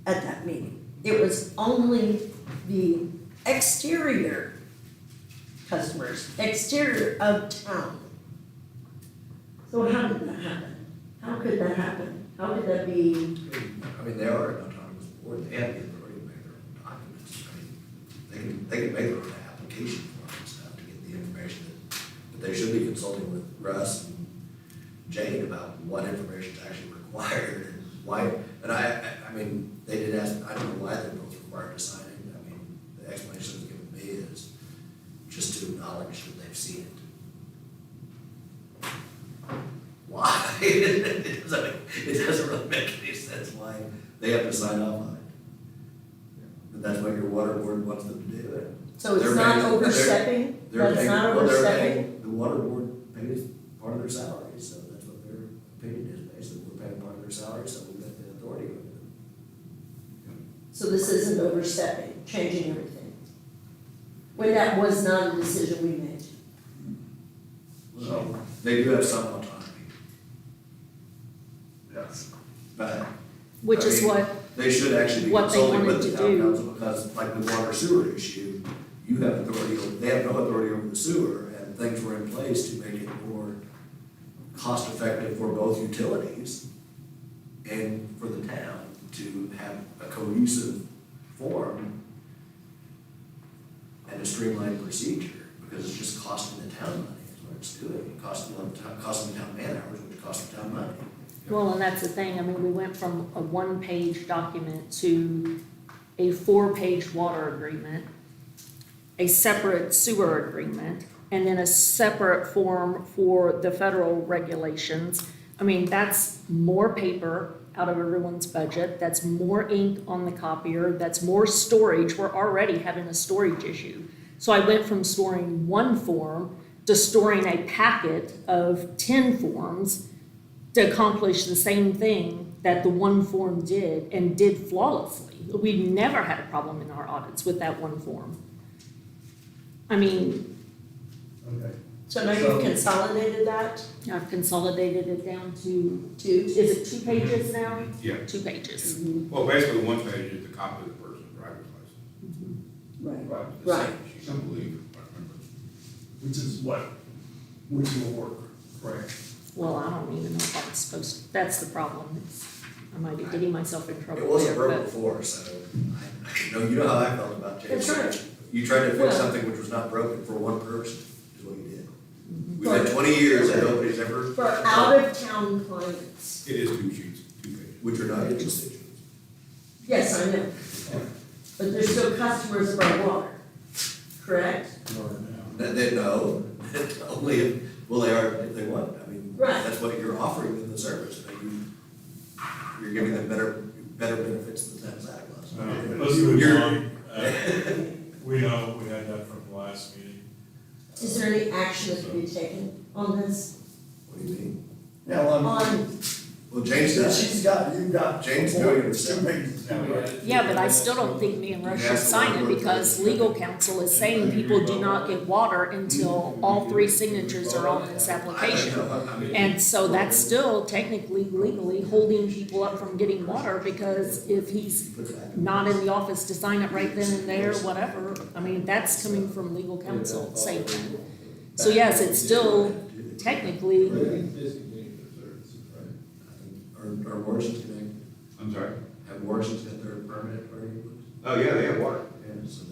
at that meeting. It was only the exterior customers, exterior of town. So how did that happen? How could that happen? How could that be? I mean, they are an autonomous board, they have the authority to make their own documents. I mean, they can make their own application form and stuff to get the information but they should be consulting with Russ and Jane about what information is actually required and why. And I mean, they did ask, I don't know why they're both required to sign it. I mean, the explanation that's given me is just to acknowledge that they've seen it. Why? It doesn't really make any sense why they have to sign off on it. But that's what your water board wants them to do. So it's They're not paying- overstepping? They're That's paying, not well, they're overstepping? paying, the water board pays part of their salary, so that's what their opinion is, basically, we're paying part of their salary, so we've got the authority over them. So this isn't overstepping, changing everything? When that was not a decision we made? So, they do have some autonomy. Yes. But Which is I mean, what, they should actually be what they consulting wanted with the to town do. council, because like the water sewer issue, you have authority, they have no authority over the sewer, and things were in place to make it more cost effective for both utilities and for the town to have a cohesive form and a streamlined procedure, because it's just costing the town money, is what it's doing, costing the town man hours, which costs the town money. well, and that's the thing, I mean, we went from a one-page document to a 4-page water agreement, a separate sewer agreement, and then a separate form for the federal regulations. I mean, that's more paper out of everyone's budget, that's more ink on the copier, that's more storage, we're already having a storage issue. So I went from storing one form to storing a packet of 10 forms to accomplish the same thing that the one form did and did flawlessly. We've never had a problem in our audits with that one form. I mean, Okay. So now you've consolidated that I've consolidated it down to, to? is it 2 pages now? Yeah, 2 pages. well, basically, one page is the copy of the person's driver's license. Right. Right. Right. Simply, I remember. Which is what, which will work, correct? Well, I don't even know if I'm supposed to, that's the problem. I might be getting myself in trouble It wasn't there, broke but before, so you know how I felt about James. That's right. You tried to fix Well- something which was not broken for one person, is what you did. We've had 20 years and nobody's ever, For out-of-town clients? It is 2 sheets, 2 pages. which are not interested. Yes, I know. But they're still customers of our water, correct? They know, only if, well, they are if they want, I mean, Right. that's what you're offering them the service, but you're giving them better benefits than Santa Claus. Let's move You're- on. We know, we had that from the last meeting. Is there any action that can be taken on this? What do you mean? Yeah, well, On, Well, James does. she's got, you've got. James doing it. 2 pages now, right? yeah, but I still don't think me and Russ You should asked the sign it landlord because for- legal counsel is saying people do not get water until all 3 signatures are on this I don't application. know, I mean. And so that's still technically legally holding people up from getting water because if he's Puts it back. not in the office to sign it right then and there, whatever, I mean, that's coming from legal counsel saying that. So yes, it's still technically, Are Morrison's gonna, I'm sorry? have Morrison's got their permit already? Oh, yeah, they have water. Yeah, so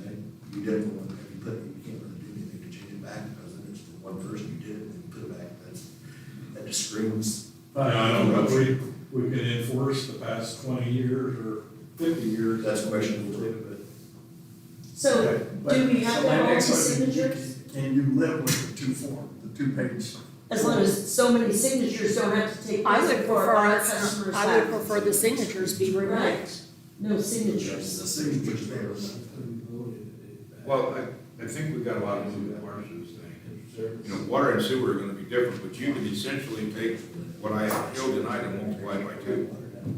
you did it for one, you can't really do anything to change it back, because then it's for one person, you did it, and you put it back, that just screams. I don't know if we can enforce the past 20 years or 50 years. That's questionable too, so Okay, but- do we have so to my have all the next question, signatures? Can you live with the 2 form, the 2 page? As long as so many signatures don't have to take I place would before prefer, our us- customers I would have. prefer the signatures be removed. Right, no The signatures. signatures there. Well, I think we've got a lot of moving parts to this thing. You know, water and sewer are gonna be different, but you can essentially take what I showed tonight and multiply it by 2.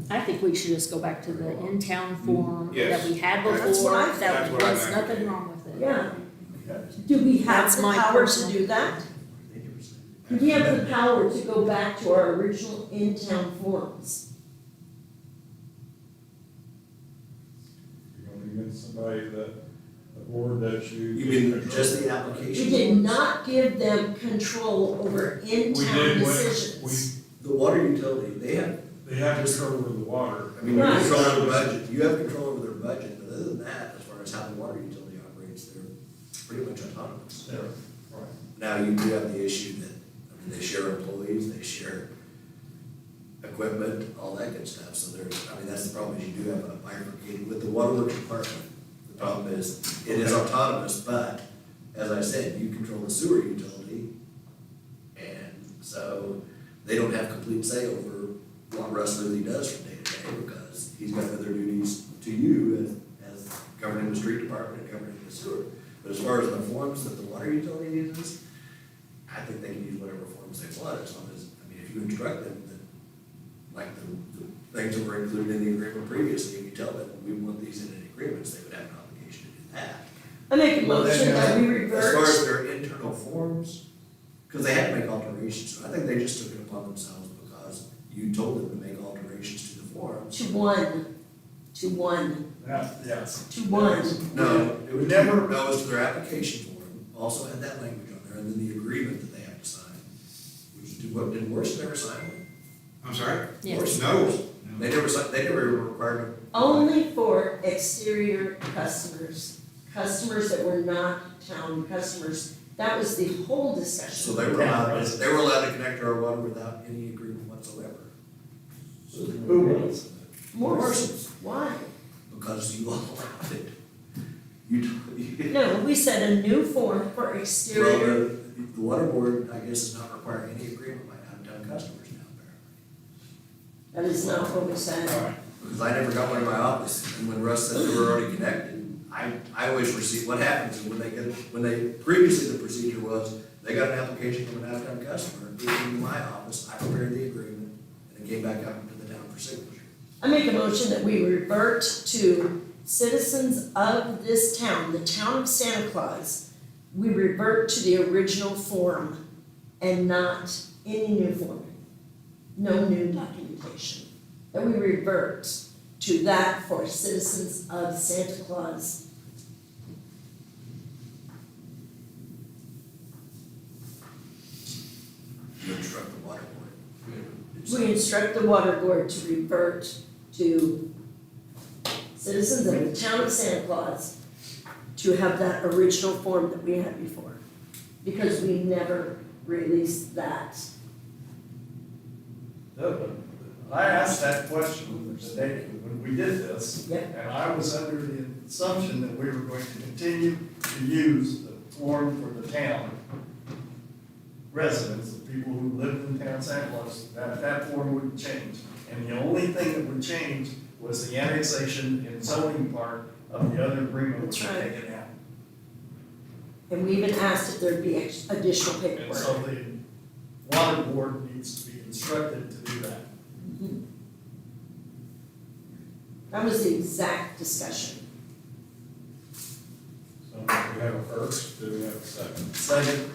I think we should just go back to the in-town form that Yes. we had That's before, what I that That's what I'm was nothing advocating. wrong with it. Yeah. Okay. Do we have That's the my power to personal- do that? Do we have the power to go back to our original in-town forms? You're going against somebody that The board that you. You mean just the We application? did not give them control over We in-town did, decisions. The water utility, they have, they have control over the water. I mean, you Right. control over the budget, you have control over their budget, but other than that, as far as how the water utility operates, they're pretty much autonomous. There, right. Now, you do have the issue that, I mean, they share employees, they share equipment, all that good stuff, so there's, I mean, that's the problem, is you do have a bifurcated with the waterworks department. The problem is, it is autonomous, but, as I said, you control the sewer utility, and so they don't have complete say over what Russ really does from day to day, because he's got other duties to you as governing the street department and governing the sewer. But as far as the forms that the water utility uses, I think they can use whatever forms they want, as long as, I mean, if you instruct them that, like the things that were included in the agreement previously, if you tell them, we want these in any agreements, they would have an obligation to do that. I make a Well, motion then, that we As far revert, as their internal forms, because they had to make alterations, so I think they just took it upon themselves because you told them to make alterations to the forms. to one, Yeah, yes. to one. No, it was Never- no, it was to their application form, also had that language on there, and then the agreement that they have to sign. Which, did Morrison never sign one? I'm sorry? Yes. Morrison No. never- They never signed, they never required Only for exterior customers, customers that were not town customers. That was the whole so discussion. they were allowed to connect to our water without any agreement whatsoever. Who was? Morrison's, why? Because you all allowed it. You. No, we said a new form for Well, exterior. the water board, I guess, is not requiring any agreement by out-of-town customers now, apparently. That is not what we said. Because I never got one in my office, and when Russ said they were already connected, I always receive, what happens is previously the procedure was, they got an application from an out-of-town customer, it came to my office, I prepared the agreement, and it came back up to the town for signature. I make a motion that we revert to citizens of this town, the town of Santa Claus. We revert to the original form and not any new form. No new documentation. That we revert to that for citizens of Santa Claus. You instruct the water board. We instruct the water board to revert to citizens of the town of Santa Claus to have that original form that we had before. Because we never released that. No, but I asked that question the day when we did this. Yep. And I was under the assumption that we were going to continue to use the form for the town residents, the people who lived in town Santa Claus, that form wouldn't change. And the only thing that would change was the annexation and zoning part of the other agreement, which That's was right. taken out. And we even asked if there'd be additional And so paperwork. the water board needs to be instructed to do that. Mhm. That was the exact discussion. So we have a first, do we have a second? Second,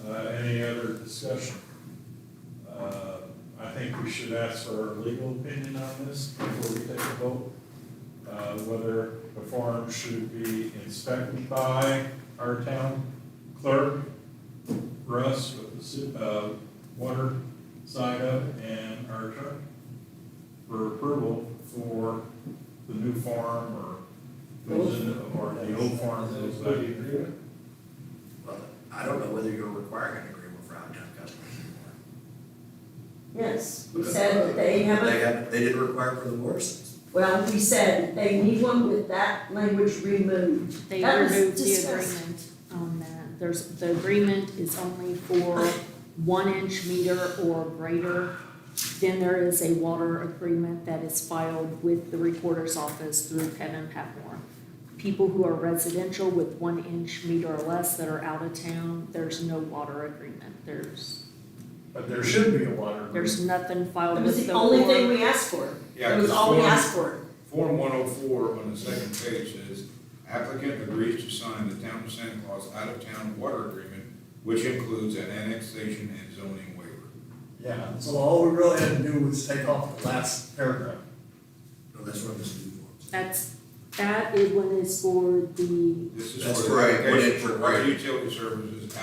Any other discussion? I think we should ask for our legal opinion on this before we take a vote. Whether the form should be inspected by our town clerk, Russ, with the water side of it, and our attorney for approval for the new form or the old form that was back in agreement. Well, I don't know whether you're requiring an agreement for out-of-town customers anymore. Yes, we said that they haven't, They didn't require it for the Morrisons. well, we said they need one with that language removed. They That was removed the discussed. agreement on that. The agreement is only for 1-inch meter or greater. Then there is a water agreement that is filed with the recorder's office through Kevin Patmore. People who are residential with 1-inch meter or less that are out of town, there's no water agreement. but there should be a water agreement. There's nothing filed That with was the the only board. thing we asked for. Yeah, That was 'cause all we form- asked for. Form 104 on the second page says, applicant agrees to sign the town of Santa Claus out-of-town water agreement, which includes an annexation and zoning waiver. Yeah, so all we really had to do was take off the last paragraph. No, that's what this new form. That's That is one is for the, This is That's for right, the application what for it- water utility services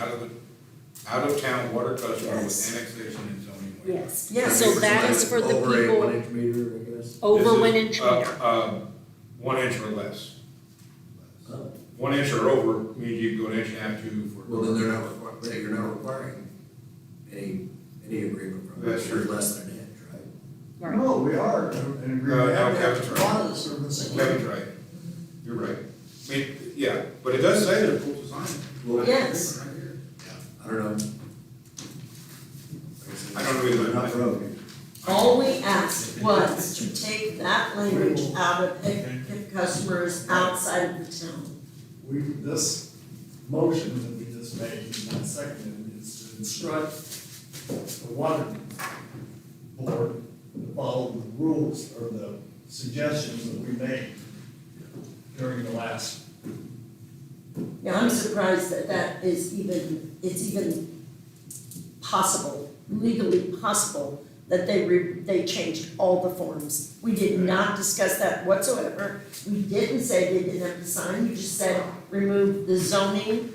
out of town water customer with Yes. annexation and zoning. waiver. yes. Yeah. So that is for the Over a people 1-inch meter, I guess. over This is, 1 inch meter. 1 inch or less. Oh. 1 inch or over means you can go 1.5 inch, 2 for. Well, then they're not requiring, you're not requiring any agreement from That's us, true. or less than an inch, right? Right. No, we are, and agree, No, we have to Kevin's have right. a lot of the service. Kevin's right. You're right. I mean, yeah, but it does say they're full design. Well, Yes. Right here. I don't know. I don't know either. They're not broke. All we asked was to take that language out of if customers outside of the town. This motion that we just made, and not seconded, is to instruct the water board to follow the rules or the suggestions that we made during the last. Yeah, I'm surprised that it's even possible, legally possible, that they changed all the forms. We did not discuss that whatsoever. We didn't say they didn't have to sign, you just said remove the zoning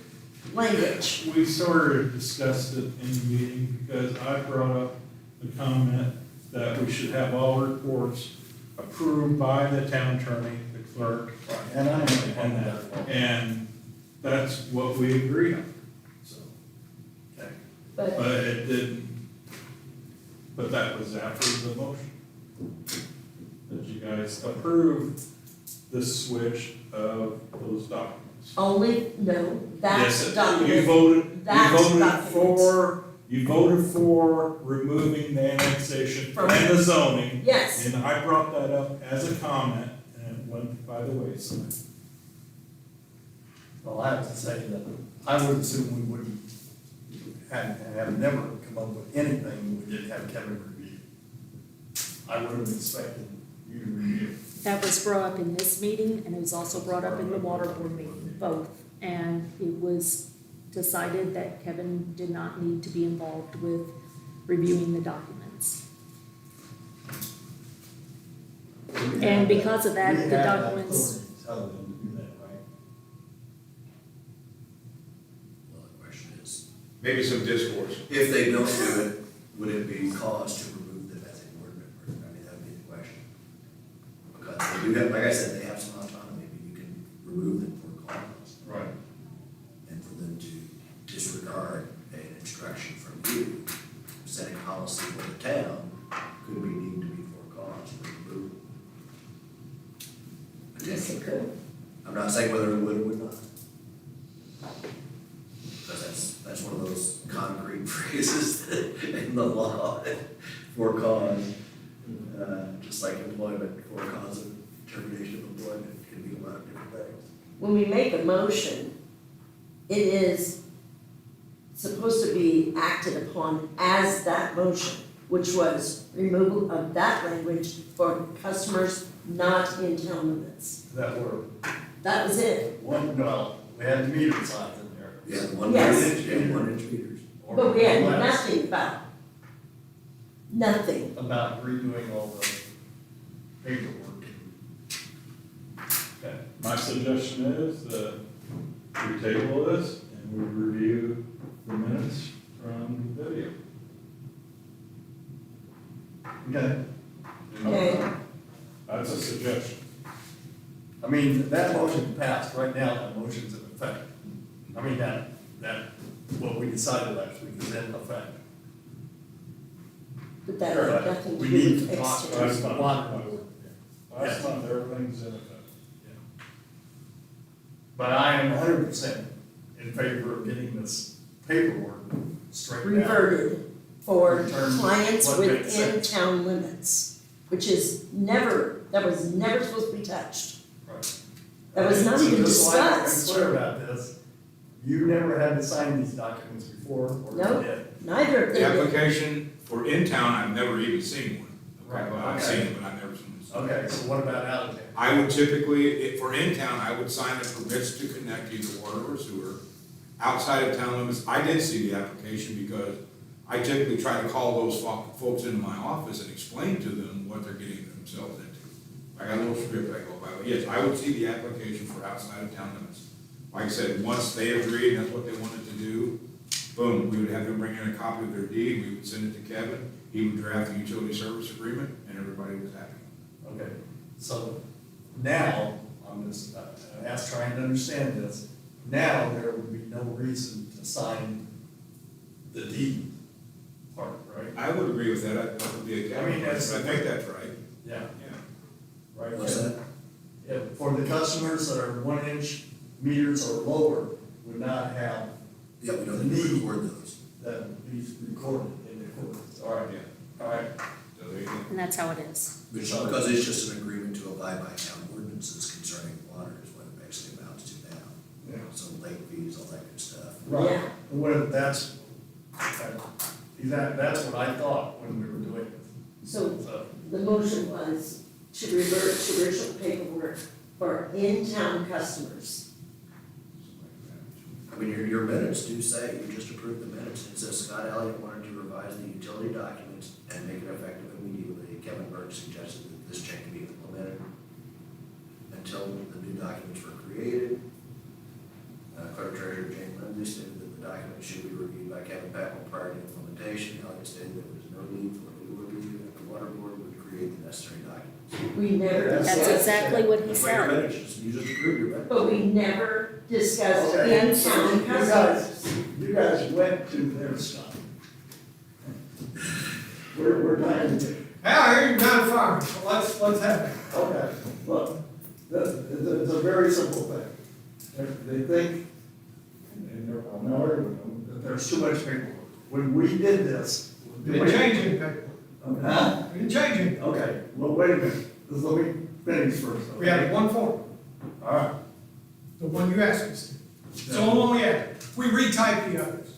language. We sort of discussed it in the meeting because I brought up the comment that we should have all reports approved by the town attorney, the clerk, And I am on and that. and that's what we agreed on, so. Okay. But But it didn't, but that was after the motion. That you guys approved the switch of those documents. only, no, that's Yes, document. You voted That's you voted for removing the annexation From- and the zoning. Yes, And I brought that up as a comment and it went by the wayside. Well, I have to say that I would assume we wouldn't have never come up with anything we didn't have Kevin review. I would have expected you to review. That was brought up in this meeting, and it was also brought up in the water board meeting, both. And it was decided that Kevin did not need to be involved with reviewing the documents. And because of that, We the have documents, authority to tell them to do that, right? Well, the question is, Maybe some discourse. if they don't do it, would it be cause to remove them as a board member? I mean, that would be the question. Because they do have, like I said, they have some autonomy, but you can remove them for cause. Right. And for them to disregard an instruction from you, setting policy for the town, could be deemed to be for cause for removal. yes, it could. I'm not saying whether it would or would not. Because that's one of those concrete phrases in the law, for cause. Just like employment, for cause of termination of employment, can be a lot of different things. When we make a motion, it is supposed to be acted upon as that motion, which was removal of that language for customers not in town limits. That were That was it. one, well, we had the meter signs in there. Yeah, 1 Yes. inch, yeah, 1 inch meters. Or But we had less, nothing about, nothing. about redoing all the paperwork. Okay. My suggestion is that we table this and we review the minutes from the video. Okay. Okay. That's a suggestion. I mean, that motion passed, right now, that motion's in effect. I mean, that, what we decided last week is in effect. But that had nothing to We do need with to talk external. Last month, Water. last month, everything's in effect. But I am 100% in favor of getting this paperwork straightened out. Reverted for Return clients what makes within sense. town limits, which is never, that was never supposed to be touched. Right. That was not So even just so I'm discussed. clear about this, you never had to sign these documents before, or you Nope. did? Neither of The them did. application for in town, I've never even seen one. Right, Well, I've okay. seen it, but I've never seen it. Okay, so what about out of town? I would typically, for in town, I would sign the permits to connect either water or sewer. Outside of town limits, I did see the application because I typically try to call those folks into my office and explain to them what they're getting themselves into. I got a little script I go by, but yes, I would see the application for outside of town limits. Like I said, once they agreed, that's what they wanted to do, boom, we would have them bring in a copy of their deed, we would send it to Kevin, he would draft the utility service agreement, and everybody was happy. Okay, so now, I'm just, trying to understand this, now there would be no reason to sign the deed part, right? I would agree with that, that would be a, I mean, that's- I think that's right. Yeah. Yeah. Right? What's that? Yeah, for the customers that are 1-inch meters or lower would not have, Yeah, we don't need to record those. that would be recorded in the ordinance. All right, Yeah. all right. So there you go. And that's how it is. Because it's just an agreement to abide by town ordinances concerning water is what it basically amounts to now. Yeah. So late fees, all that good stuff. Right. Yeah. Well, that's what I thought when we were doing it. So So, the motion was to revert to original paperwork for in-town customers. I mean, your minutes do say, you just approved the minutes, it says Scott Elliott wanted to revise the utility documents and make it effective immediately. Kevin Burke suggested that this change be implemented until the new documents were created. Clerk Treasurer Jane Lindsay stated that the documents should be reviewed by Kevin Papel prior to implementation. Elliott stated there was no need for a legal review, and the water board would create the necessary documents. We never That's That's discussed, exactly what he That's why your said. minutes, you just approved your minutes. but we never discussed Okay. in-town customers. you guys went to their stuff. We're trying to. I hear you're not farming, so let's have it. Okay, look, it's a very simple thing. They think, and they're, I'm not arguing with them, that there's too much paperwork. When we did this. We didn't change anything. Huh? We didn't change anything. Okay, well, wait a minute, let me finish first. We had one form, All right. the one you asked us to. It's the only one we had. We retyped the others.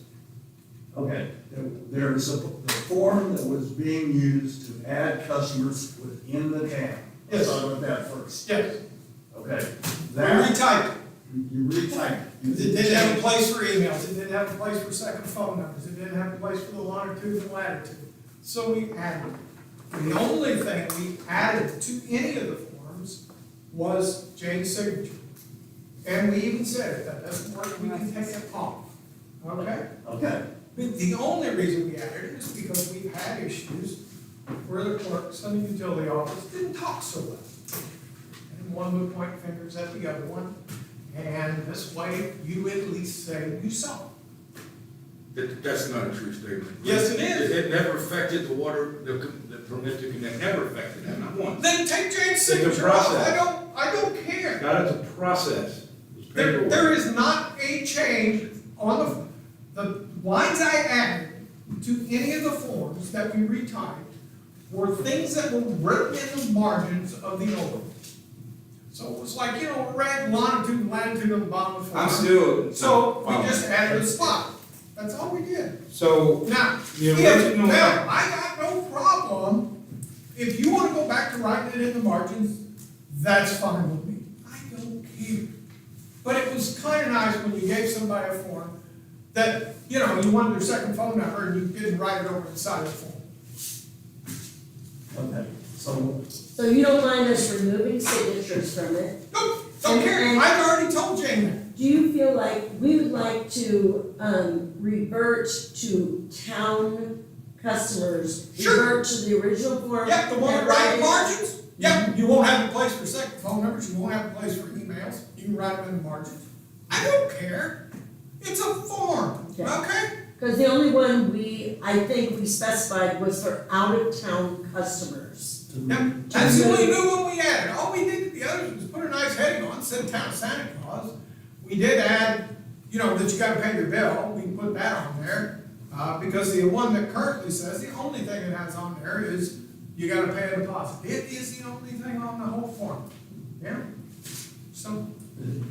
Okay, there's the form that was being used to add customers within the town. Yes. Start with that first. Yes, Okay. we That, retyped it. you retyped. It didn't have a place for emails, it didn't have a place for second phone numbers, it didn't have a place for the longitude and latitude. So we added. The only thing we added to any of the forms was Jane's signature. And we even said, if that doesn't work, we can take it off. Okay? Okay, But the only reason we added it is because we've had issues where the clerks in the utility office didn't talk so well. And one would point fingers at the other one, and this way you at least say you saw. That's not a true statement. Yes, it is. It never affected the water, the permit to connect, never affected that, not once. Then take Jane's It's a signature off, process. I don't care. God, it's a process. It's paperwork. There is not a change on the lines I added to any of the forms that we retyped were things that were written in the margins of the old. So it was like, red longitude and latitude on the bottom of the form. I'm still. So we just added a spot. That's all we did. So, Now, the original. now, I got no problem. If you wanna go back to writing it in the margins, that's fine with me. I don't care. But it was kinda nice when you gave somebody a form that, you wanted their second phone number and you didn't write it over the side of the form. okay, so, So you don't mind us removing signatures from it? Nope, don't care. And- I've already told Jane that. Do you feel like we would like to, revert to town customers? Sure. Revert to the original form? Yeah, the one and that write write the it- margins. Yeah, you won't have a place for second phone numbers, you won't have a place for emails, you can write them in the margins. I don't care. It's a form, Okay. okay? Cause the only one I think we specified was for out-of-town customers. Yep, that's the only new one we added. All we did to the others was put a nice heading on, said Town of Santa Claus. We did add, that you gotta pay your bill, we can put that on there. Because the one that currently says, the only thing it has on there is you gotta pay a deposit. It is the only thing on the whole form. Yeah? So,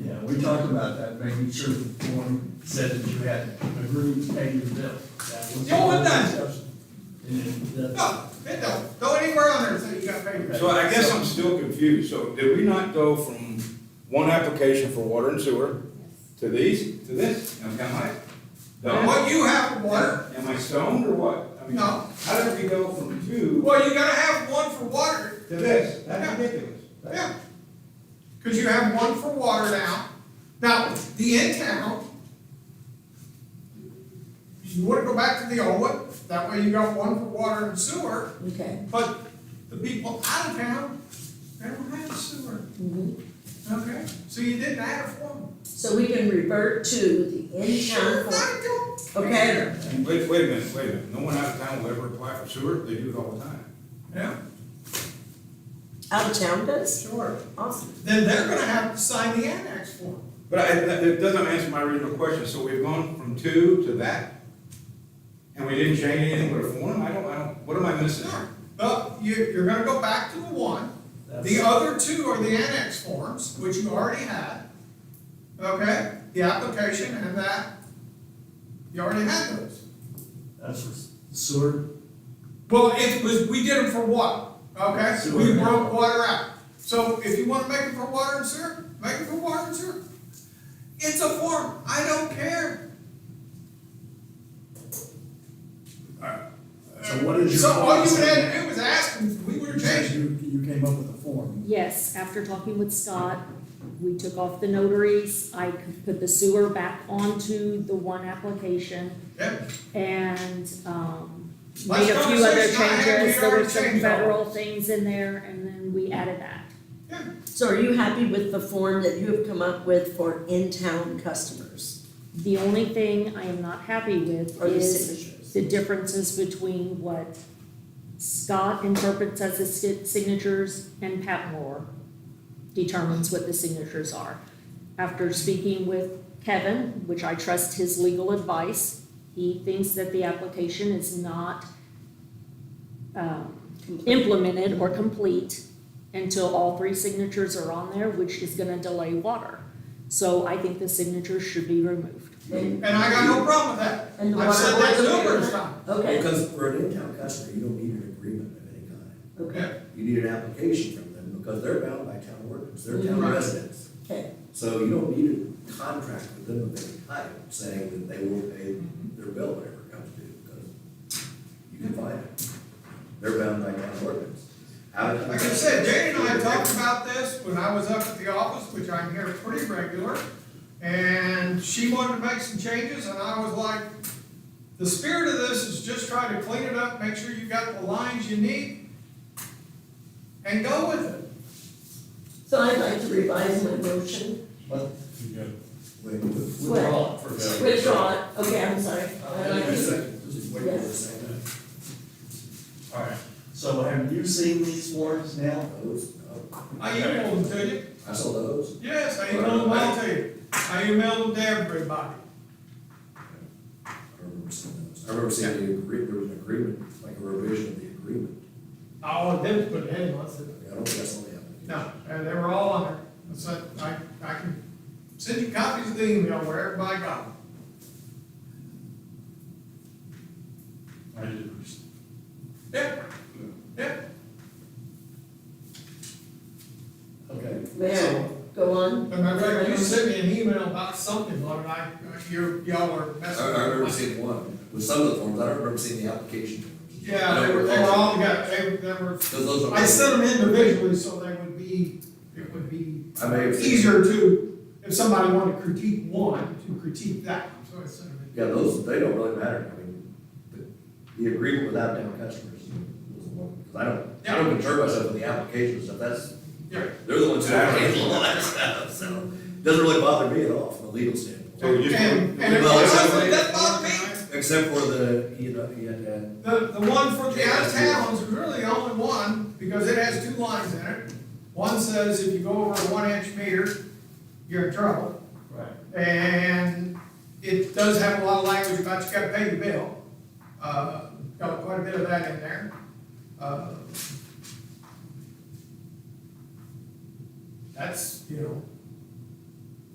yeah, we talked about that, making sure the form said that you had agreed to pay your bill. That was. No, it doesn't. And, no, it don't. Go anywhere on there and say you gotta pay your bill. So I guess I'm still confused. So did we not go from one application for water and sewer to this? Am I dumb? What you have for water, Am I stoned or what? I mean, No. how did we go from two well, you gotta have one for water. to this? That's ridiculous. Yeah. Cause you have one for water now. Now, the in-town, you wanna go back to the old one, that way you got one for water and sewer, Okay. but the people out of town, they don't have sewer. Mhm. Okay, so you didn't add a form. So we can revert to the in-town form. I don't Okay. care. Wait a minute, no one out of town will ever apply for sewer, they do it all the time. Yeah, Out of town does? sure. Awesome. Then they're gonna have to sign the annex form. But it doesn't answer my original question, so we've gone from 2 to that? And we didn't change anything with a form? I don't, what am I missing? No, but you're gonna go back to the one. The other two are the annex forms, which you already had. Okay, the application and that, you already had those. That's for sewer. Well, it was, we did them for water, okay? Sewer. We broke water out. So if you wanna make it for water and sewer, make it for water and sewer. It's a form, I don't care. So what is your So all you policy? had to do was ask, and we would've You said changed it. you came up with a form. Yes, after talking with Scott, we took off the notaries, I could put the sewer back onto the one application Yep. and, Last made a few other conversation I had, changes, we'd there were already some changed all federal this. things in there, and then we added that. Yeah. So are you happy with the form that you have come up with for in-town customers? The only thing I am not happy with Or the is signatures? the differences between what Scott interprets as his signatures and Pat Moore determines what the signatures are. After speaking with Kevin, which I trust his legal advice, he thinks that the application is not implemented or complete until all 3 signatures are on there, which is gonna delay water. So I think the signatures should be removed. And I got no problem with that. And the I've water said that board's okay numerous with times. Okay, Because for an in-town customer, you don't need an agreement of any kind. okay, You need an application from them because they're bound by town ordinance, they're town Right. residents. okay. So you don't need a contract with them of any type saying that they will pay their bill whenever it comes due, because you can find it. They're bound by town ordinance. Like I said, Jane and I talked about this when I was up at the office, which I'm here pretty regular. And she wanted to make some changes, and I was like, the spirit of this is just try to clean it up, make sure you got the lines you need, and go with it. So I'd like to revise my motion. Withdraw it for. Withdraw it, okay, I'm sorry. I'd like to- Just wait for a second. All right, so have you seen these forms now? Those, no. I emailed them to you. I saw those. Yes, I emailed them all to you. I emailed them to everybody. I don't remember seeing those. I remember seeing the there was an agreement, like a revision of the agreement. All I did was put it in, I said, I don't think I saw the application. no, and they were all on there. I said, I can send you copies of the email where everybody got them. I did receive. Yeah, yeah. Okay. May I So, go on? And my brother, you sent me an email about something, Lord, y'all were I messing remember with me. seeing one, with some of the forms, I don't remember seeing the application forms. Yeah, they were all together, they were, Because those are. I sent them individually so they would be, it would be I may have seen- easier to, if somebody wanted to critique one, to critique that, so I sent them. Yeah, those, they don't really matter, I mean, the agreement with out-of-town customers was the one, because I don't concern myself with the application and stuff, that's, Yeah. they're the ones who have to handle all that stuff, so, it doesn't really bother me at all from a legal standpoint. So we just- And if Well, it that bothered me, Except for the, you know, you had to, the one for the Yeah, out of that's towns is really the only one, because it has 2 lines in it. One says if you go over a 1-inch meter, you're in trouble. right. And it does have a lot of language about you gotta pay the bill. Got quite a bit of that in there. That's,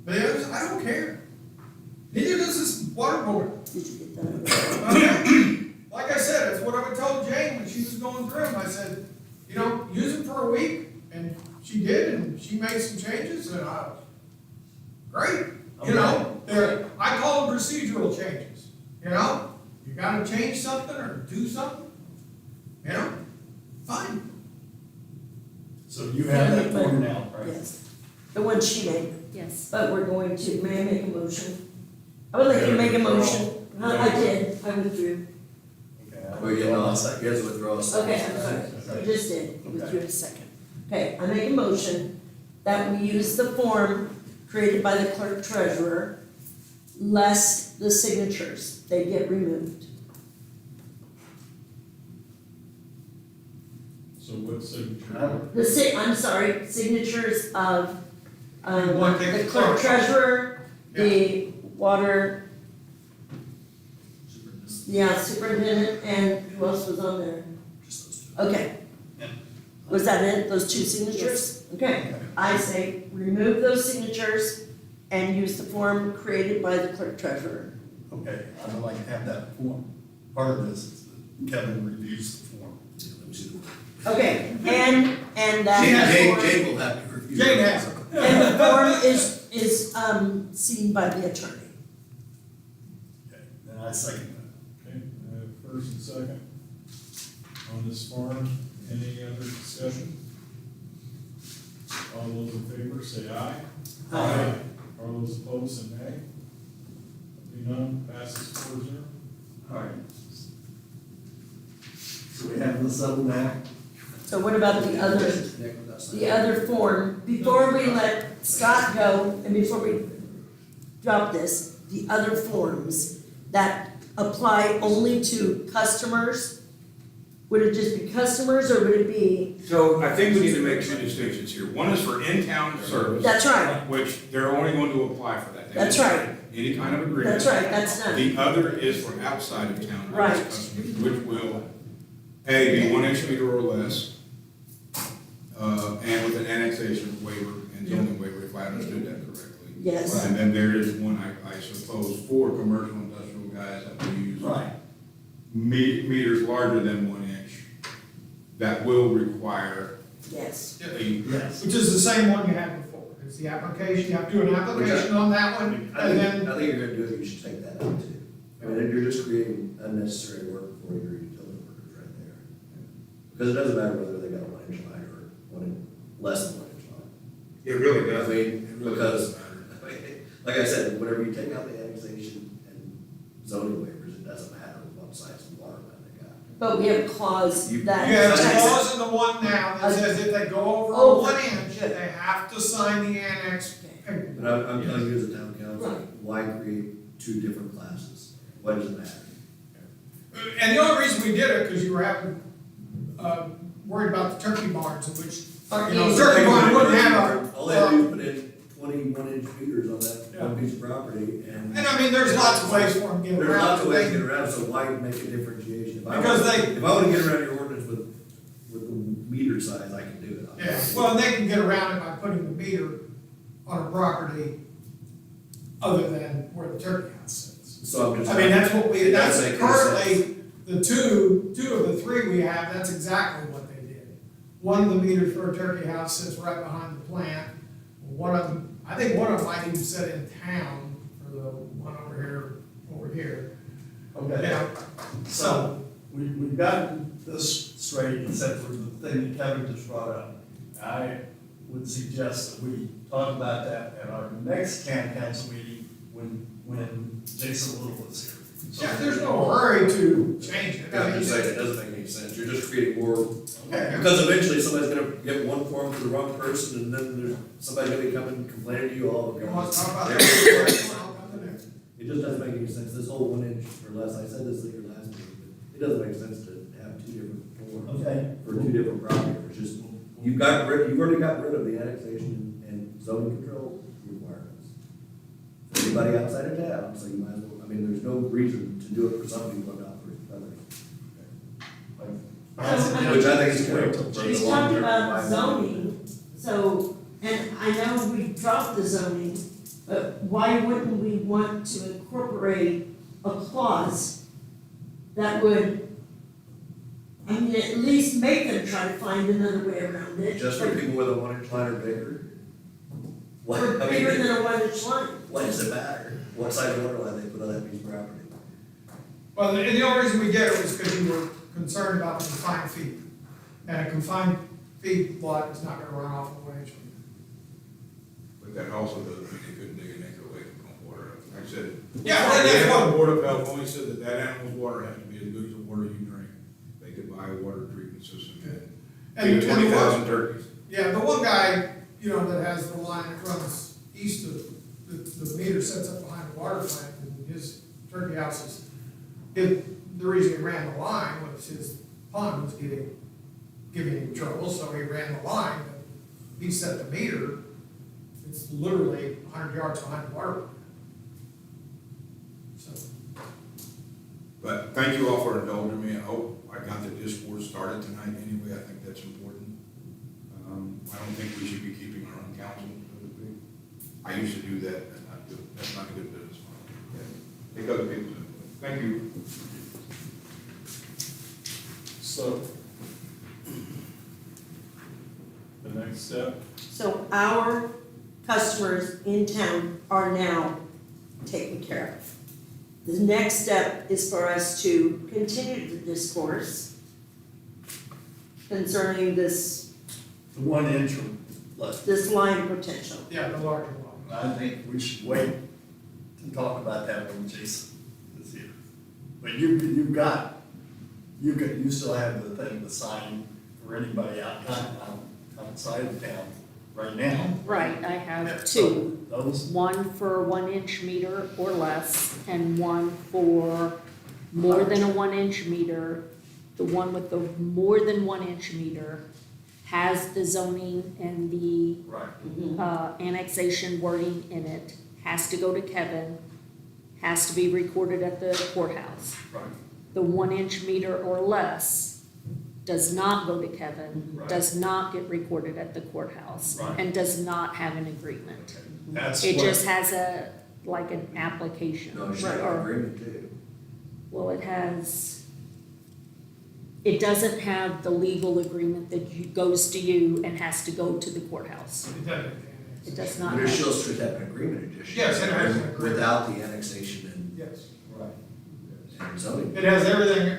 but others, I don't care. Neither does this water board. Did you get that? Okay? Like I said, that's what I would told Jane when she was going through them. I said, use them for a week, and she did, and she made some changes, and I was, great. I call them procedural changes, you gotta change something or do something, fine. So you have that form now, right? Yes, the one she made, Yes. but we're going to, may I make a motion? I would like to make a motion. I did, I withdrew. Okay. I- Well, you guys withdraw. Okay, I'm sorry, you just did, you withdrew a second. Okay, I make a motion that we use the form created by the clerk treasurer, lest the signatures, they get removed. So what signature? I'm sorry, signatures of, You want to take the the clerk clerk. treasurer, the water, yeah, superintendent, and who else was on there? Just those two. Okay. Yeah. Was that it, those two signatures? Okay, I say remove those signatures and use the form created by the clerk treasurer. Okay, I would like to have that form. Part of this is that Kevin reviews the form. Yeah, let me see the. Okay, and that. Jane will have to review. Jane has it. And the form is seen by the attorney. Okay, then I second Okay, first and second on this form. Any other discussion? All those in favor say aye. Aye. All those opposed say nay. Be none, passes 4-0. that. All right. So we have this settled now? So what about the other form? Before we let Scott go, and before we drop this, the other forms that apply only to customers, would it just be customers, or would it be, So I think we need to make two distinctions here. One is for in-town service. that's right, Which they're only going to apply for that. They That's didn't right. have Any kind of agreement. that's right, that's done. The other is for outside of town. Right. Customers, which will, A, be 1 inch meter or less, and with an annexation waiver and zoning waiver, if I understood that correctly. Yes, And then there is one, I suppose, for commercial industrial guys that will use Right. meters larger than 1 inch that will require yes. a Yes. Which is the same one you had before, it's the application, you have to do an application on that one, I and think, then, I think you're gonna do it, you should take that out too. I mean, you're just creating unnecessary work for your utility workers right there. Because it doesn't matter whether they got a 1 inch line or less than 1 inch line. It really I does. mean, It really because, does matter. like I said, whenever you take out the annexation and zoning waivers, it doesn't matter what size of water line they got. But we have a clause You- that. you have a That's- clause in the one now that says if they go over Oh, 1 inch, they have to sign the annex paperwork. But I'm telling you as a town council, Right. why create two different classes? Why does it matter? And the only reason we did it, because you were having, worried about the turkey barns, in which, Or you know, is- turkey barn wouldn't have All they have to a, do is put in 21 inch meters on that one piece of property and. and I mean, there's lots of ways for them to get around. There's lots of ways to it. get around, so why make a differentiation? If I Because wanna- they- If I wanna get around your ordinance with the meter size, I can do it. Yeah, well, and they can get around it by putting the meter on a property other than where the turkey house sits. So I'm just. I mean, that's what we, It that's does make sense. currently, the two of the three we have, that's exactly what they did. One of the meters for a turkey house sits right behind the plant. One of them, I think one of them might even sit in town for the one over here. Okay. Yeah, So, we've gotten this straight, except for the thing that Kevin just brought up. I would suggest that we talk about that at our next council meeting when Jason Little is here. So- yeah, there's no hurry to change it. I I'm mean, just saying, it doesn't make any sense, you're just creating more, Okay. because eventually somebody's gonna get one form for the wrong person, and then there's, somebody's gonna be coming complaining to you all. You want to talk about Yeah. that? I'll come to next. It just doesn't make any sense, this whole 1 inch or less, I said this at your last meeting, but it doesn't make sense to have two different forms. Okay. For two different property owners, just, you've already got rid of the annexation and zoning control requirements. For anybody outside of town, so you might as well, I mean, there's no reason to do it for some people and not for others. Which I think is great. for the He's long talking term about environment. zoning, so, and I know we dropped the zoning, but why wouldn't we want to incorporate a clause that would, I mean, at least make them try to find another way around it. Just for people with a 1 inch line or bigger? What, Or I bigger mean, than a 1 inch line. why does it matter? What size water line they put on that piece of property? Well, and the only reason we did it was because you were concerned about the confined feet. And a confined feed lot is not gonna run off a winch. But that also doesn't mean they couldn't dig an acre away and pump water up. Like I said, Yeah, the that's animal what, board of health only said that that animal's water has to be as good as the water you drink. They could buy a water treatment system and and the 20,000 turkeys. yeah, the one guy, you know, that has the line that runs east of, the meter sets up behind the water plant, and his turkey house is, the reason he ran the line was his pond was giving him trouble, so he ran the line, but he set the meter, it's literally 100 yards behind the water plant. So, But thank you all for indulging me. I hope I got the discourse started tonight anyway. I think that's important. I don't think we should be keeping our own counsel, so to speak. I used to do that, and that's not a good business model. Okay? Take other people's input. Thank you. So, the next step, So our customers in town are now taken care of. The next step is for us to continue the discourse concerning this, The 1 inch or less. this line potential. yeah, the larger one. I think we should wait to talk about that when Jason is here. But you still have the thing, the sign for anybody outside of town right now. Right, I have two. Those, One for 1 inch meter or less, and one for more than a 1 inch meter. The one with the more than 1 inch meter has the zoning and the right, annexation wording in it, has to go to Kevin, has to be recorded at the courthouse. right. The 1 inch meter or less does not go to Kevin, Right. does not get recorded at the courthouse, Right. and does not have an agreement. That's It what- just has a, like an application. No, you should have an Or- agreement too. Well, it doesn't have the legal agreement that goes to you and has to go to the courthouse. It doesn't. It does not But it have. still should have an agreement, it just. Yes, it has an agreement. Without the annexation Yes. and zoning. It has everything,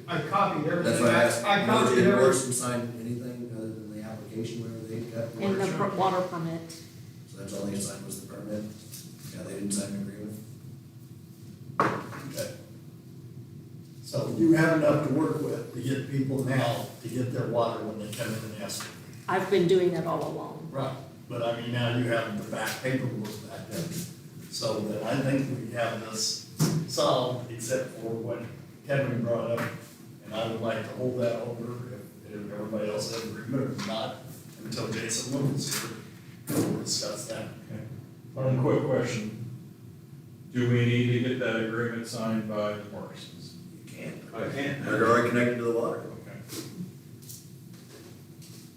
I copied everything. That's why I asked, I no, copied did everything. Morrison sign anything other than the application where they got In the water? water permit. So that's all they signed was the permit? Yeah, they didn't sign an agreement? Okay. So you have enough to work with to get people now to get their water when they come in and ask for it. I've been doing it all along. Right. But I mean, now you have the back paperwork back there. So that I think we have this solved, except for what Kevin brought up. And I would like to hold that over if everybody else has agreement or not, until Jason Williams here. We'll discuss that. okay. One quick question. Do we need to get that agreement signed by the Morrisons? You can't. I can't. They're already connected to the water. Okay.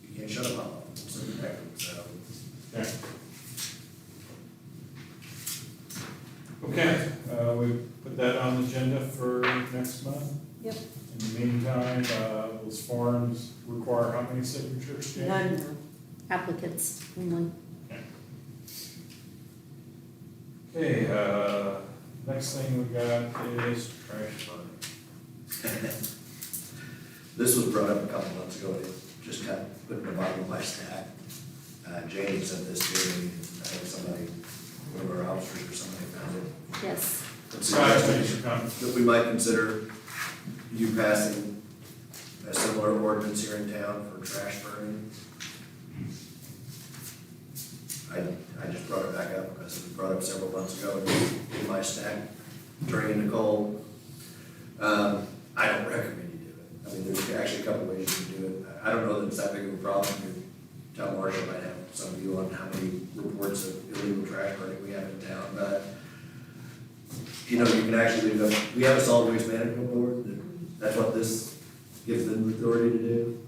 You can't shut them off. It's connected, so. Okay. Okay, we put that on the agenda for next month. Yep. In the meantime, those forms require how many signatures, Jane? None applicants only. Okay, next thing we got is trash burning. This was brought up a couple months ago, and it just got put in the bottom of my stack. Jane sent this to me, I think somebody, one of our officers or somebody found it. Yes. Right, thanks for coming. That we might consider you passing a similar ordinance here in town for trash burning. I just brought it back up because it was brought up several months ago in my stack, turning into coal. I don't recommend you do it. I mean, there's actually a couple ways you can do it. I don't know that it's that big of a problem. Your town marshal might have some view on how many reports of illegal trash burning we have in town, but you know, you can actually leave up, we have a solid waste management board, that's what this gives them the authority to do.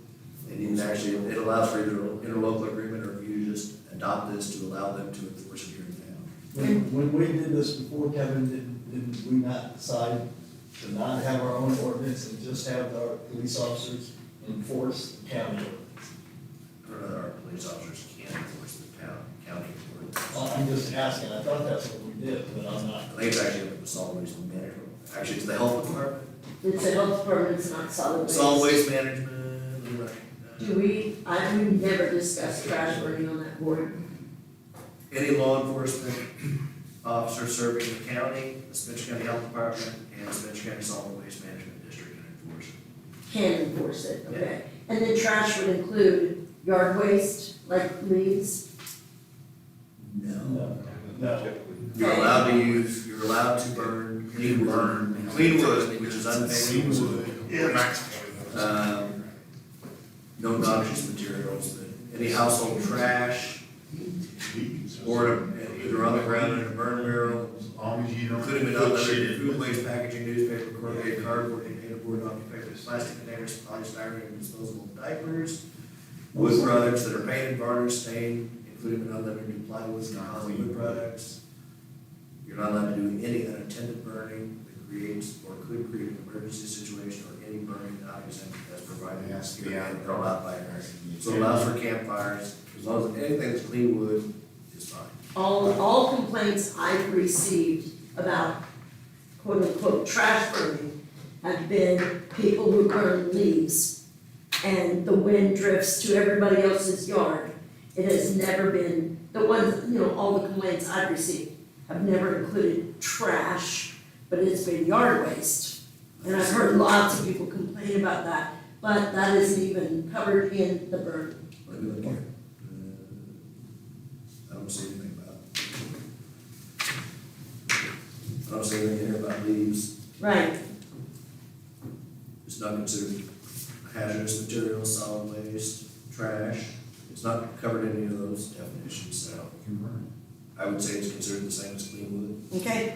And you can actually, it allows for either interlocal agreement, or if you just adopt this to allow them to enforce it here in town. When we did this before, Kevin, did we not decide to not have our own ordinance and just have our police officers enforce the county ordinance? I don't know that our police officers can enforce the county ordinance. Well, I'm just asking, I thought that's what we did, but I'm not. I think it's actually up to the solid waste management, actually, it's the health department. It's a health department, it's not solid waste. Solid waste management, let me write it we've never discussed trash burning on that board. Any law enforcement officer serving the county, the Spencer County Health Department, and the Spencer County Solid Waste Management District can enforce it. Can enforce it, okay. And then trash would include yard waste, like leaves? No. No. You're allowed to burn clean wood, which is unpainted wood. Yeah, maximum. No noxious materials, but any household trash, or either on the ground in a burn barrel, As long as you don't including but put not shit limited to in food with it. waste, packaging, newspaper, corrugated cardboard, container board, non-confectioned plastic containers, polystyrene, disposable diapers, wood products that are painted, varnished, stained, including but not limited to plywoods and composite wood products. You're not allowed to do any unattended burning that creates or could create an emergency situation or any burning not exempt as provided. It has to be here out and allowed by our. So it allows for campfires, as long as anything that's clean wood is fine. All complaints I've received about quote unquote trash burning have been people who burn leaves and the wind drifts to everybody else's yard. It has never been, the ones, all the complaints I've received have never included trash, but it's been yard waste. And I've heard lots of people complain about that, but that isn't even covered in the burn. Let me look here. I don't see anything about. I don't see anything here about leaves. Right, It's not considered hazardous materials, solid waste, trash. It's not covered in any of those definitions, so I would say it's considered the same as clean wood. okay,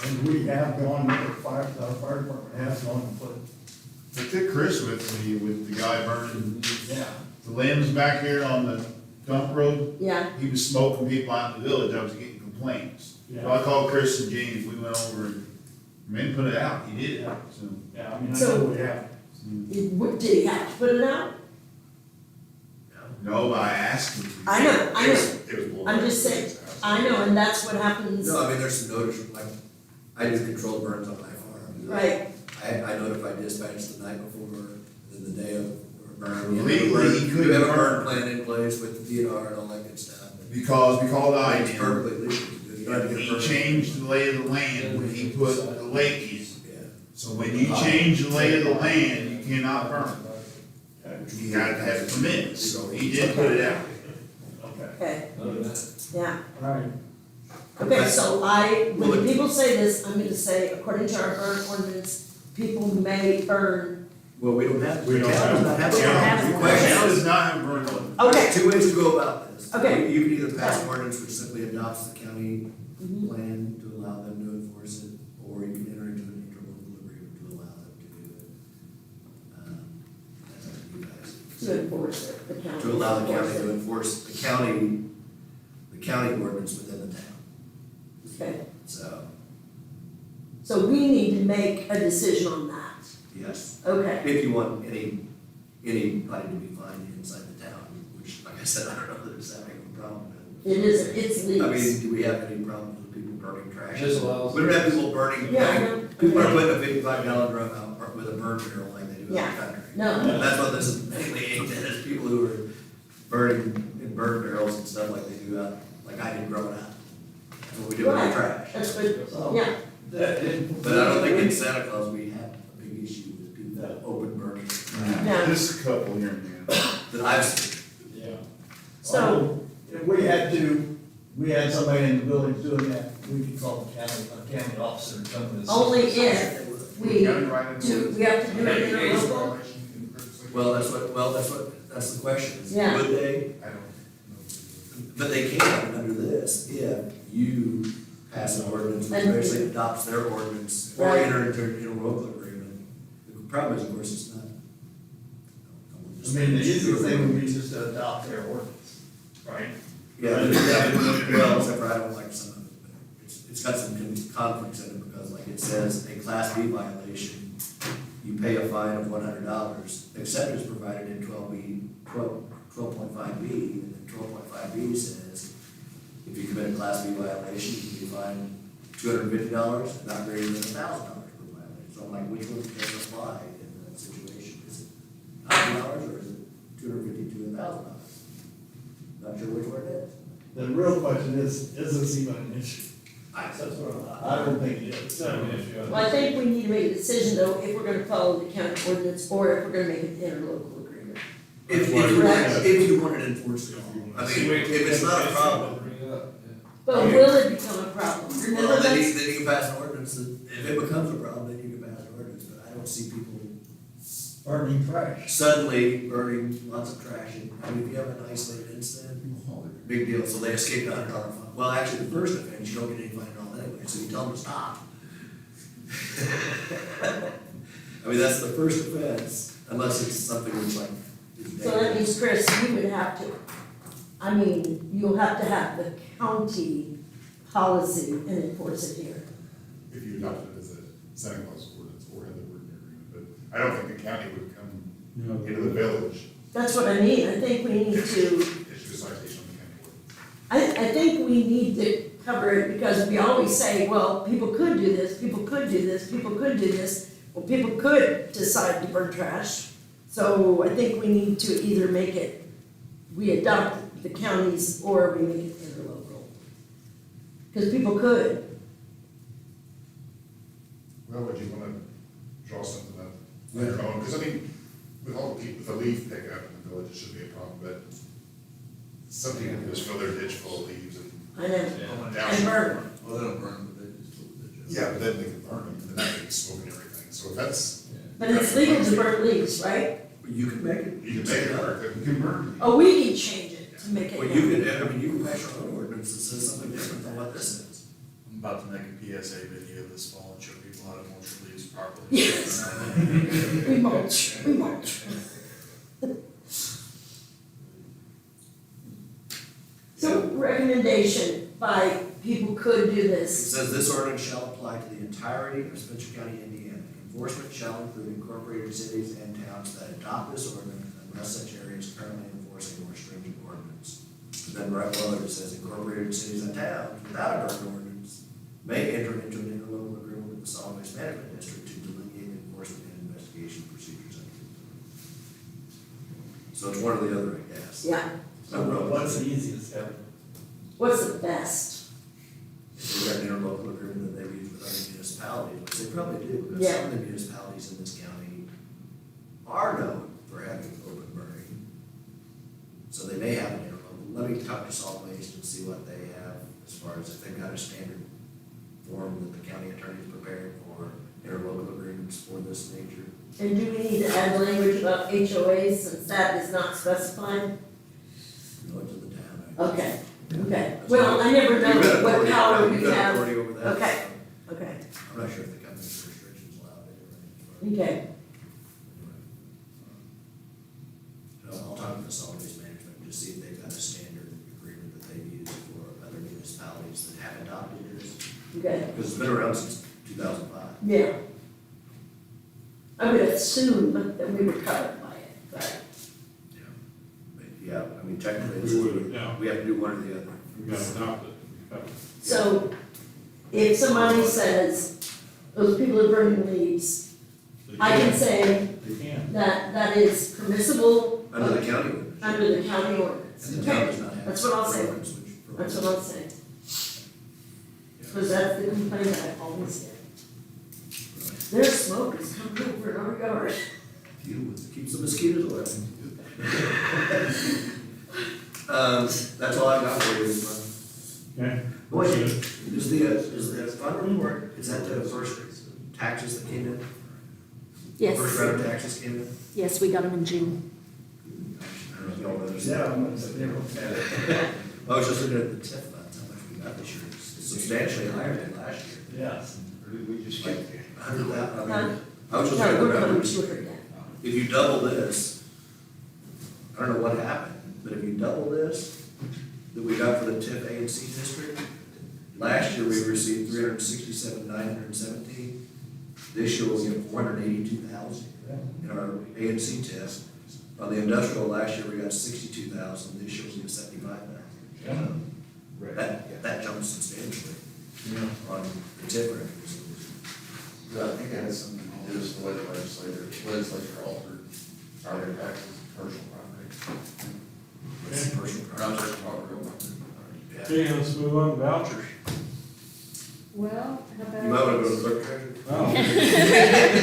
And we have gone, our fire department has gone and put, I took Chris with me with the guy burning yeah. the limbs back here on the dump road. yeah, He was smoking people out in the village. I was getting complaints. So I called Chris and James. We went over and men put it out. He did it. So Yeah, I mean, I So- know we have. did he have to put it out? no, I asked him. I know, It was blowing I'm up. just saying, I know, and that's what happens, No, I mean, there's some notice, like, I do controlled burns on my farm. right, I notify dispatch the night before, and the day of a burn. Legally, he You couldn't have a burn. burn plan in place with the DNR and all that good stuff. Because we called I It's in. perfectly legal. You don't have to get a He permit. changed the lay of the land when he put the lake in. Yeah. So when you change the lay of the land, you cannot burn. You gotta have permits. So he did put it out. okay, Other than that. yeah. Right. Okay, so when people say this, I'm gonna say, according to our burn ordinance, people may burn, Well, we don't have. We don't the town does not have- we don't have The one. question Town is, does not have burn ordinance. okay, there's two ways to go about this. Okay. You can either pass an ordinance which simply adopts the county Mhm. plan to allow them to enforce it, or you can enter into an interlocal agreement to allow them to do it. That's up to you guys. to enforce it, the county. To allow the county enforce to enforce the county ordinance within the town, it. Okay, so, we need to make a decision on that, yes. okay, If you want anybody to be fined inside the town, which, like I said, I don't know that it's that big of a problem. it is, it's I leaks. mean, do we have any problems with people burning trash? Just allows. We don't have people burning, Yeah, I know. people are putting a 55-gallon drum out with a burn barrel like they do in the Yeah. country. No, That's what this is mainly aimed at, is people who are burning in burn barrels and stuff like they do out, like I did growing up. That's what we do with our Right. trash. that's good, So- yeah, But I don't think in Santa Claus we have a big issue with people that open burning Yeah. Just a couple here and there. that I've seen. Yeah. so, If we had somebody in the village doing that, we could call the county officer or something. only if we we have to do it interlocal, That's the question. is Yeah. Would they? I don't. But they can under this if you pass an ordinance which And- basically adopts their ordinance or Right. enter into an interlocal agreement. The problem is, of course, it's not. I mean, the easiest thing would be just to adopt their ordinance, right? Yeah, well, except for I don't like some of it, but it's got some conflicts in it because like it says a class B violation, you pay a fine of $100, except it's provided in 12.5B, and then 12.5B says, if you commit a class B violation, you can be fined $250, not greater than $1,000 per violation. So I'm like, which one does apply in that situation? Is it $100 or is it exactly which one it is. The real question is this even an issue? That's what I don't think it is. It's not an issue. Well, I think we need to make a decision though, if we're gonna follow the county ordinance or if we're gonna make an interlocal agreement. If you want it enforced at all. I mean, if it's not a problem, Bring it up, yeah. But will it become a problem? Remember well, then that's, you can pass an ordinance, that if it becomes a problem, then you can pass an ordinance, but I don't see people Burning trash. suddenly burning lots of trash. And, I mean, if you have an isolated incident, big deal, so they escaped $100 fine. Well, actually, the first offense, you don't get any fine at all anyway, so you tell them to stop. I mean, that's the first offense, unless it's something that's like. is so that dangerous. means, Chris, you would have to, I mean, you'll have to have the county policy and enforce it here. If you adopted it as a Santa Claus ordinance or had the word in your agreement, but I don't think the county would come into the village, That's what I mean, I think we need to, issue a citation on the county ordinance. I think we need to cover it because we always say, well, people could do this, people could do this, people could do this. Well, people could decide to burn trash, so I think we need to either make it, we adopt the counties or we make it interlocal. Because people could. Well, would you wanna draw something up on your own? Because I mean, with all the people, with the leaf pickup in the village, it should be a problem, but some people can just fill their ditch full of leaves and I know, down. and burn them. Well, they don't burn, but they just do the job. Yeah, but then they can burn them, and then they can smoke and everything, so if that's, But it's legal to burn leaves, right? You can make it. you can make it work, you can burn. Oh, we can change it to make it. Well, you can, I mean, you can pass your own ordinance that says something different than what this is. I'm about to make a PSA video this fall and show people how to mulch your leaves properly. Yes. We mulch. So recommendation by people could do It this. says this ordinance shall apply to the entirety of Spencer County, Indiana. Enforcement shall include incorporated cities and towns that adopt this ordinance unless such area is currently enforcing a more stringent ordinance. And then right below it says incorporated cities and towns without a burn ordinance may enter into an interlocal agreement with the solid waste management district to delineate enforcement and investigation procedures. So it's one or the other, I guess. Yeah. So what's the easiest, Kevin? What's the best? If they've got an interlocal agreement that they've used with other municipalities, which they probably do, because Yeah. some of the municipalities in this county are known for having open burning. So they may have an interlocal. Let me talk to solid waste and see what they have as far as if they've got a standard form that the county attorney's prepared for interlocal agreements for this nature. And do we need to add language about HOAs since that is not specified? Go into the town. I guess. Okay, okay. Well, I never You've got know what authority- power you've we got have. authority over that. Okay. so Okay, I'm not sure if the covenants restrictions allow it. okay. I'll talk to the solid waste management and just see if they've got a standard agreement that they've used for other municipalities that have adopted this. Okay, Because it's been around since 2005. yeah. I would assume that we were covered by it, but, But yeah, I mean, technically, it's, We would, yeah. we have to do one or the other. We gotta adopt it. so if somebody says, those people are burning leaves, They I can say They can. that that is permissible Under the county ordinance. under the county ordinance. And the town Okay, does not have. that's what I'll say. ordinance which that's what I'll say. Because that's the complaint that I always get. There's smoke is coming over in our yard. Keeps the mosquitoes away. That's all I got for you this month. Okay. Boy, is the fund report, is that the first taxes that came in? First Yes, round of taxes came in? yes, we got them in June. I don't know if y'all know this. Yeah, I'm gonna say, never looked at it. I was just looking at the TIF funds, how much we got this year, it's substantially higher than last year. Yes. Or did we just Like get? 100,000, I Huh? mean, I was just No, looking we're at the coming numbers. to it now. If you double this, I don't know what happened, but if you double this, that we got for the TIF A and C district, last year we received 367,917. This year we'll get 482,000 in our A and C TIF. On the industrial, last year we got 62,000, this year we'll get 75,000. That jumps substantially on the TIF records. I think it has something to do with the way the legislature altered property taxes, commercial property. It's personal Around property. personal Okay, let's move on to vouchers. Well, how about? You might want to go to the clerk treasurer. Oh.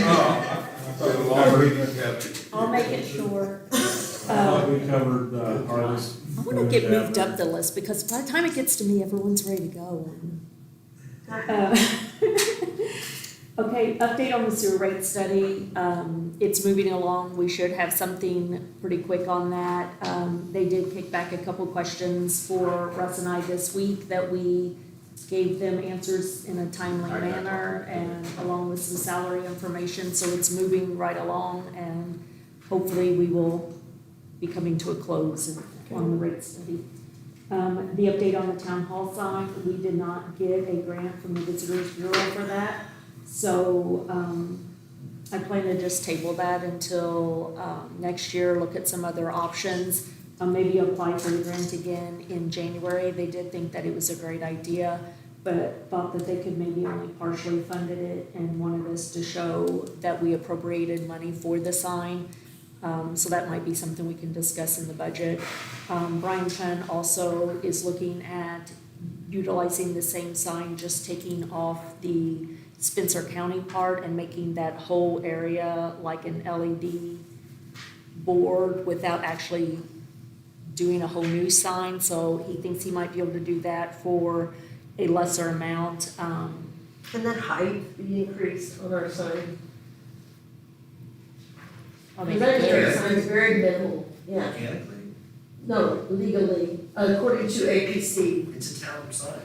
Oh, I thought the library, I'll make it short. I thought we covered, harvest. I wanna get moved up the list, because by the time it gets to me, everyone's ready to go. Uh, Okay, update on the sewer rate study. It's moving along. We should have something pretty quick on that. They did kick back a couple questions for Russ and I this week that we gave them answers in a timely manner and along with some salary information. So it's moving right along, and hopefully we will be coming to a close on the rate study. The update on the town hall sign, we did not get a grant from the Visitors Bureau for that. So, I plan to just table that until, next year, look at some other options. Maybe apply for the grant again in January. They did think that it was a great idea, but thought that they could maybe only partially funded it and wanted us to show that we appropriated money for the sign. So that might be something we can discuss in the budget. Brian Chen also is looking at utilizing the same sign, just taking off the Spencer County part and making that whole area like an LED board without actually doing a whole new sign. So he thinks he might be able to do that for a lesser amount. Can that height be increased on our sign? I'll Because make I it think our clear. sign's very minimal, yeah. Mechanically, No, legally, according to APC. it's a town sign.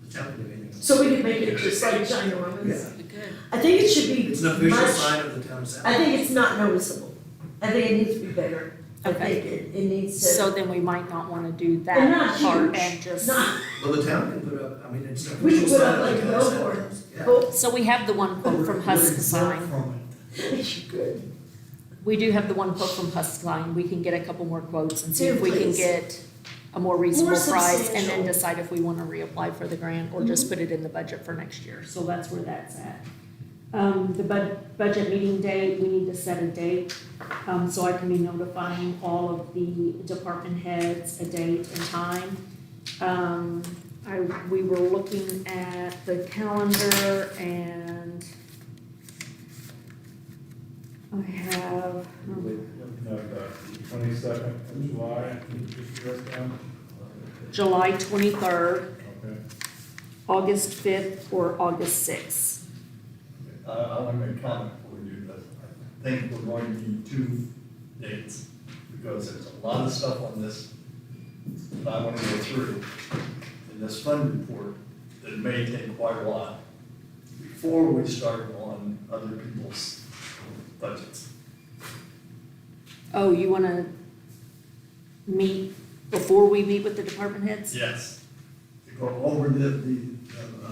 The town can do anything. So we could make it just like ginormous. Yeah. Good. I think it should be It's an official much, sign of the town of South. I think it's not noticeable. I think it needs to be bigger. I Okay. think it needs to. So then we might not wanna do And that not part huge, and just. not, Well, the town can put up, I mean, it's an we official should put sign up of like the a town of South. billboard. Yeah. Oh, So we have the one quote from Husk Sign. you could. We do have the one quote from Husk Sign. We can get a couple more quotes and see if we can Please. get a more reasonable More price and then substantial. decide if we wanna reapply for the grant or just put it in the budget for next year. So that's where that's at. The budget meeting date, we need to set a date, so I can be notifying all of the department heads a date and time. We were looking at the calendar and I have, Looking at the 22nd of July, just write down. July 23rd, Okay. August 5th, or August 6th. I want to make a comment before we do this. I think we're going to need 2 dates, because there's a lot of stuff on this that I want to go through in this fund report that may take quite a while before we start on other people's budgets. Oh, you wanna meet before we meet with the department heads? Yes. To go over the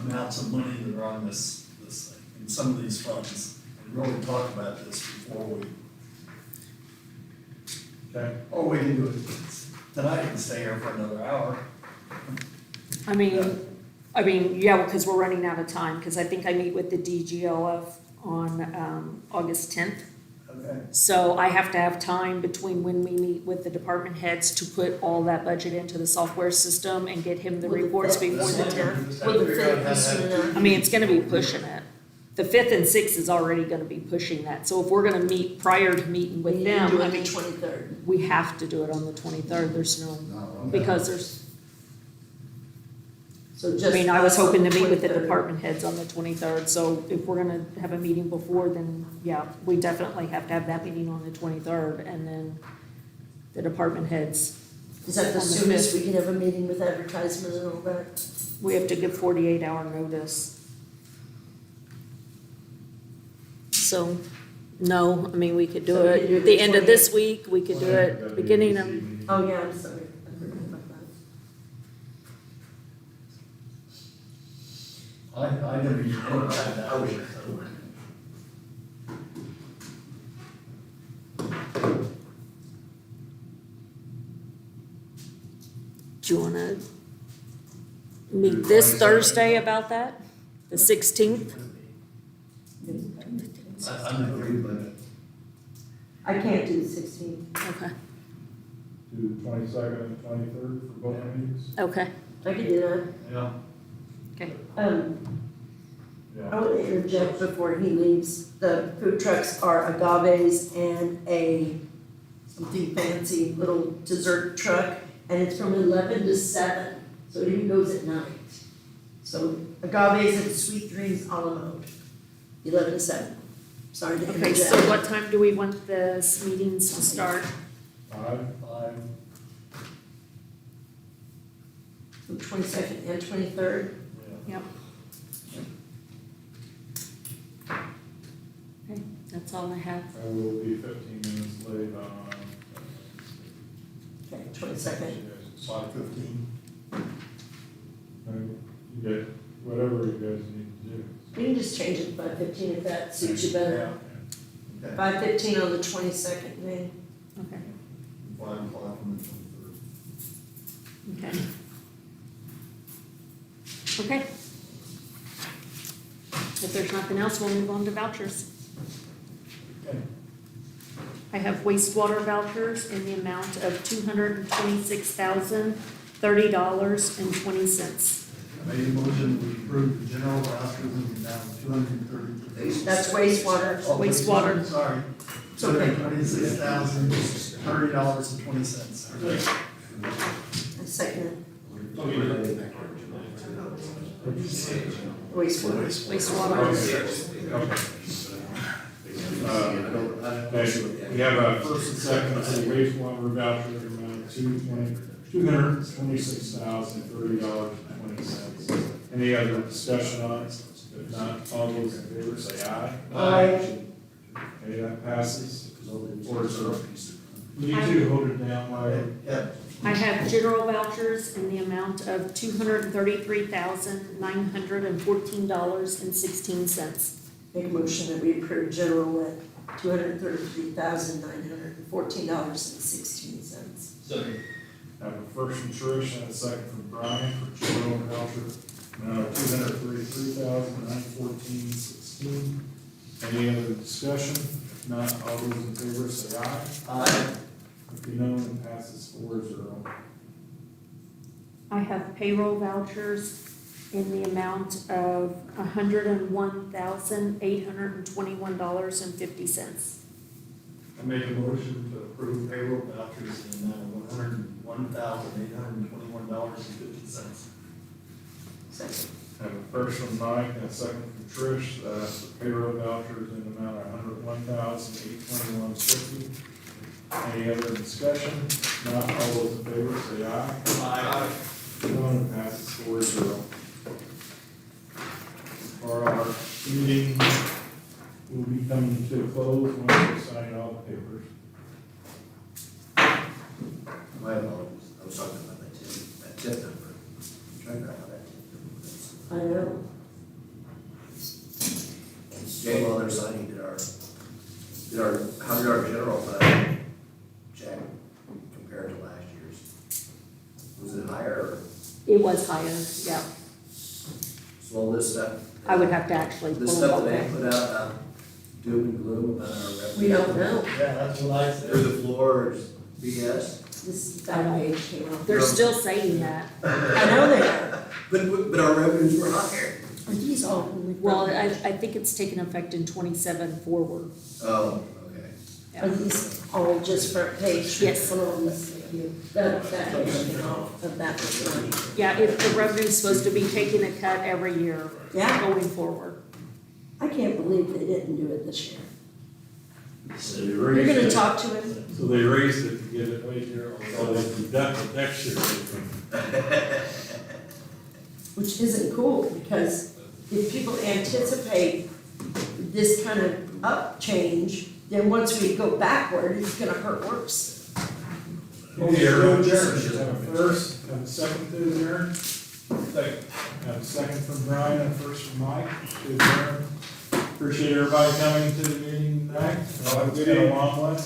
amounts of money that are on this thing, in some of these funds, and really talk about this before we, Okay. or we can do it tonight and stay here for another hour. I mean, yeah, because we're running out of time, because I think I meet with the DGOF on, August 10th. Okay. So I have to have time between when we meet with the department heads to put all that budget into the software system and get him the Will the reports fifth before the be 10th. Just Will the figure out fifth how be to soon have- enough? I mean, it's gonna be pushing it. The 5th and 6th is already gonna be pushing that. So if we're gonna meet prior to meeting with We them, do I it mean, the 23rd. we have to do it on the 23rd. There's no, because there's, So I just. mean, I was us on hoping to meet with the 23rd. department heads on the 23rd, so if we're gonna have a meeting before, then, yeah, we definitely have to have that meeting on the 23rd, and then the department heads, Is that the on the soonest 5th. we can have a meeting with advertisement and all that? we have to give 48-hour notice. So, no, I mean, we could do So we it could do at the the end of this week, we could do it That'd be beginning this of, evening. Oh, yeah, I'm sorry. I forgot about that. I never use any of that. I wish I do you wanna meet this Thursday about that? The 16th? I'm agree with it. I can't do the 16th. Okay, Do the 22nd and 23rd for both meetings? okay. I could do that. Yeah, Okay. I yeah. want to interject before he leaves. The food trucks are agaves and a something fancy little dessert truck, and it's from 11 to 7, so it even goes at night. So agaves and sweet dreams a la mode, 11 to 7. Sorry to Okay, interject. so what time do we want this meetings to start? 5. The 22nd and 23rd. Yeah. Yep. Okay, that's all I have. I will be 15 minutes late on. Okay, 22nd. 5:15. You get whatever you guys need to do. We can just change it to 5:15 if that suits you better. Okay. 5:15 on the 22nd, May. Okay, 5 o'clock on the 23rd. okay. Okay. If there's nothing else, we'll move on to vouchers. Okay. I have wastewater vouchers in the amount of $226,030.20. I made a motion, we approve the general vouchers in the amount of $233. That's wastewater. Oh, Wastewater. Sorry. It's okay. $226,030.20. I second it. Wastewater. Wastewater. Okay, we have a first and second, it's a wastewater voucher in the amount of $226,030.20. Any other discussion on it? If not, all those in favor say aye. Aye. Okay, that passes. 4-0. You need to hold it down, Larry. Yeah. I have general vouchers in the amount of $233,914.16. Make a motion that we approve general at $233,914.16. Second. Have a first from Trish and a second from Brian for general voucher, amount of $233,914.16. Any other discussion? If not, all those in favor say aye. Aye. If you know, it passes 4-0. I have payroll vouchers in the amount of $101,821.50. I make a motion to approve payroll vouchers in the amount of $101,821.50. Second. Have a first from Mike and a second from Trish, for payroll vouchers in the amount of $101,821.50. Any other discussion? Not all those in favor say aye. Aye. None, it passes 4-0. For our meeting, will be coming to a close once we sign all the papers. My apologies, I was talking about that tip number. I'm trying to figure out how that tip number is. I know. Jay, while they're signing, how did our general fund check compared to last year's? Was it higher or? It was higher, yeah. So all this stuff? I would have to actually This pull stuff it that up. they put out about doom and gloom about our revenue? We don't know. Yeah, that's what I said. Through the floor is BS? This back page came out. They're still saying that. I know they are. But our revenues were higher. Are these all only? Well, I think it's taken effect in 27 forward. Oh, okay. Are these all just front page? Yes. One of these, that came off of that money. Yeah, if the revenue's supposed to be taking a cut every year Yeah. going forward. I can't believe they didn't do it this year. So they You're raised gonna it, talk to him? so they raised it to get it right here, so they deduct it next year. Which isn't cool, because if people anticipate this kind of up change, then once we go backward, it's gonna hurt worse. Okay, everyone, have a first, have a second to adjourn. Second. Have a second from Brian, and a first from Mike to adjourn. Appreciate everybody coming to the meeting tonight. Have a good long one.